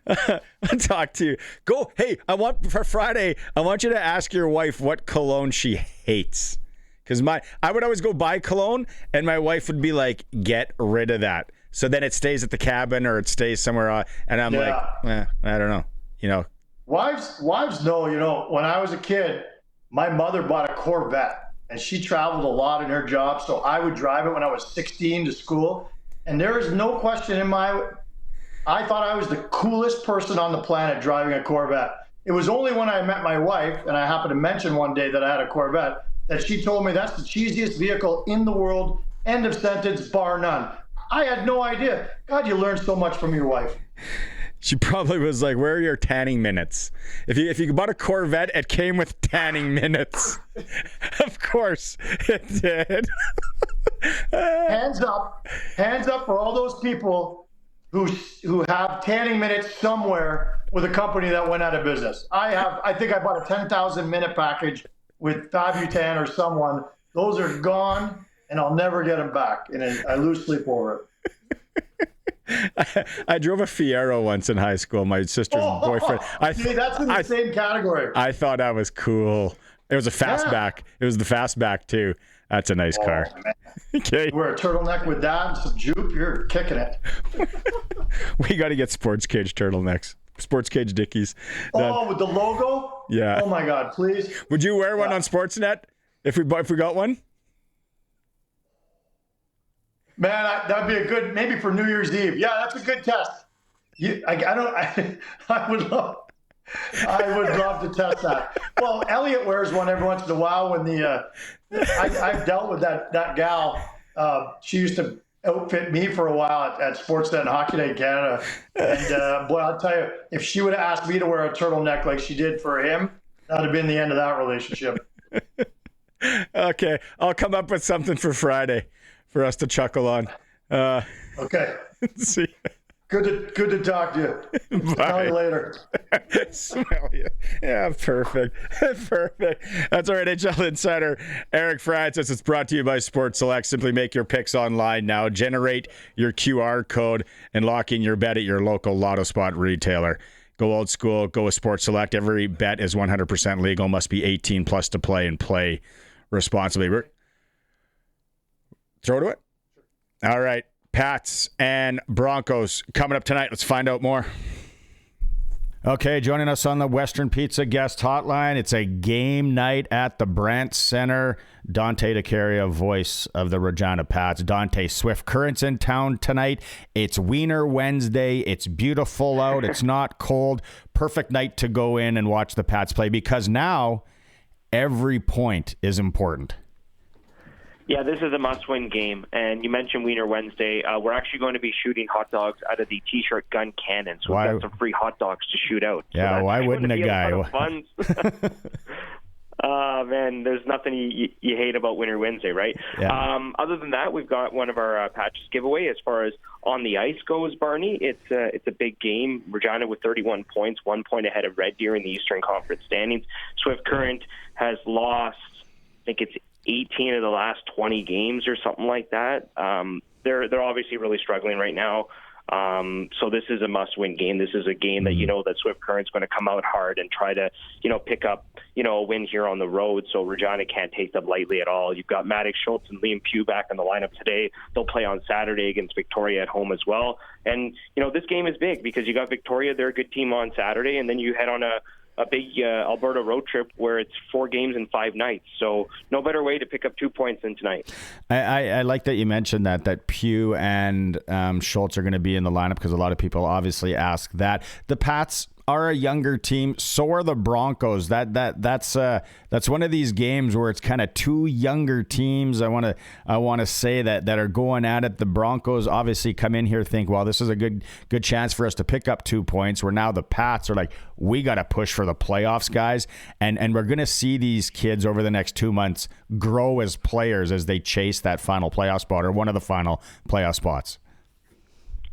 I'll talk to you. Go. Hey, for Friday, I want you to ask your wife what cologne she hates. Because I would always go buy cologne, and my wife would be like, get rid of that. So then it stays at the cabin or it stays somewhere. And I'm like, I don't know. You know. Wives know, you know, when I was a kid, my mother bought a Corvette, and she traveled a lot in her job. So I would drive it when I was 16 to school. And there is no question I thought I was the coolest person on the planet driving a Corvette. It was only when I met my wife, and I happened to mention one day that I had a Corvette, that she told me that's the cheesiest vehicle in the world, end of sentence, bar none. I had no idea. God, you learn so much from your wife. She probably was like, where are your tanning minutes? If you bought a Corvette, it came with tanning minutes. Of course it did. Hands up for all those people who have tanning minutes somewhere with a company that went out of business. I think I bought a 10,000 minute package with Fabutan or someone. Those are gone, and I'll never get them back, and I lose sleep over it. I drove a Fiero once in high school. My sister's boyfriend. See, that's in the same category. I thought that was cool. It was a fastback. It was the fastback too. That's a nice car. Man. Okay. Wear a turtleneck with that and some jupe, you're kicking it. We got to get SportsCage turtlenecks. SportsCage Dickies. With the logo? Yeah. Oh my God, please. Would you wear one on Sportsnet if we got one? Man, that'd be a good, maybe for New Year's Eve. Yeah, that's a good test. I would love to test that. Well, Elliot wears one every once in a while when I've dealt with that gal. She used to outfit me for a while at Sportsnet and Hockey Night in Canada. And boy, I'll tell you, if she would have asked me to wear a turtleneck like she did for him, that would have been the end of that relationship. Okay, I'll come up with something for Friday for us to chuckle on. Okay. See. Good to talk to you. Bye. Smell you later. Smell you. Yeah, perfect. Perfect. That's our NHL insider, Eric Francis. It's brought to you by Sports Select. Simply make your picks online now. Generate your QR code and lock in your bet at your local Lotto Spot retailer. Go old school. Go with Sports Select. Every bet is 100% legal. Must be 18 plus to play and play responsibly. Throw to it? All right. Pats and Broncos coming up tonight. Let's find out more. Okay, joining us on the Western Pizza guest hotline. It's a game night at the Brandt Center. Dante DeCaria, voice of the Regina Pats. Dante, Swift Current's in town tonight. It's Wiener Wednesday. It's beautiful out. It's not cold. Perfect night to go in and watch the Pats play because now every point is important. Yeah, this is a must-win game, and you mentioned Wiener Wednesday. We're actually going to be shooting hot dogs out of the T-shirt gun cannon, so we've got some free hot dogs to shoot out. Yeah, so why wouldn't a guy? Man, there's nothing you hate about Wiener Wednesday, right? Yeah. Other than that, we've got one of our patches giveaway. As far as on the ice goes, Barney, it's a big game. Regina with 31 points, 1 point ahead of Red Deer in the Eastern Conference standings. Swift Current has lost, I think it's 18 of the last 20 games or something like that. They're obviously really struggling right now. So this is a must-win game. This is a game that you know that Swift Current's going to come out hard and try to, pick up, a win here on the road. So Regina can't take them lightly at all. You've got Maddox Schultz and Liam Pugh back in the lineup today. They'll play on Saturday against Victoria at home as well. And, this game is big because you got Victoria. They're a good team on Saturday. And then you head on a big Alberta road trip where it's 4 games in 5 nights. So no better way to pick up 2 points than tonight. I like that you mentioned that Pugh and Schultz are going to be in the lineup because a lot of people obviously ask that. The Pats are a younger team. So are the Broncos. That's one of these games where it's kind of 2 younger teams. I want to say that are going at it. The Broncos obviously come in here think, well, this is a good chance for us to pick up 2 points. Where now the Pats are like, we got to push for the playoffs, guys, and we're going to see these kids over the next 2 months grow as players as they chase that final playoff spot or one of the final playoff spots.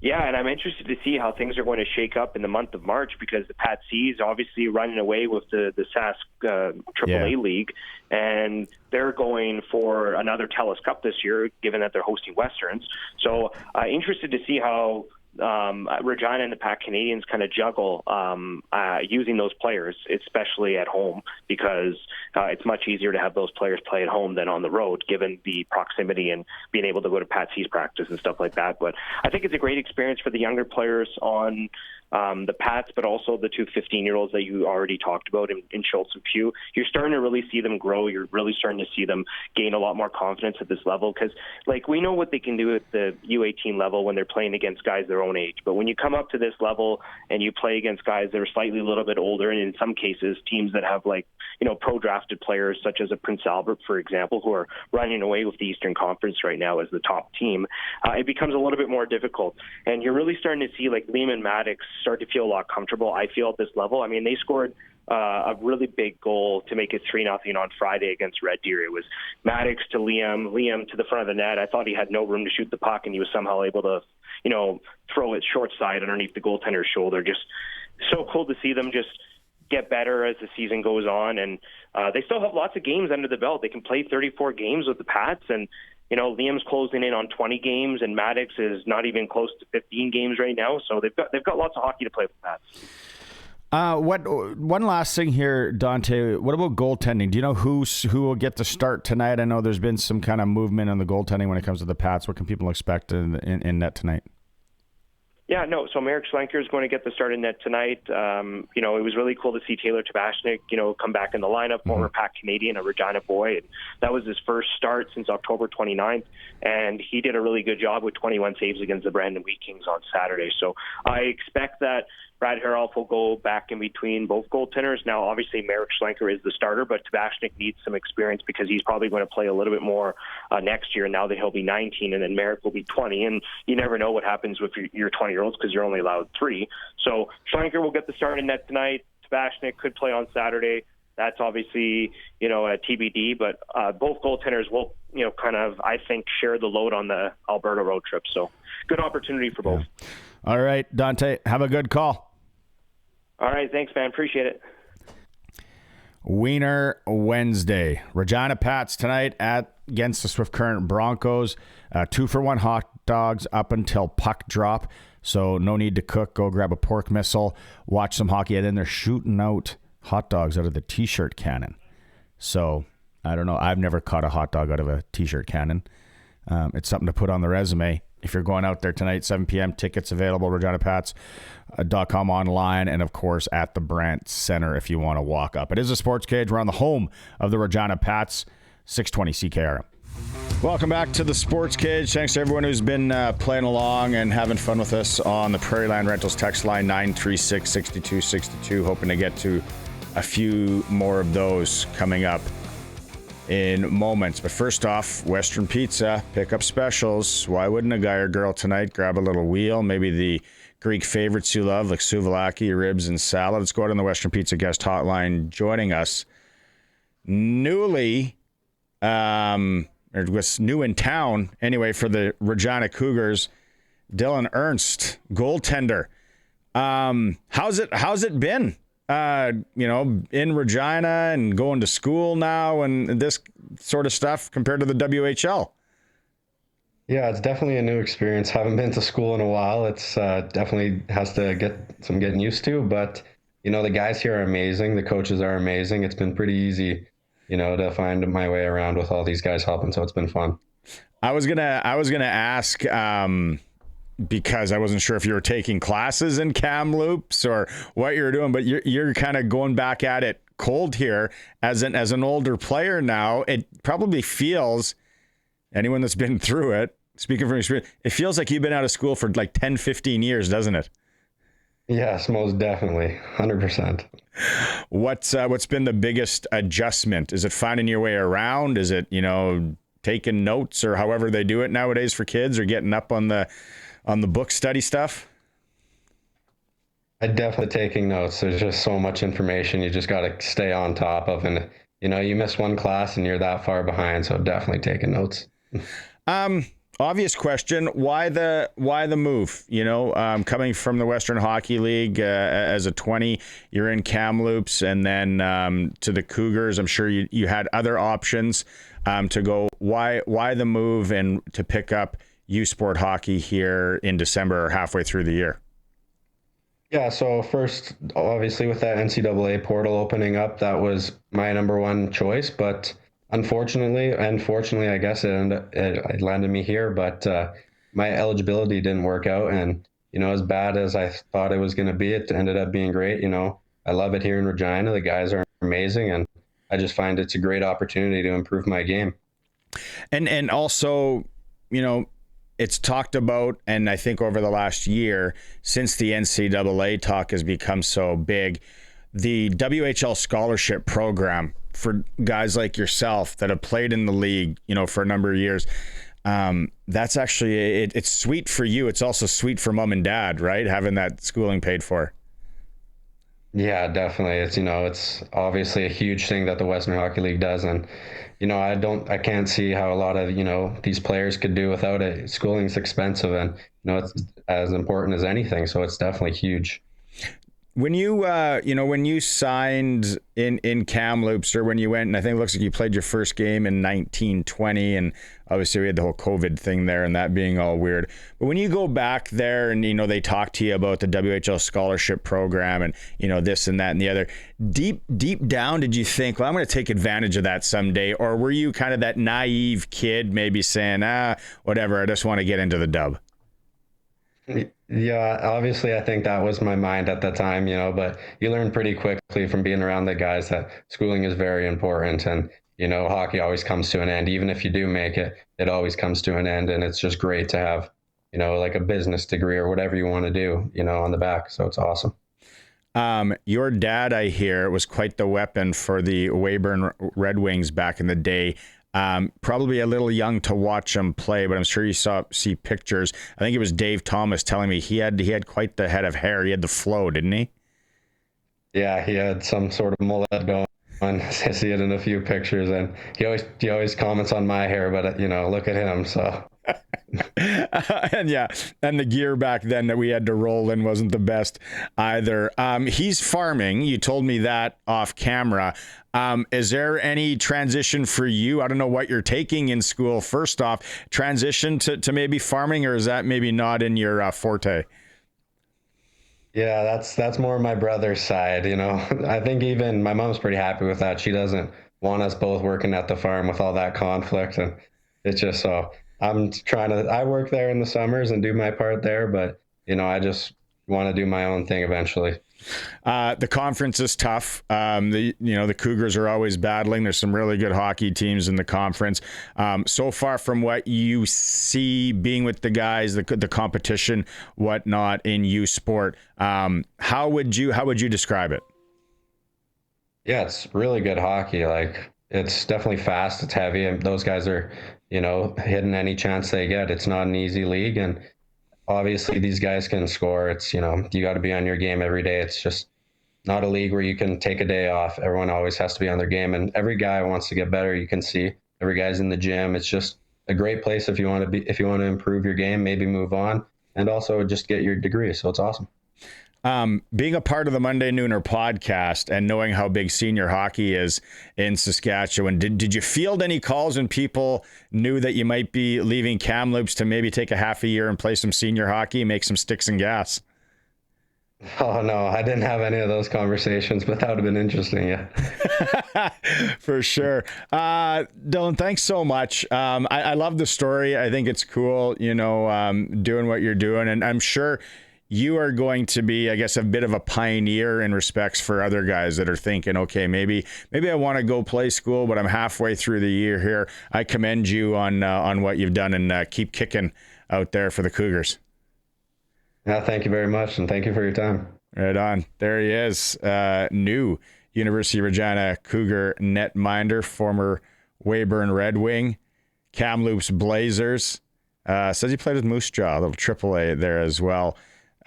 Yeah, and I'm interested to see how things are going to shake up in the month of March, because the Pat C's obviously running away with the Sask AAA League, and they're going for another TELUS Cup this year, given that they're hosting Westerns. So interested to see how Regina and the Pat Canadians kind of juggle using those players, especially at home, because it's much easier to have those players play at home than on the road, given the proximity and being able to go to Pat C's practice and stuff like that. But I think it's a great experience for the younger players on the Pats, but also the two 15-year-olds that you already talked about in Schultz and Pugh. You're starting to really see them grow. You're really starting to see them gain a lot more confidence at this level, because, like, we know what they can do at the U18 level when they're playing against guys their own age. But when you come up to this level and you play against guys that are slightly a little bit older, and in some cases teams that have, like, pro drafted players such as a Prince Albert, for example, who are running away with the Eastern Conference right now as the top team, it becomes a little bit more difficult. And you're really starting to see, like, Liam and Maddox start to feel a lot comfortable, I feel, at this level. I mean, they scored a really big goal to make it 3-0 on Friday against Red Deer. It was Maddox to Liam to the front of the net. I thought he had no room to shoot the puck, and he was somehow able to, throw it short side underneath the goaltender's shoulder. Just so cool to see them just get better as the season goes on. And they still have lots of games under the belt. They can play 34 games with the Pats, and Liam's closing in on 20 games, and Maddox is not even close to 15 games right now. So they've got lots of hockey to play with the Pats. One last thing here, Dante. What about goaltending? Do you know who will get to start tonight? I know there's been some kind of movement on the goaltending when it comes to the Pats. What can people expect in net tonight? Yeah, no. So Marek Schlenker is going to get the start in net tonight. It was really cool to see Taylor Tabashnik, come back in the lineup, former Pat Canadian, a Regina boy. And that was his first start since October 29th. And he did a really good job with 21 saves against the Brandon Wheat Kings on Saturday. So I expect that Brad Harrelf will go back in between both goaltenders. Now, obviously, Marek Schlenker is the starter, but Tabashnik needs some experience because he's probably going to play a little bit more next year. Now that he'll be 19, and then Marek will be 20. And you never know what happens with your 20-year-olds because you're only allowed 3. So Schlenker will get the start in net tonight. Tabashnik could play on Saturday. That's obviously, a TBD, but both goaltenders will, I think, share the load on the Alberta road trip. So good opportunity for both. Yeah. All right, Dante, have a good call. All right, thanks, man. Appreciate it. Wiener Wednesday. Regina Pats tonight against the Swift Current Broncos. 2-for-1 hot dogs up until puck drop. So no need to cook. Go grab a pork missile, watch some hockey, and then they're shooting out hot dogs out of the T-shirt cannon. So I don't know. I've never caught a hot dog out of a T-shirt cannon. It's something to put on the resume. If you're going out there tonight, 7 p.m., tickets available, ReginaPats.com online, and, of course, at the Brandt Center if you want to walk up. It is a Sports Cage. We're on the home of the Regina Pats, 620 CKRM. Welcome back to the Sports Cage. Thanks to everyone who's been playing along and having fun with us on the Prairie Land Rentals text line 936-6262. Hoping to get to a few more of those coming up in moments. But first off, Western Pizza, pickup specials. Why wouldn't a guy or girl tonight grab a little wheel? Maybe the Greek favorites you love, like souvlaki, ribs, and salad. Let's go out on the Western Pizza guest hotline. Joining us, newly, or was new in town, anyway, for the Regina Cougars, Dylan Ernst, goaltender. How's it been? In Regina and going to school now and this sort of stuff compared to the WHL? Yeah, it's definitely a new experience. Haven't been to school in a while. It's definitely has to get some getting used to, but the guys here are amazing. The coaches are amazing. It's been pretty easy, to find my way around with all these guys helping. So it's been fun. I was gonna ask, because I wasn't sure if you were taking classes in Kamloops or what you're doing, but you're kind of going back at it cold here as an older player now. It probably feels, anyone that's been through it, speaking from experience, it feels like you've been out of school for like 10, 15 years, doesn't it? Yes, most definitely. 100%. What's been the biggest adjustment? Is it finding your way around? Is it, taking notes or however they do it nowadays for kids, or getting up on the book study stuff? I'm definitely taking notes. There's just so much information you just got to stay on top of. And, you miss one class and you're that far behind. So definitely taking notes. obvious question: why the move? Coming from the Western Hockey League as a 20, you're in Kamloops, and then to the Cougars. I'm sure you had other options to go. Why the move and to pick up U Sport Hockey here in December or halfway through the year? Yeah, so first, obviously, with that NCAA portal opening up, that was my number one choice. But unfortunately, I guess it landed me here. But my eligibility didn't work out, and as bad as I thought it was going to be, it ended up being great. I love it here in Regina. The guys are amazing, and I just find it's a great opportunity to improve my game. And also, it's talked about, and I think over the last year, since the NCAA talk has become so big, the WHL scholarship program for guys like yourself that have played in the league, for a number of years, that's actually, it's sweet for you. It's also sweet for mom and dad, right? Having that schooling paid for. Yeah, definitely. It's obviously a huge thing that the Western Hockey League does. And, I can't see how a lot of, these players could do without it. Schooling's expensive and, it's as important as anything. So it's definitely huge. When you, when you signed in Kamloops, or when you went, and I think it looks like you played your first game in 1920, and obviously we had the whole COVID thing there and that being all weird. But when you go back there and, they talk to you about the WHL scholarship program and, this and that and the other, deep down, did you think, well, I'm going to take advantage of that someday? Or were you kind of that naive kid maybe saying, whatever, I just want to get into the dub? Yeah, obviously, I think that was my mind at the time, but you learn pretty quickly from being around the guys that schooling is very important. And, hockey always comes to an end. Even if you do make it, it always comes to an end. And it's just great to have, like a business degree or whatever you want to do, on the back. So it's awesome. Your dad, I hear, was quite the weapon for the Weyburn Red Wings back in the day. Probably a little young to watch him play, but I'm sure you see pictures. I think it was Dave Thomas telling me he had quite the head of hair. He had the flow, didn't he? Yeah, he had some sort of mullet going on. I see it in a few pictures, and he always comments on my hair, but look at him. So. And the gear back then that we had to roll in wasn't the best either. He's farming. You told me that off camera. Is there any transition for you? I don't know what you're taking in school. First off, transition to maybe farming, or is that maybe not in your forte? Yeah, that's more my brother's side. I think even my mom's pretty happy with that. She doesn't want us both working at the farm with all that conflict, and it's just so. I work there in the summers and do my part there, but, I just want to do my own thing eventually. The conference is tough. The Cougars are always battling. There's some really good hockey teams in the conference. So far from what you see being with the guys, the competition, whatnot in U Sport, how would you describe it? Yeah, it's really good hockey. Like, it's definitely fast. It's heavy. And those guys are, hitting any chance they get. It's not an easy league. And obviously these guys can score. It's, you got to be on your game every day. It's just not a league where you can take a day off. Everyone always has to be on their game. And every guy wants to get better. You can see every guy's in the gym. It's just a great place if you want to improve your game, maybe move on, and also just get your degree. So it's awesome. Being a part of the Monday Nooner podcast and knowing how big senior hockey is in Saskatchewan, did you field any calls when people knew that you might be leaving Kamloops to maybe take a half a year and play some senior hockey, make some sticks and gas? Oh, no, I didn't have any of those conversations, but that would have been interesting, yeah. For sure. Dylan, thanks so much. I love the story. I think it's cool, doing what you're doing, and I'm sure you are going to be, I guess, a bit of a pioneer in respects for other guys that are thinking, okay, maybe I want to go play school, but I'm halfway through the year here. I commend you on what you've done, and keep kicking out there for the Cougars. Yeah, thank you very much, and thank you for your time. Right on. There he is, new University of Regina Cougar netminder, former Weyburn Red Wing, Kamloops Blazers. Says he played with Moose Jaw, a little AAA there as well.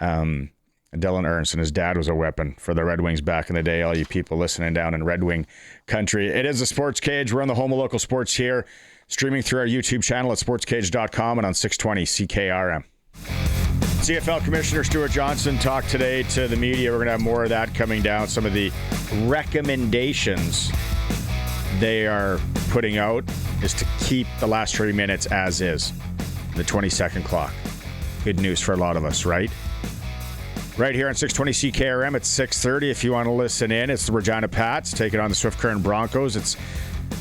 Dylan Ernst, and his dad was a weapon for the Red Wings back in the day. All you people listening down in Red Wing country. It is the Sports Cage. We're on the home of local sports here. Streaming through our YouTube channel at sportscage.com and on 620 CKRM. CFL Commissioner Stewart Johnston talked today to the media. We're going to have more of that coming down. Some of the recommendations they are putting out is to keep the last 30 minutes as is, the 20-second clock. Good news for a lot of us, right? Right here on 620 CKRM at 6:30. If you want to listen in, it's the Regina Pats taking on the Swift Current Broncos. It's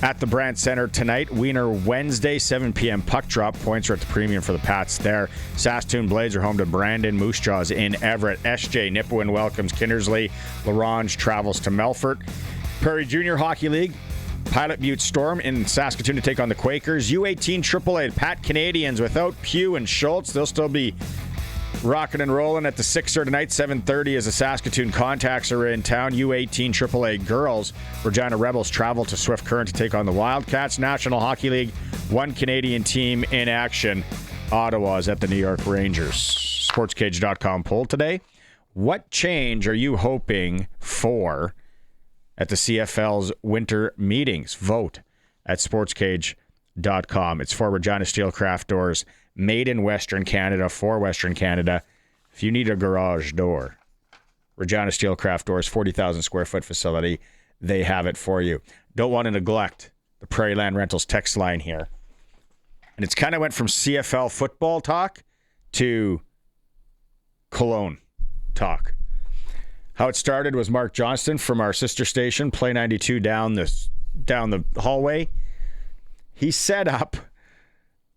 at the Brandt Center tonight. Wiener Wednesday, 7 p.m. puck drop. Points are at the premium for the Pats there. Saskatoon Blades are home to Brandon Moose Jaws in Everett. SJ Nipawin welcomes Kindersley. LaRange travels to Melfort. Prairie Junior Hockey League. Pilot Butte Storm in Saskatoon to take on the Quakers. U18 AAA Pat Canadians without Pugh and Schultz. They'll still be rocking and rolling at the Sixer tonight, 7:30 as the Saskatoon Contacts are in town. U18 AAA girls, Regina Rebels travel to Swift Current to take on the Wildcats. National Hockey League, one Canadian team in action. Ottawa's at the New York Rangers. SportsCage.com poll today. What change are you hoping for at the CFL's winter meetings? Vote at SportsCage.com. It's for Regina Steelcraft Doors. Made in Western Canada for Western Canada. If you need a garage door, Regina Steelcraft Doors, 40,000 square foot facility. They have it for you. Don't want to neglect the Prairie Land Rentals text line here. And it's kind of went from CFL football talk to Cologne talk. How it started was Mark Johnston from our sister station, Play 92, down the hallway. He set up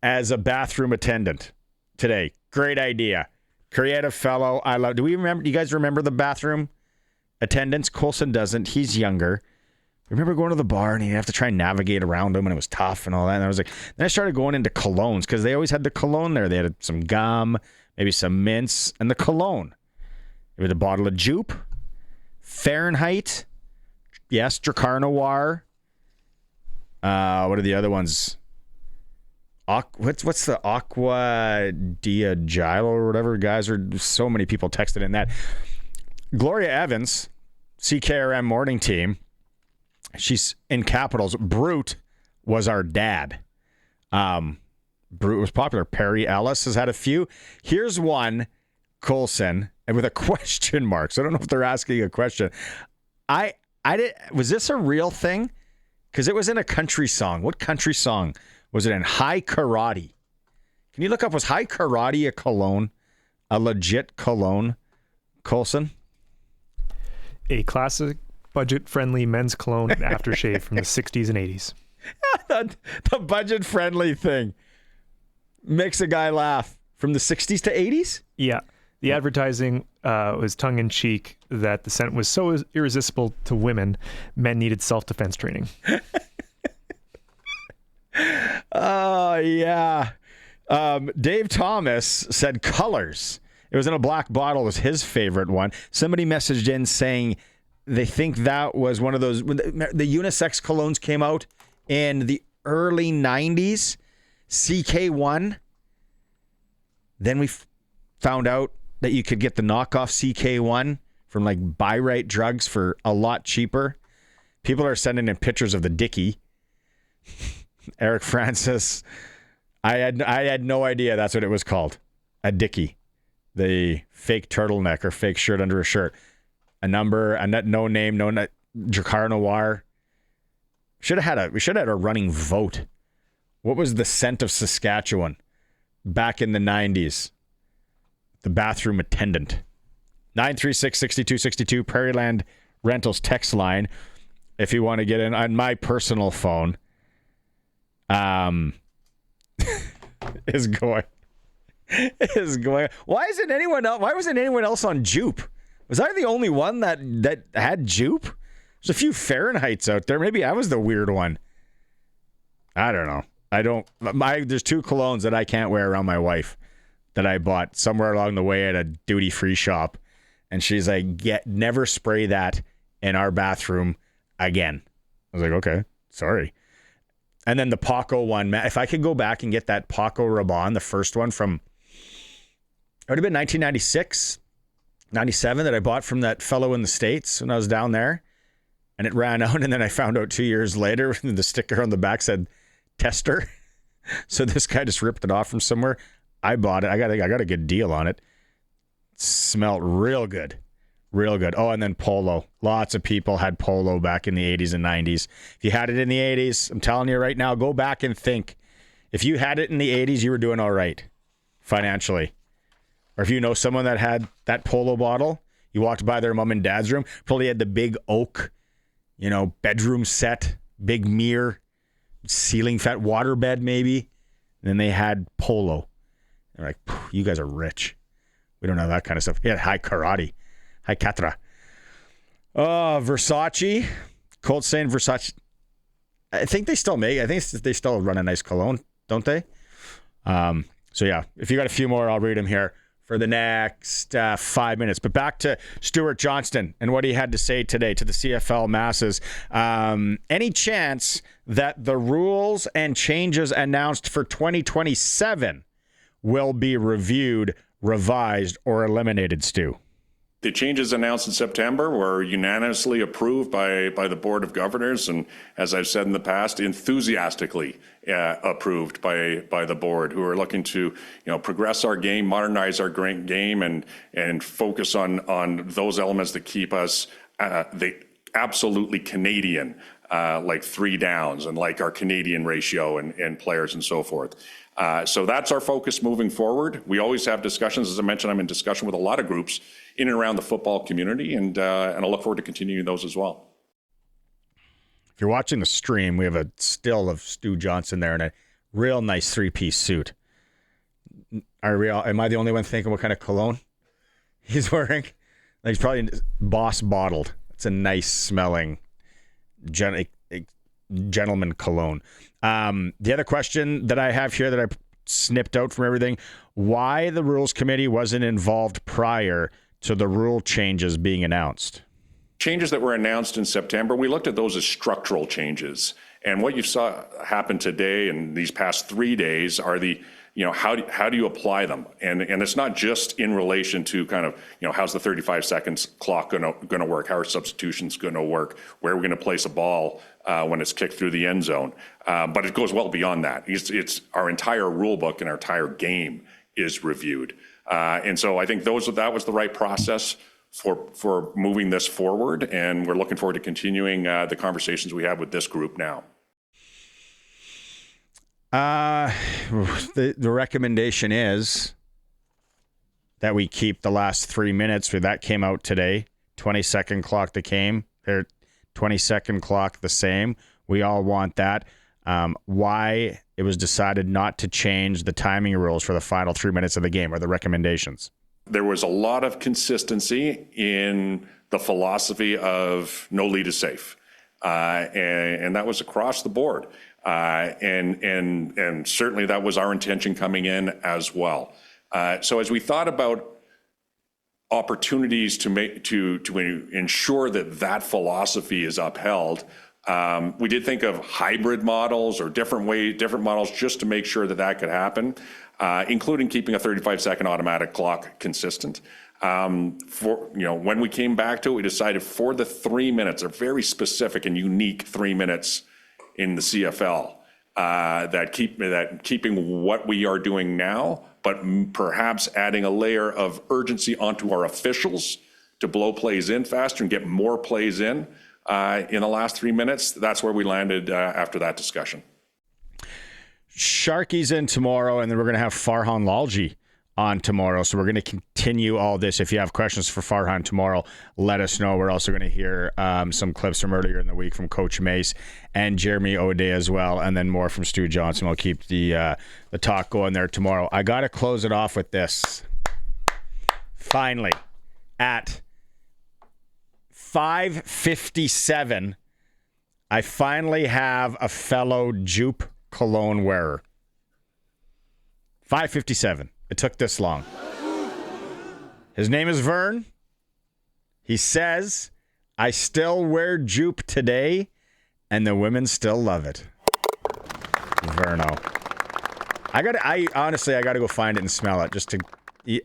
as a bathroom attendant today. Great idea. Creative fellow. I love. Do you guys remember the bathroom attendants? Colson doesn't. He's younger. Remember going to the bar and you have to try and navigate around them and it was tough and all that. And I was like, then I started going into colognes because they always had the cologne there. They had some gum, maybe some mints, and the cologne. There was a bottle of Jupe, Fahrenheit, yes, Dracar Noir. What are the other ones? What's the Aqua Diagilo or whatever? Guys, are so many people texted in that. Gloria Evans, CKRM morning team. She's in capitals. Brute was our dad. Brute was popular. Perry Ellis has had a few. Here's one, Colson, and with a question mark. So I don't know if they're asking a question. Was this a real thing? Because it was in a country song. What country song was it in? High Karate. Can you look up, was High Karate a cologne? A legit cologne? Colson? A classic budget-friendly men's cologne and aftershave from the 60s and 80s. the budget-friendly thing makes a guy laugh. From the 60s to 80s? Yeah. The advertising was tongue-in-cheek that the scent was so irresistible to women, men needed self-defense training. Oh, yeah. Dave Thomas said Colors. It was in a black bottle, was his favorite one. Somebody messaged in saying they think that was one of those. When the unisex colognes came out in the early 90s, CK1. Then we found out that you could get the knockoff CK1 from like Buy Right Drugs for a lot cheaper. People are sending in pictures of the Dickie. Eric Francis, I had no idea that's what it was called. A Dickie. The fake turtleneck or fake shirt under a shirt. A number, no name, Dracar Noir. We should have had a running vote. What was the scent of Saskatchewan back in the 90s? The bathroom attendant. 936-6262, Prairie Land Rentals text line. If you want to get in on my personal phone. Is going. Why wasn't anyone else on Jupe? Was I the only one that had Jupe? There's a few Fahrenheits out there. Maybe I was the weird one. I don't know. There's two colognes that I can't wear around my wife that I bought somewhere along the way at a duty-free shop. And she's like, never spray that in our bathroom again. I was like, okay, sorry. And then the Paco one, if I could go back and get that Paco Rabanne, the first one from, it would have been 1996, 97 that I bought from that fellow in the States when I was down there. And it ran out. And then I found out 2 years later, the sticker on the back said, tester. So this guy just ripped it off from somewhere. I bought it. I got a good deal on it. Smelled real good. Real good. Oh, and then polo. Lots of people had polo back in the 80s and 90s. If you had it in the 80s, I'm telling you right now, go back and think. If you had it in the 80s, you were doing all right financially. Or if you know someone that had that polo bottle, you walked by their mom and dad's room, probably had the big oak, bedroom set, big mirror, ceiling fat waterbed maybe. And then they had polo. They're like, you guys are rich. We don't have that kind of stuff. Yeah, high karate. High katra. Versace. Colt saying Versace. I think they still make it. I think they still run a nice cologne, don't they? So yeah, if you got a few more, I'll read them here for the next 5 minutes. But back to Stewart Johnston and what he had to say today to the CFL masses. Any chance that the rules and changes announced for 2027 will be reviewed, revised, or eliminated, Stu? The changes announced in September were unanimously approved by the Board of Governors, and as I've said in the past, enthusiastically approved by the board, who are looking to progress our game, modernize our great game, and focus on those elements that keep us the absolutely Canadian, like 3 downs and like our Canadian ratio and players and so forth. So that's our focus moving forward. We always have discussions. As I mentioned, I'm in discussion with a lot of groups in and around the football community, and I look forward to continuing those as well. If you're watching the stream, we have a still of Stu Johnson there in a real nice 3-piece suit. Am I the only one thinking what kind of cologne he's wearing? He's probably Boss bottled. It's a nice smelling gentleman cologne. The other question that I have here that I snipped out from everything, why the Rules Committee wasn't involved prior to the rule changes being announced? Changes that were announced in September, we looked at those as structural changes. And what you saw happen today and these past 3 days are how do you apply them? And it's not just in relation to kind of, how's the 35 seconds clock going to work? How are substitutions going to work? Where are we going to place a ball when it's kicked through the end zone? But it goes well beyond that. It's our entire rule book and our entire game is reviewed. And so I think that was the right process for moving this forward. And we're looking forward to continuing the conversations we have with this group now. The recommendation is that we keep the last 3 minutes. That came out today. 20-second clock that came. 20-second clock the same. We all want that. Why it was decided not to change the timing rules for the final 3 minutes of the game, or the recommendations? There was a lot of consistency in the philosophy of no lead is safe. And that was across the board. And certainly that was our intention coming in as well. So as we thought about opportunities to ensure that philosophy is upheld, we did think of hybrid models or different models just to make sure that could happen, including keeping a 35-second automatic clock consistent. When we came back to it, we decided for the 3 minutes, a very specific and unique 3 minutes in the CFL, keeping what we are doing now, but perhaps adding a layer of urgency onto our officials to blow plays in faster and get more plays in the last 3 minutes. That's where we landed after that discussion. Sharky's in tomorrow, and then we're going to have Farhan Lalji on tomorrow. So we're going to continue all this. If you have questions for Farhan tomorrow, let us know. We're also going to hear some clips from earlier in the week from Coach Mace and Jeremy O'Day as well, and then more from Stu Johnson. We'll keep the talk going there tomorrow. I got to close it off with this. Finally, at 5:57, I finally have a fellow Jupe cologne wearer. 5:57. It took this long. His name is Vern. He says, I still wear Jupe today, and the women still love it. Verno. I honestly got to go find it and smell it.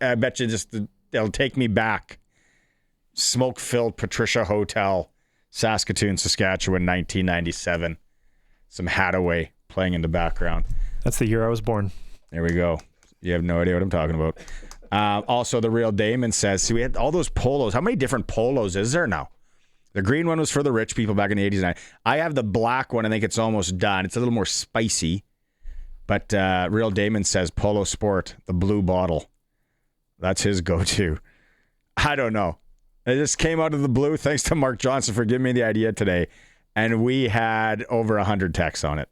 I bet you it'll take me back. Smoke-filled Patricia Hotel, Saskatoon, Saskatchewan, 1997. Some Hadaway playing in the background. That's the year I was born. There we go. You have no idea what I'm talking about. Also, the Real Damon says, see, we had all those polos. How many different polos is there now? The green one was for the rich people back in the 80s. And I have the black one. I think it's almost done. It's a little more spicy. But Real Damon says Polo Sport, the blue bottle. That's his go-to. I don't know. It just came out of the blue. Thanks to Mark Johnson for giving me the idea today. And we had over 100 texts on it.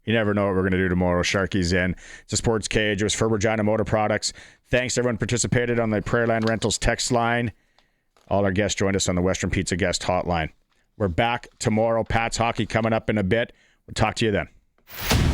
You never know what we're going to do tomorrow. Sharky's in. It's a Sports Cage. It was for Regina Motor Products. Thanks to everyone who participated on the Prairieland Rentals text line. All our guests joined us on the Western Pizza guest hotline. We're back tomorrow. Pat's Hockey coming up in a bit. We'll talk to you then.